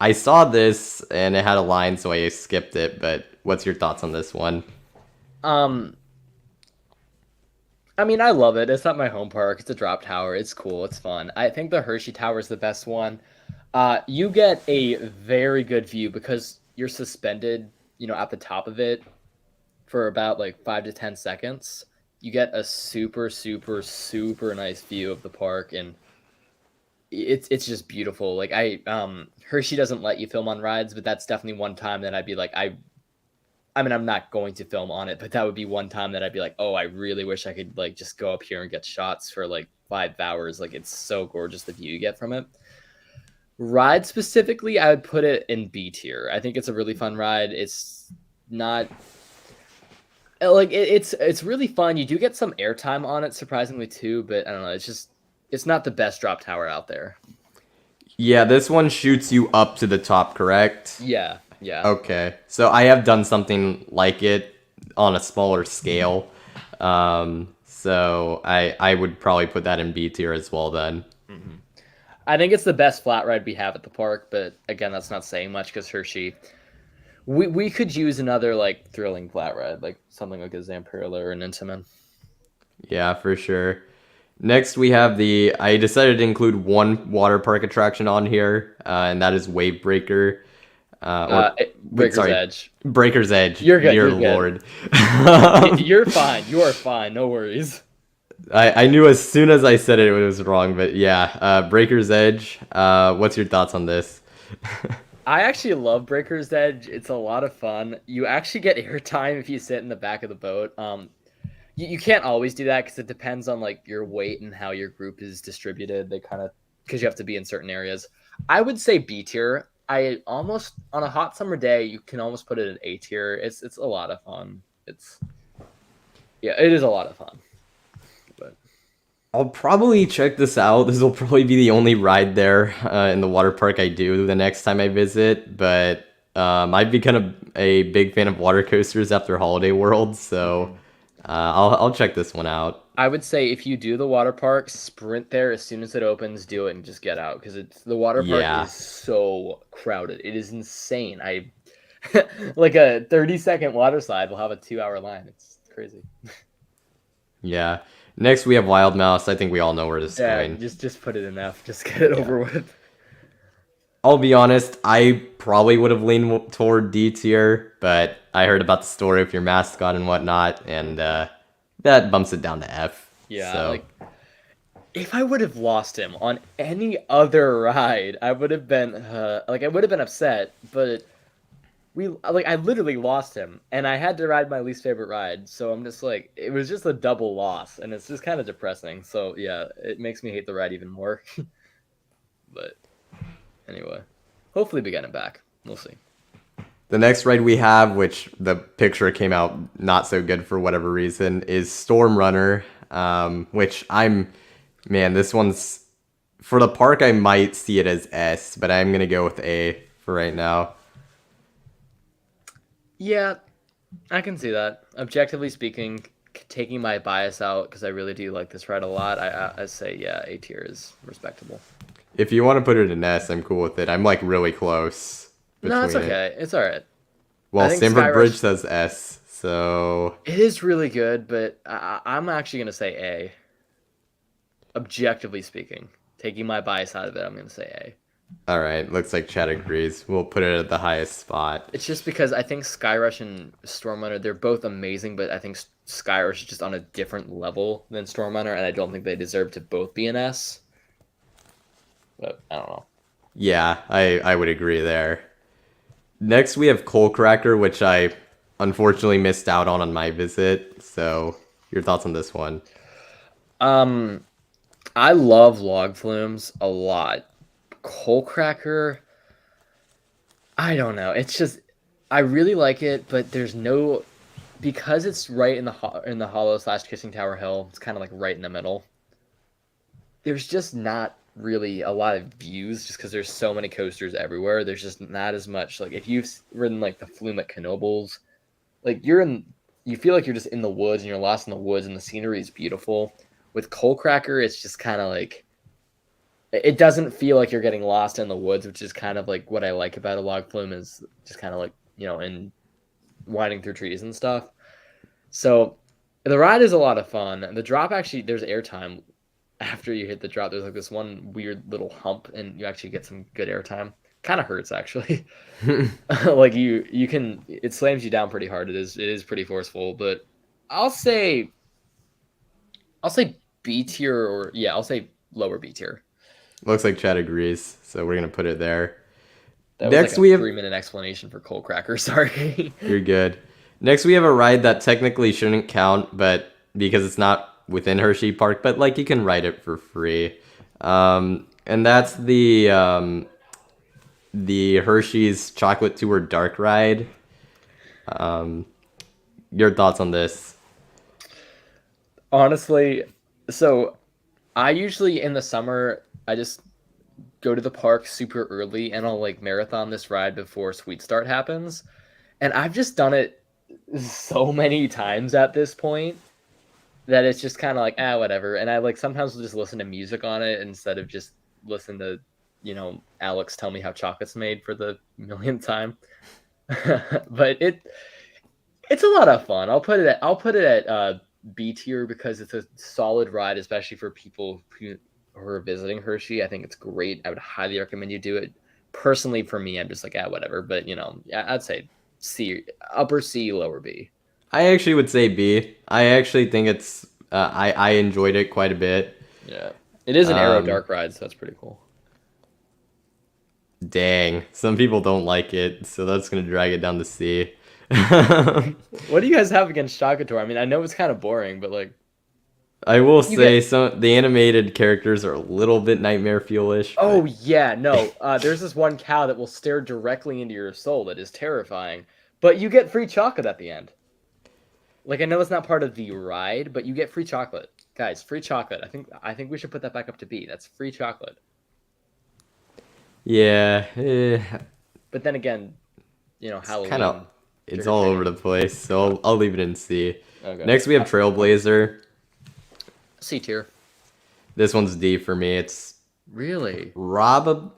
A: I saw this and it had a line, so I skipped it. But what's your thoughts on this one?
B: I mean, I love it. It's not my home park. It's a drop tower. It's cool. It's fun. I think the Hershey Tower is the best one. You get a very good view because you're suspended, at the top of it for about like 5 to 10 seconds. You get a super, super, super nice view of the park, and it's just beautiful. Like Hershey doesn't let you film on rides, but that's definitely one time that I'd be like, I mean, I'm not going to film on it, but that would be one time that I'd be like, oh, I really wish I could like just go up here and get shots for like 5 hours. Like, it's so gorgeous, the view you get from it. Ride specifically, I would put it in B tier. I think it's a really fun ride. It's not like it's really fun. You do get some airtime on it, surprisingly too, but I don't know. It's not the best drop tower out there.
A: Yeah, this one shoots you up to the top, correct?
B: Yeah.
A: Okay, so I have done something like it on a smaller scale. So I would probably put that in B tier as well then.
B: Mm-hmm. I think it's the best flat ride we have at the park, but again, that's not saying much because Hershey. We could use another like thrilling flat ride, like something like a Zamperla or an Intamin.
A: Yeah, for sure. Next, we have I decided to include one water park attraction on here, and that is Wave Breaker.
B: Breaker's Edge.
A: Breaker's Edge.
B: You're good.
A: Dear
B: You're
A: Lord.
B: Good. You're fine. You are fine. No worries.
A: I knew as soon as I said it was wrong, but yeah. Breaker's Edge. What's your thoughts on this?
B: I actually love Breaker's Edge. It's a lot of fun. You actually get airtime if you sit in the back of the boat. You can't always do that because it depends on like your weight and how your group is distributed. They kind of because you have to be in certain areas. I would say B tier. I almost on a hot summer day you can almost put it in A tier. It's a lot of fun. It is a lot of fun. But
A: I'll probably check this out. This will probably be the only ride there in the water park I do the next time I visit. But I've become a big fan of water coasters after Holiday World, so I'll check this one out.
B: I would say if you do the water park, sprint there as soon as it opens, do it and just get out because the water park is so crowded. It is insane. Like a 30-second water slide will have a 2-hour line. It's crazy.
A: Yeah. Next we have Wild Mouse. I think we all know where this is going.
B: Just put it in F. Just get it over with.
A: I'll be honest, I probably would have leaned toward D tier, but I heard about the story with your mascot and whatnot, and that bumps it down to F.
B: Yeah,
A: so.
B: like if I would have lost him on any other ride, I would have been upset. But I literally lost him, and I had to ride my least favorite ride. So I'm just like, it was just a double loss, and it's just kind of depressing. So yeah, it makes me hate the ride even more. But anyway, hopefully we get him back. We'll see.
A: The next ride we have, which the picture came out not so good for whatever reason, is Storm Runner, which this one's, for the park I might see it as S, but I'm going to go with A for right now.
B: Yeah, I can see that. Objectively speaking, taking my bias out because I really do like this ride a lot. I say yeah, A tier is respectable.
A: If you want to put it in S, I'm cool with it. I'm like really close
B: No, it's
A: between it.
B: okay. It's all right.
A: Well,
B: I think
A: Stanford Bridge
B: Skyrush
A: says S, so
B: it is really good, but I'm actually gonna say A. Objectively speaking, taking my bias out of it, I'm gonna say A.
A: all right. Looks like Chad agrees. We'll put it at the highest spot.
B: It's just because I think Skyrush and Stormrunner, they're both amazing, but I think Skyrush is just on a different level than Stormrunner, and I don't think they deserve to both be an S. But I don't know.
A: Yeah, I would agree there. Next, we have Coal Cracker, which I unfortunately missed out on my visit. So, your thoughts on this one?
B: I love log flumes a lot. Coal Cracker, I don't know. It's just I really like it, but there's no because it's right in the hollow / Kissing Tower Hill. It's kind of like right in the middle. There's just not really a lot of views just because there's so many coasters everywhere. There's just not as much like if you've ridden like the flume at Knoebels, like you feel like you're just in the woods and you're lost in the woods and the scenery is beautiful. With Coal Cracker, it's just kind of like it doesn't feel like you're getting lost in the woods, which is kind of like what I like about a log flume is just kind of like in winding through trees and stuff. So the ride is a lot of fun. The drop actually there's airtime after you hit the drop. There's like this one weird little hump, and you actually get some good airtime. Kind of hurts actually. Like you can it slams you down pretty hard. It is pretty forceful, but I'll say B tier or yeah, I'll say lower B tier.
A: Looks like Chad agrees, so we're gonna put it there.
B: That was
A: Next,
B: like a
A: we have
B: 3-minute explanation for Coal Cracker. Sorry.
A: you're good. Next, we have a ride that technically shouldn't count, but because it's not within Hersheypark, but like you can ride it for free, and that's the Hershey's Chocolate Tour Dark Ride. Your thoughts on this?
B: Honestly, so I usually in the summer I just go to the park super early and I'll like marathon this ride before Sweet Start happens. And I've just done it so many times at this point that it's just kind of like whatever. And I like sometimes will just listen to music on it instead of just listen to Alex tell me how chocolate's made for the millionth time. But it's a lot of fun. I'll put it at B tier because it's a solid ride, especially for people who are visiting Hershey. I think it's great. I would highly recommend you do it. Personally, for me, I'm just like whatever. But I'd say C, upper C, lower B.
A: I actually would say B. I actually think it's I enjoyed it quite a bit.
B: Yeah, it is an Aero Dark ride, so that's pretty cool.
A: Dang, some people don't like it, so that's gonna drag it down to C.
B: What do you guys have against Shakator? I mean, I know it's kind of boring, but like,
A: I will say the animated characters are a little bit nightmare fuelish.
B: oh yeah, no, there's this one cow that will stare directly into your soul that is terrifying, but you get free chocolate at the end. Like I know it's not part of the ride, but you get free chocolate, guys. Free chocolate. I think we should put that back up to B. That's free chocolate.
A: Yeah,
B: But then again, Halloween.
A: kind of it's all over the place, so I'll leave it in C.
B: Okay.
A: Next we have Trailblazer.
B: C tier.
A: This one's D for me. It's
B: Really?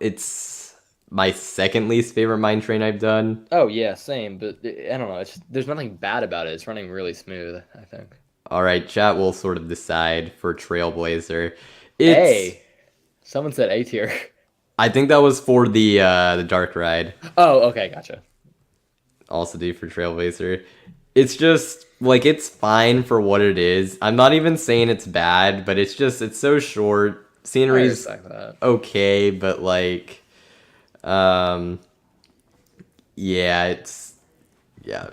A: it's my second least favorite mine train I've done.
B: Oh yeah, same. But I don't know. There's nothing bad about it. It's running really smooth, I think.
A: All right, chat will sort of decide for Trailblazer.
B: A. Someone said A tier.
A: I think that was for the dark ride.
B: Oh, okay, gotcha.
A: Also D for Trailblazer. It's just like it's fine for what it is. I'm not even saying it's bad, but it's so short. Scenery's okay, but like yeah,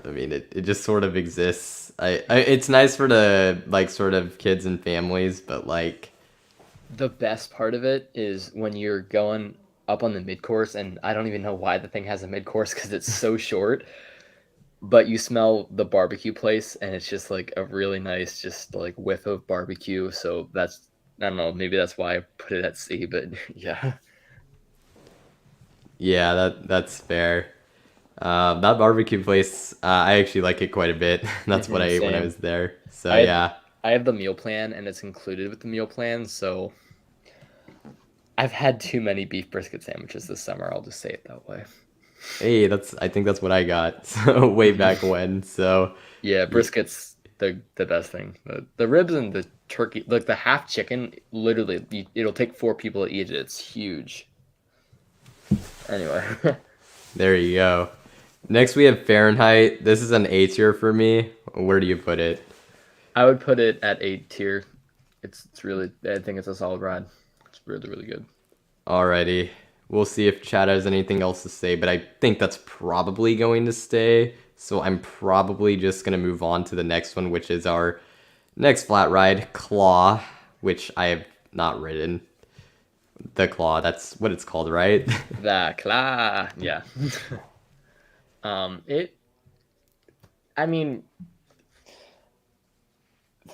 A: I mean it just sort of exists. It's nice for the like sort of kids and families, but like
B: the best part of it is when you're going up on the mid-course, and I don't even know why the thing has a mid-course because it's so short, but you smell the barbecue place, and it's just like a really nice just like whiff of barbecue. So that's, I don't know, maybe that's why I put it at C, but yeah.
A: Yeah, that's fair. That barbecue place, I actually like it quite a bit. That's what I ate when I
B: Same.
A: was there. So
B: I
A: yeah.
B: I have the meal plan, and it's included with the meal plan. So I've had too many beef brisket sandwiches this summer. I'll just say it that way.
A: Hey, I think that's what I got. So way back when. So
B: Yeah,
A: yeah,
B: brisket's the best thing. The ribs and the turkey, like the half chicken, literally, it'll take 4 people to eat it. It's huge. Anyway,
A: there you go. Next we have Fahrenheit. This is an A tier for me. Where do you put it?
B: I would put it at A tier. It's really, I think it's a solid ride. It's really, really good.
A: Alrighty. We'll see if Chad has anything else to say, but I think that's probably going to stay. So I'm probably just going to move on to the next one, which is our next flat ride, Claw, which I have not ridden. The Claw, that's what it's called, right?
B: The claw, yeah. It. I mean,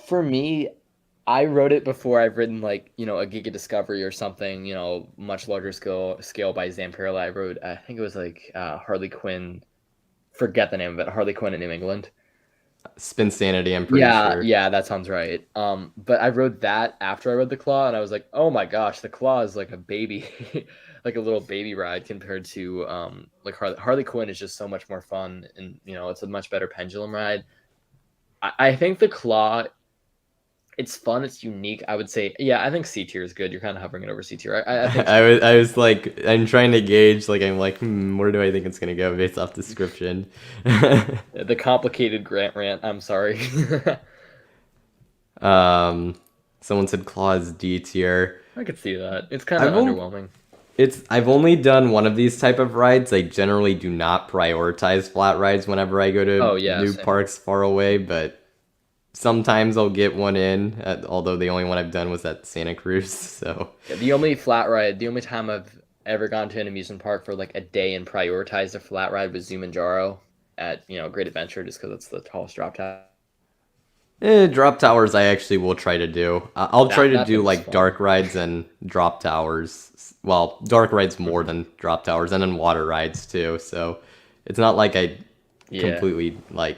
B: for me, I wrote it before I've ridden like a Giga Discovery or something, much larger scale by Zamperla. I rode, I think it was like Harley Quinn. Forget the name of it. Harley Quinn in New England.
A: Spin Sanity, I'm pretty sure.
B: Yeah, that sounds right. But I rode that after I rode the Claw, and I was like, oh my gosh, the Claw is like a baby, like a little baby ride compared to like Harley Quinn is just so much more fun, and it's a much better pendulum ride. I think the Claw, it's fun, it's unique. I would say, yeah, I think C tier is good. You're kind of hovering it over C tier. I think
A: I was like, I'm trying to gauge, like, I'm like, where do I think it's going to go based off description?
B: the complicated Grant rant. I'm sorry.
A: Someone said Claw is D tier.
B: I could see that. It's kind of underwhelming.
A: I've only done one of these type of rides. I generally do not prioritize flat rides whenever I go to new
B: same.
A: parks far away, but sometimes I'll get one in, although the only one I've done was at Santa Cruz, so.
B: Yeah, the only time I've ever gone to an amusement park for like a day and prioritized a flat ride was Zumanjaro at, Great Adventure, just because it's the tallest drop tower.
A: Drop towers I actually will try to do. I'll try to do like
B: fun.
A: dark rides and drop towers. Well, dark rides more than drop towers, and then water rides too. So it's not like I completely like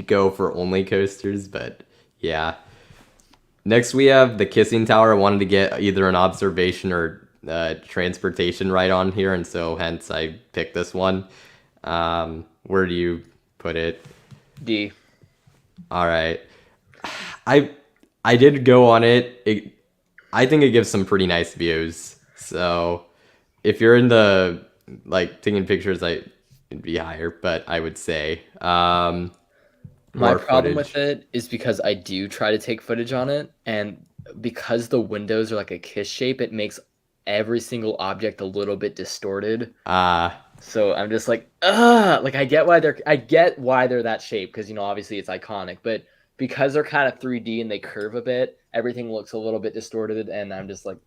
A: go for only coasters, but yeah. Next we have the Kissing Tower. I wanted to get either an observation or transportation ride on here, and so hence I picked this one. Where do you put it?
B: D.
A: All right. I did go on it. I think it gives some pretty nice views. So if you're into like taking pictures, it'd be higher, but I would say
B: My
A: more
B: problem
A: footage.
B: with it is because I do try to take footage on it, and because the windows are like a kiss shape, it makes every single object a little bit distorted. So I'm just like, ugh. Like I get why they're that shape, because obviously it's iconic, but because they're kind of 3D and they curve a bit, everything looks a little bit distorted, and I'm just like,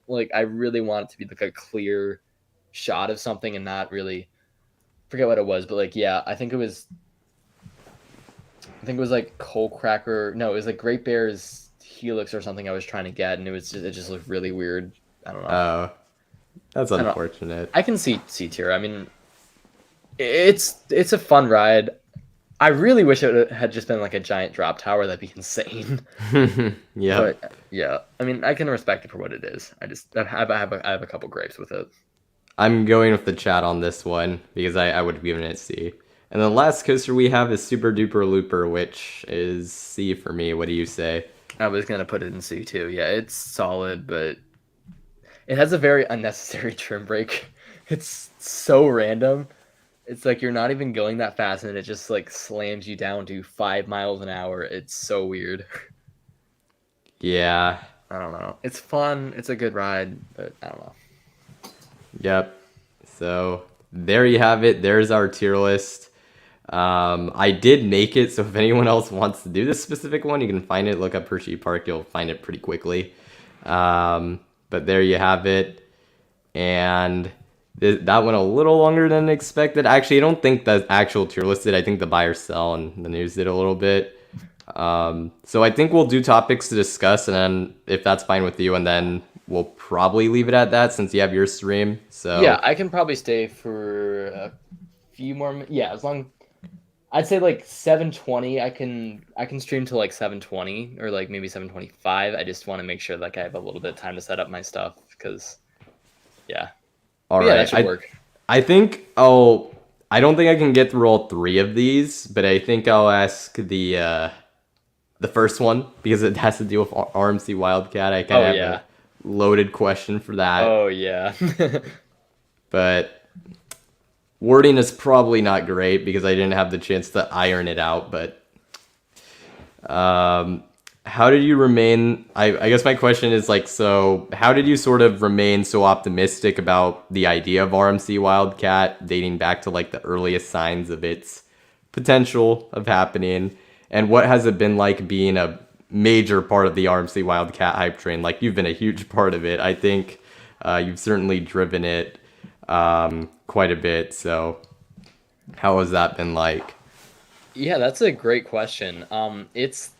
B: like I really want it to be like a clear shot of something and not really forget what it was, but like yeah, I think it was like Coal Cracker. No, it was like Great Bear's Helix or something I was trying to get, and it just looked really weird. I don't know.
A: Oh, that's unfortunate.
B: I can see C tier. I mean, it's a fun ride. I really wish it had just been like a giant drop tower. That'd be insane.
A: Yeah.
B: But yeah, I mean, I can respect it for what it is. I have a couple gripes with it.
A: I'm going with the chat on this one because I would have given it C. And the last coaster we have is Super Duper Looper, which is C for me. What do you say?
B: I was gonna put it in C too. Yeah, it's solid, but it has a very unnecessary trim brake. It's so random. It's like you're not even going that fast, and it just like slams you down to 5 miles an hour. It's so weird.
A: Yeah.
B: I don't know. It's fun. It's a good ride, but I don't know.
A: Yep. So there you have it. There's our tier list. I did make it, so if anyone else wants to do this specific one, you can find it. Look up Hersheypark. You'll find it pretty quickly. But there you have it. And that went a little longer than expected. Actually, I don't think the actual tier list did. I think the buy or sell and the news did a little bit. So I think we'll do topics to discuss, and then if that's fine with you, and then we'll probably leave it at that since you have your stream. So
B: yeah, I can probably stay for few more. Yeah, as long. I'd say like 720. I can stream to like 720 or like maybe 725. I just want to make sure like I have a little bit of time to set up my stuff because yeah.
A: All
B: But yeah,
A: right.
B: that should work.
A: I think I don't think I can get through all three of these, but I think I'll ask the first one because it has to do with RMC Wildcat. I kind of have
B: yeah.
A: a loaded question for that,
B: Oh yeah.
A: but wording is probably not great because I didn't have the chance to iron it out. But how did you remain? I guess my question is like, so how did you sort of remain so optimistic about the idea of RMC Wildcat dating back to like the earliest signs of its potential of happening? And what has it been like being a major part of the RMC Wildcat hype train? Like you've been a huge part of it. I think you've certainly driven it quite a bit. So how has that been like?
B: Yeah, that's a great question. It's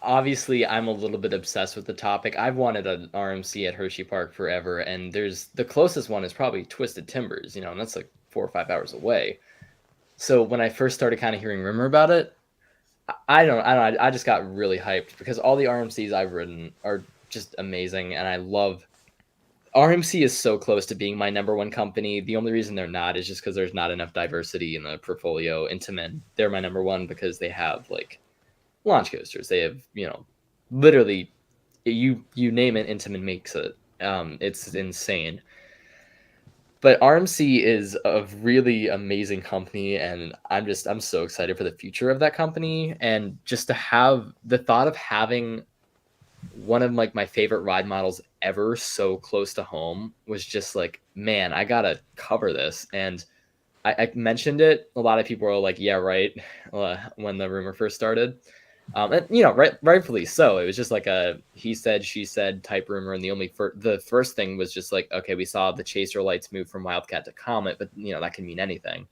B: obviously I'm a little bit obsessed with the topic. I've wanted an RMC at Hersheypark forever, and there's the closest one is probably Twisted Timbers, you know, and that's like 4 or 5 hours away. So when I first started kind of hearing rumor about it, I just got really hyped because all the RMCs I've ridden are just amazing, and I love. RMC is so close to being my number one company. The only reason they're not is just because there's not enough diversity in the portfolio. Intamin, they're my number one because they have like launch coasters. They have, you know, literally you name it, Intamin makes it. It's insane. But RMC is a really amazing company, and I'm so excited for the future of that company, and just to have the thought of having one of like my favorite ride models ever so close to home was just like, man, I gotta cover this. And I mentioned it. A lot of people were like, yeah, right, when the rumor first started. And you know, rightfully so. It was just like a he said, she said type rumor, and the first thing was just like, okay, we saw the chaser lights move from Wildcat to Comet, but you know that can mean anything.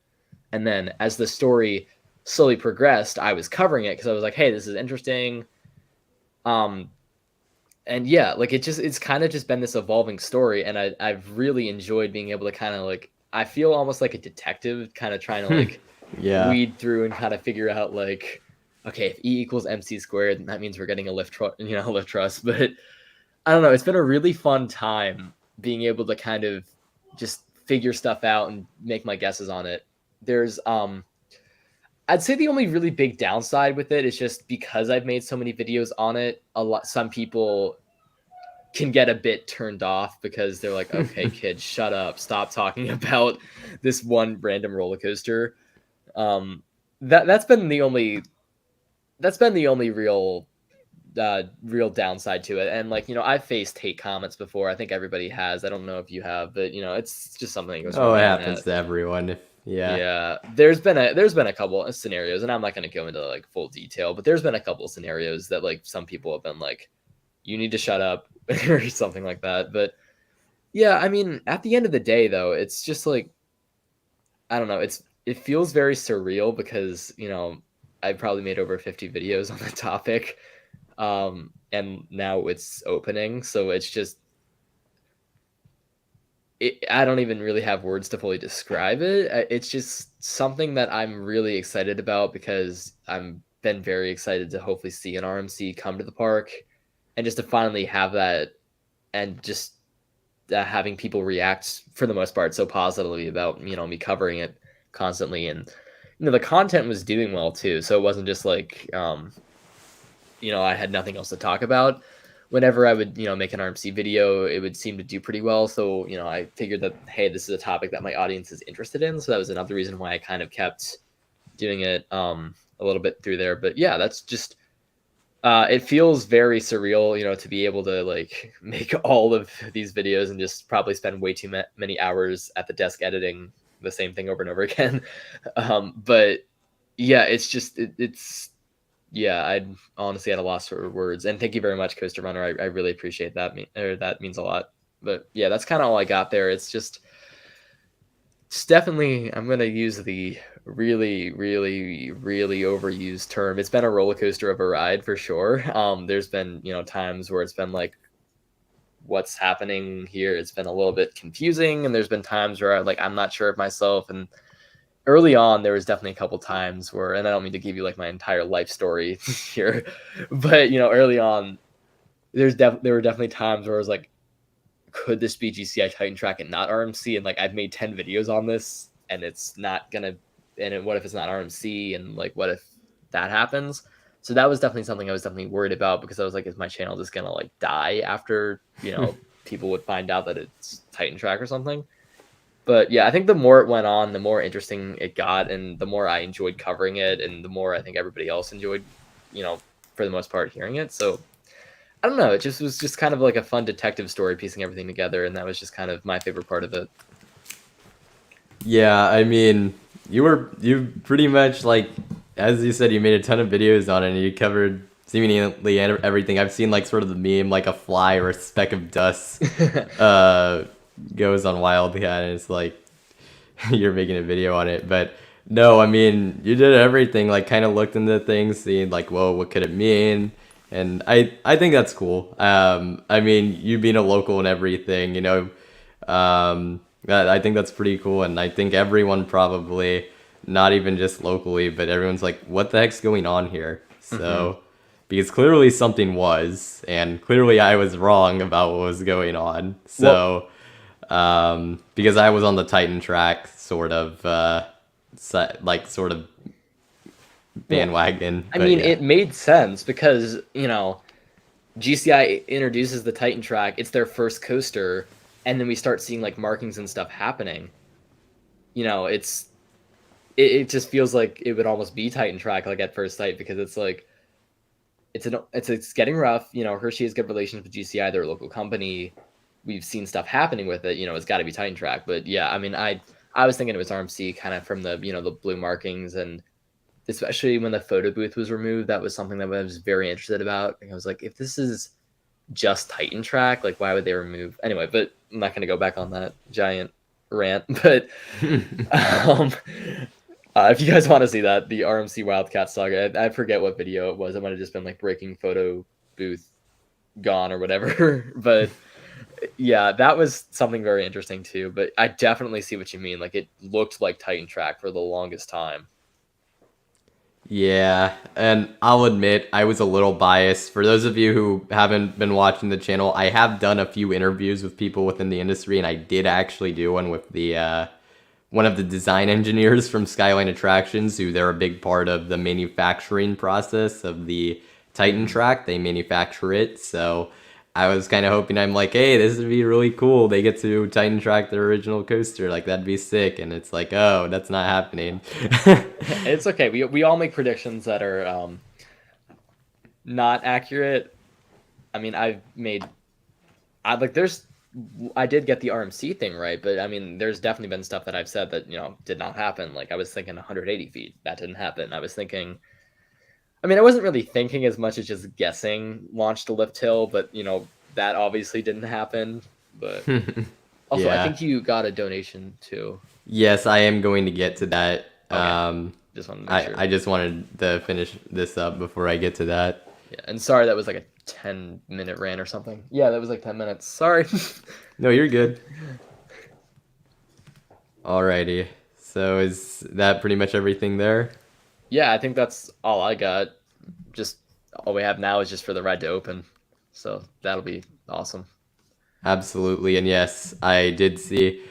B: And then as the story slowly progressed, I was covering it because I was like, hey, this is interesting. And yeah, like it's kind of just been this evolving story, and I've really enjoyed being able to kind of like I feel almost like a detective, kind of trying to like weed through and kind of figure out like, okay, if E equals MC squared, then that means we're getting a lift truss. But I don't know, it's been a really fun time being able to kind of just figure stuff out and make my guesses on it. There's I'd say the only really big downside with it is just because I've made so many videos on it, some people can get a bit turned off because they're like, okay, kid, shut up. Stop talking about this one random roller coaster. That's been the only real downside to it. And like, you know, I've faced hate comments before. I think everybody has. I don't know if you have, but you know, it's just something that goes
A: it happens to everyone.
B: Yeah. There's been a couple of scenarios, and I'm not going to go into like full detail, but there's been a couple of scenarios that like some people have been like, you need to shut up or something like that. But yeah, I mean, at the end of the day though, it's just like, I don't know. It feels very surreal because, you know, I've probably made over 50 videos on the topic. And now it's opening. So it's just, I don't even really have words to fully describe it. It's just something that I'm really excited about because I'm been very excited to hopefully see an RMC come to the park, and just to finally have that, and just having people react for the most part so positively about, you know, me covering it constantly. And you know, the content was doing well too, so it wasn't just like you know, I had nothing else to talk about. Whenever I would, you know, make an RMC video, it would seem to do pretty well. So, you know, I figured that, hey, this is a topic that my audience is interested in. So that was another reason why I kind of kept doing it a little bit through there. But yeah, that's just, it feels very surreal, you know, to be able to like make all of these videos and just probably spend way too many hours at the desk editing the same thing over and over again. But yeah, it's just, it's, yeah, I'd honestly at a loss for words. And thank you very much, Coaster Runner. I really appreciate that. That means a lot. But yeah, that's kind of all I got there. It's definitely, I'm going to use the really, really, really overused term. It's been a roller coaster of a ride for sure. There's been, you know, times where it's been like, what's happening here? It's been a little bit confusing. And there's been times where I'm not sure of myself. And early on, there was definitely a couple times where, and I don't mean to give you like my entire life story here, but early on, there were definitely times where I was like, could this be GCI Titan Track and not RMC? And like I've made 10 videos on this, and it's not gonna. And what if it's not RMC? And like, what if that happens? So that was definitely something I was definitely worried about, because I was like, is my channel just gonna like die after people would find out that it's Titan Track or something? But yeah, I think the more it went on, the more interesting it got, and the more I enjoyed covering it, and the more I think everybody else enjoyed, for the most part, hearing it. So I don't know, it just was just kind of like a fun detective story, piecing everything together, and that was just kind of my favorite part of it.
A: Yeah, I mean, you pretty much, like, as you said, you made a ton of videos on it, and you covered seemingly everything. I've seen like sort of the meme, like a fly or a speck of dust goes on Wildcat, and it's like you're making a video on it. But no, I mean, you did everything, like kind of looked into things, seeing like, whoa, what could it mean? And I think that's cool. I mean, you being a local and everything, I think that's pretty cool. And I think everyone probably, not even just locally, but everyone's like, what the heck's going on here? So, because clearly something was, and clearly I was wrong about what was going on. So, because I was on the Titan Track, sort of bandwagon.
B: I mean, it made sense because, GCI introduces the Titan Track, it's their first coaster, and then we start seeing like markings and stuff happening. It just feels like it would almost be Titan Track, like at first sight, because it's like it's getting rough. Hershey has good relations with GCI, they're a local company. We've seen stuff happening with it. It's got to be Titan Track. But yeah, I mean, I was thinking it was RMC, kind of from the the blue markings, and especially when the photo booth was removed, that was something that I was very interested about. And I was like, if this is just Titan Track, like why would they remove? Anyway, but I'm not going to go back on that giant rant. But if you guys want to see that, the RMC Wildcat saga, I forget what video it was. It might have just been like breaking photo booth gone or whatever. But yeah, that was something very interesting too. But I definitely see what you mean. Like it looked like Titan Track for the longest time.
A: Yeah, and I'll admit I was a little biased. For those of you who haven't been watching the channel, I have done a few interviews with people within the industry, and I did actually do one with the one of the design engineers from Skyline Attractions, who they're a big part of the manufacturing process of the Titan Track. They manufacture it, so I was kind of hoping, I'm like, hey, this would be really cool. They get to Titan Track their original coaster, like that'd be sick. And it's like, oh, that's not happening.
B: It's okay. We all make predictions that are not accurate. I mean, I did get the RMC thing right, but I mean, there's definitely been stuff that I've said that did not happen. Like I was thinking 180 feet, that didn't happen. I was thinking. I mean, I wasn't really thinking as much as just guessing launch to lift hill, but that obviously didn't happen. But also, yeah. I think you got a donation too.
A: Yes, I am going to get to that.
B: Okay. Just wanted to make sure.
A: I just wanted to finish this up before I get to that.
B: Yeah, and sorry that was like a 10-minute rant or something. Yeah, that was like 10 minutes. Sorry.
A: No, you're good. Alrighty. So is that pretty much everything there?
B: Yeah, I think that's all I got. Just all we have now is just for the ride to open. So that'll be awesome.
A: Absolutely. And yes, I did see.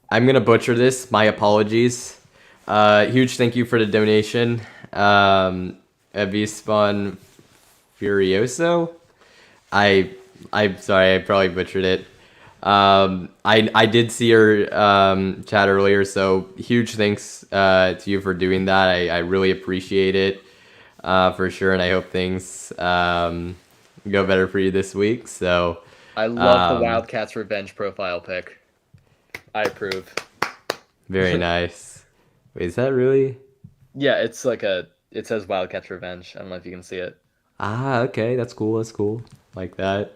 A: I'm going to butcher this. My apologies. Huge thank you for the donation. Avispan Furioso. I'm sorry, I probably butchered it. I did see her chat earlier, so huge thanks to you for doing that. I really appreciate it for sure, and I hope things go better for you this week. So
B: I love the Wildcats Revenge profile pic. I approve. Very
A: nice. Wait, is that really?
B: Yeah, it's like it says Wildcats Revenge. I don't know if you can see it.
A: Ah, okay, that's cool. That's cool. Like that.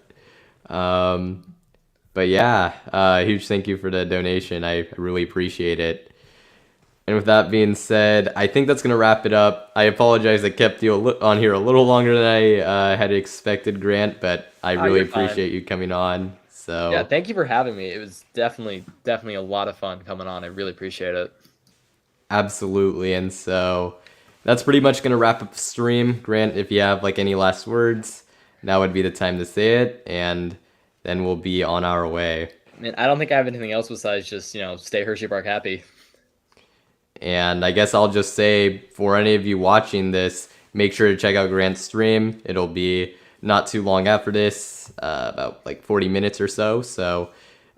A: But yeah, huge thank you for the donation. I really appreciate it. And with that being said, I think that's going to wrap it up. I apologize I kept you on here a little longer than I had expected, Grant, but I really appreciate you coming on. So
B: yeah, thank you for having me. It was definitely a lot of fun coming on. I really appreciate it.
A: Absolutely. And so that's pretty much going to wrap up the stream. Grant, if you have like any last words, now would be the time to say it, and then we'll be on our way.
B: I mean, I don't think I have anything else besides just, stay Hersheypark happy.
A: And I guess I'll just say, for any of you watching this, make sure to check out Grant's stream. It'll be not too long after this, about like 40 minutes or so. So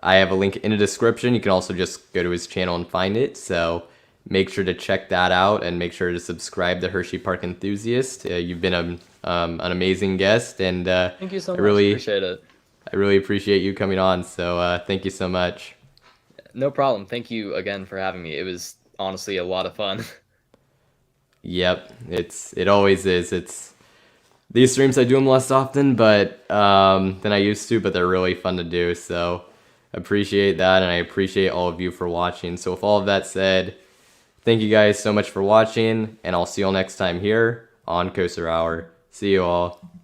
A: I have a link in the description. You can also just go to his channel and find it. So make sure to check that out, and make sure to subscribe to Hersheypark Enthusiast. You've been an amazing guest, and
B: Thank you so much. Appreciate it.
A: I really appreciate you coming on. So thank you so much.
B: No problem. Thank you again for having me. It was honestly a lot of fun.
A: Yep, it always is. It's these streams, I do them less often, but than I used to, but they're really fun to do. So appreciate that, and I appreciate all of you for watching. So with all of that said, thank you guys so much for watching, and I'll see you all next time here on Coaster Hour. See you all.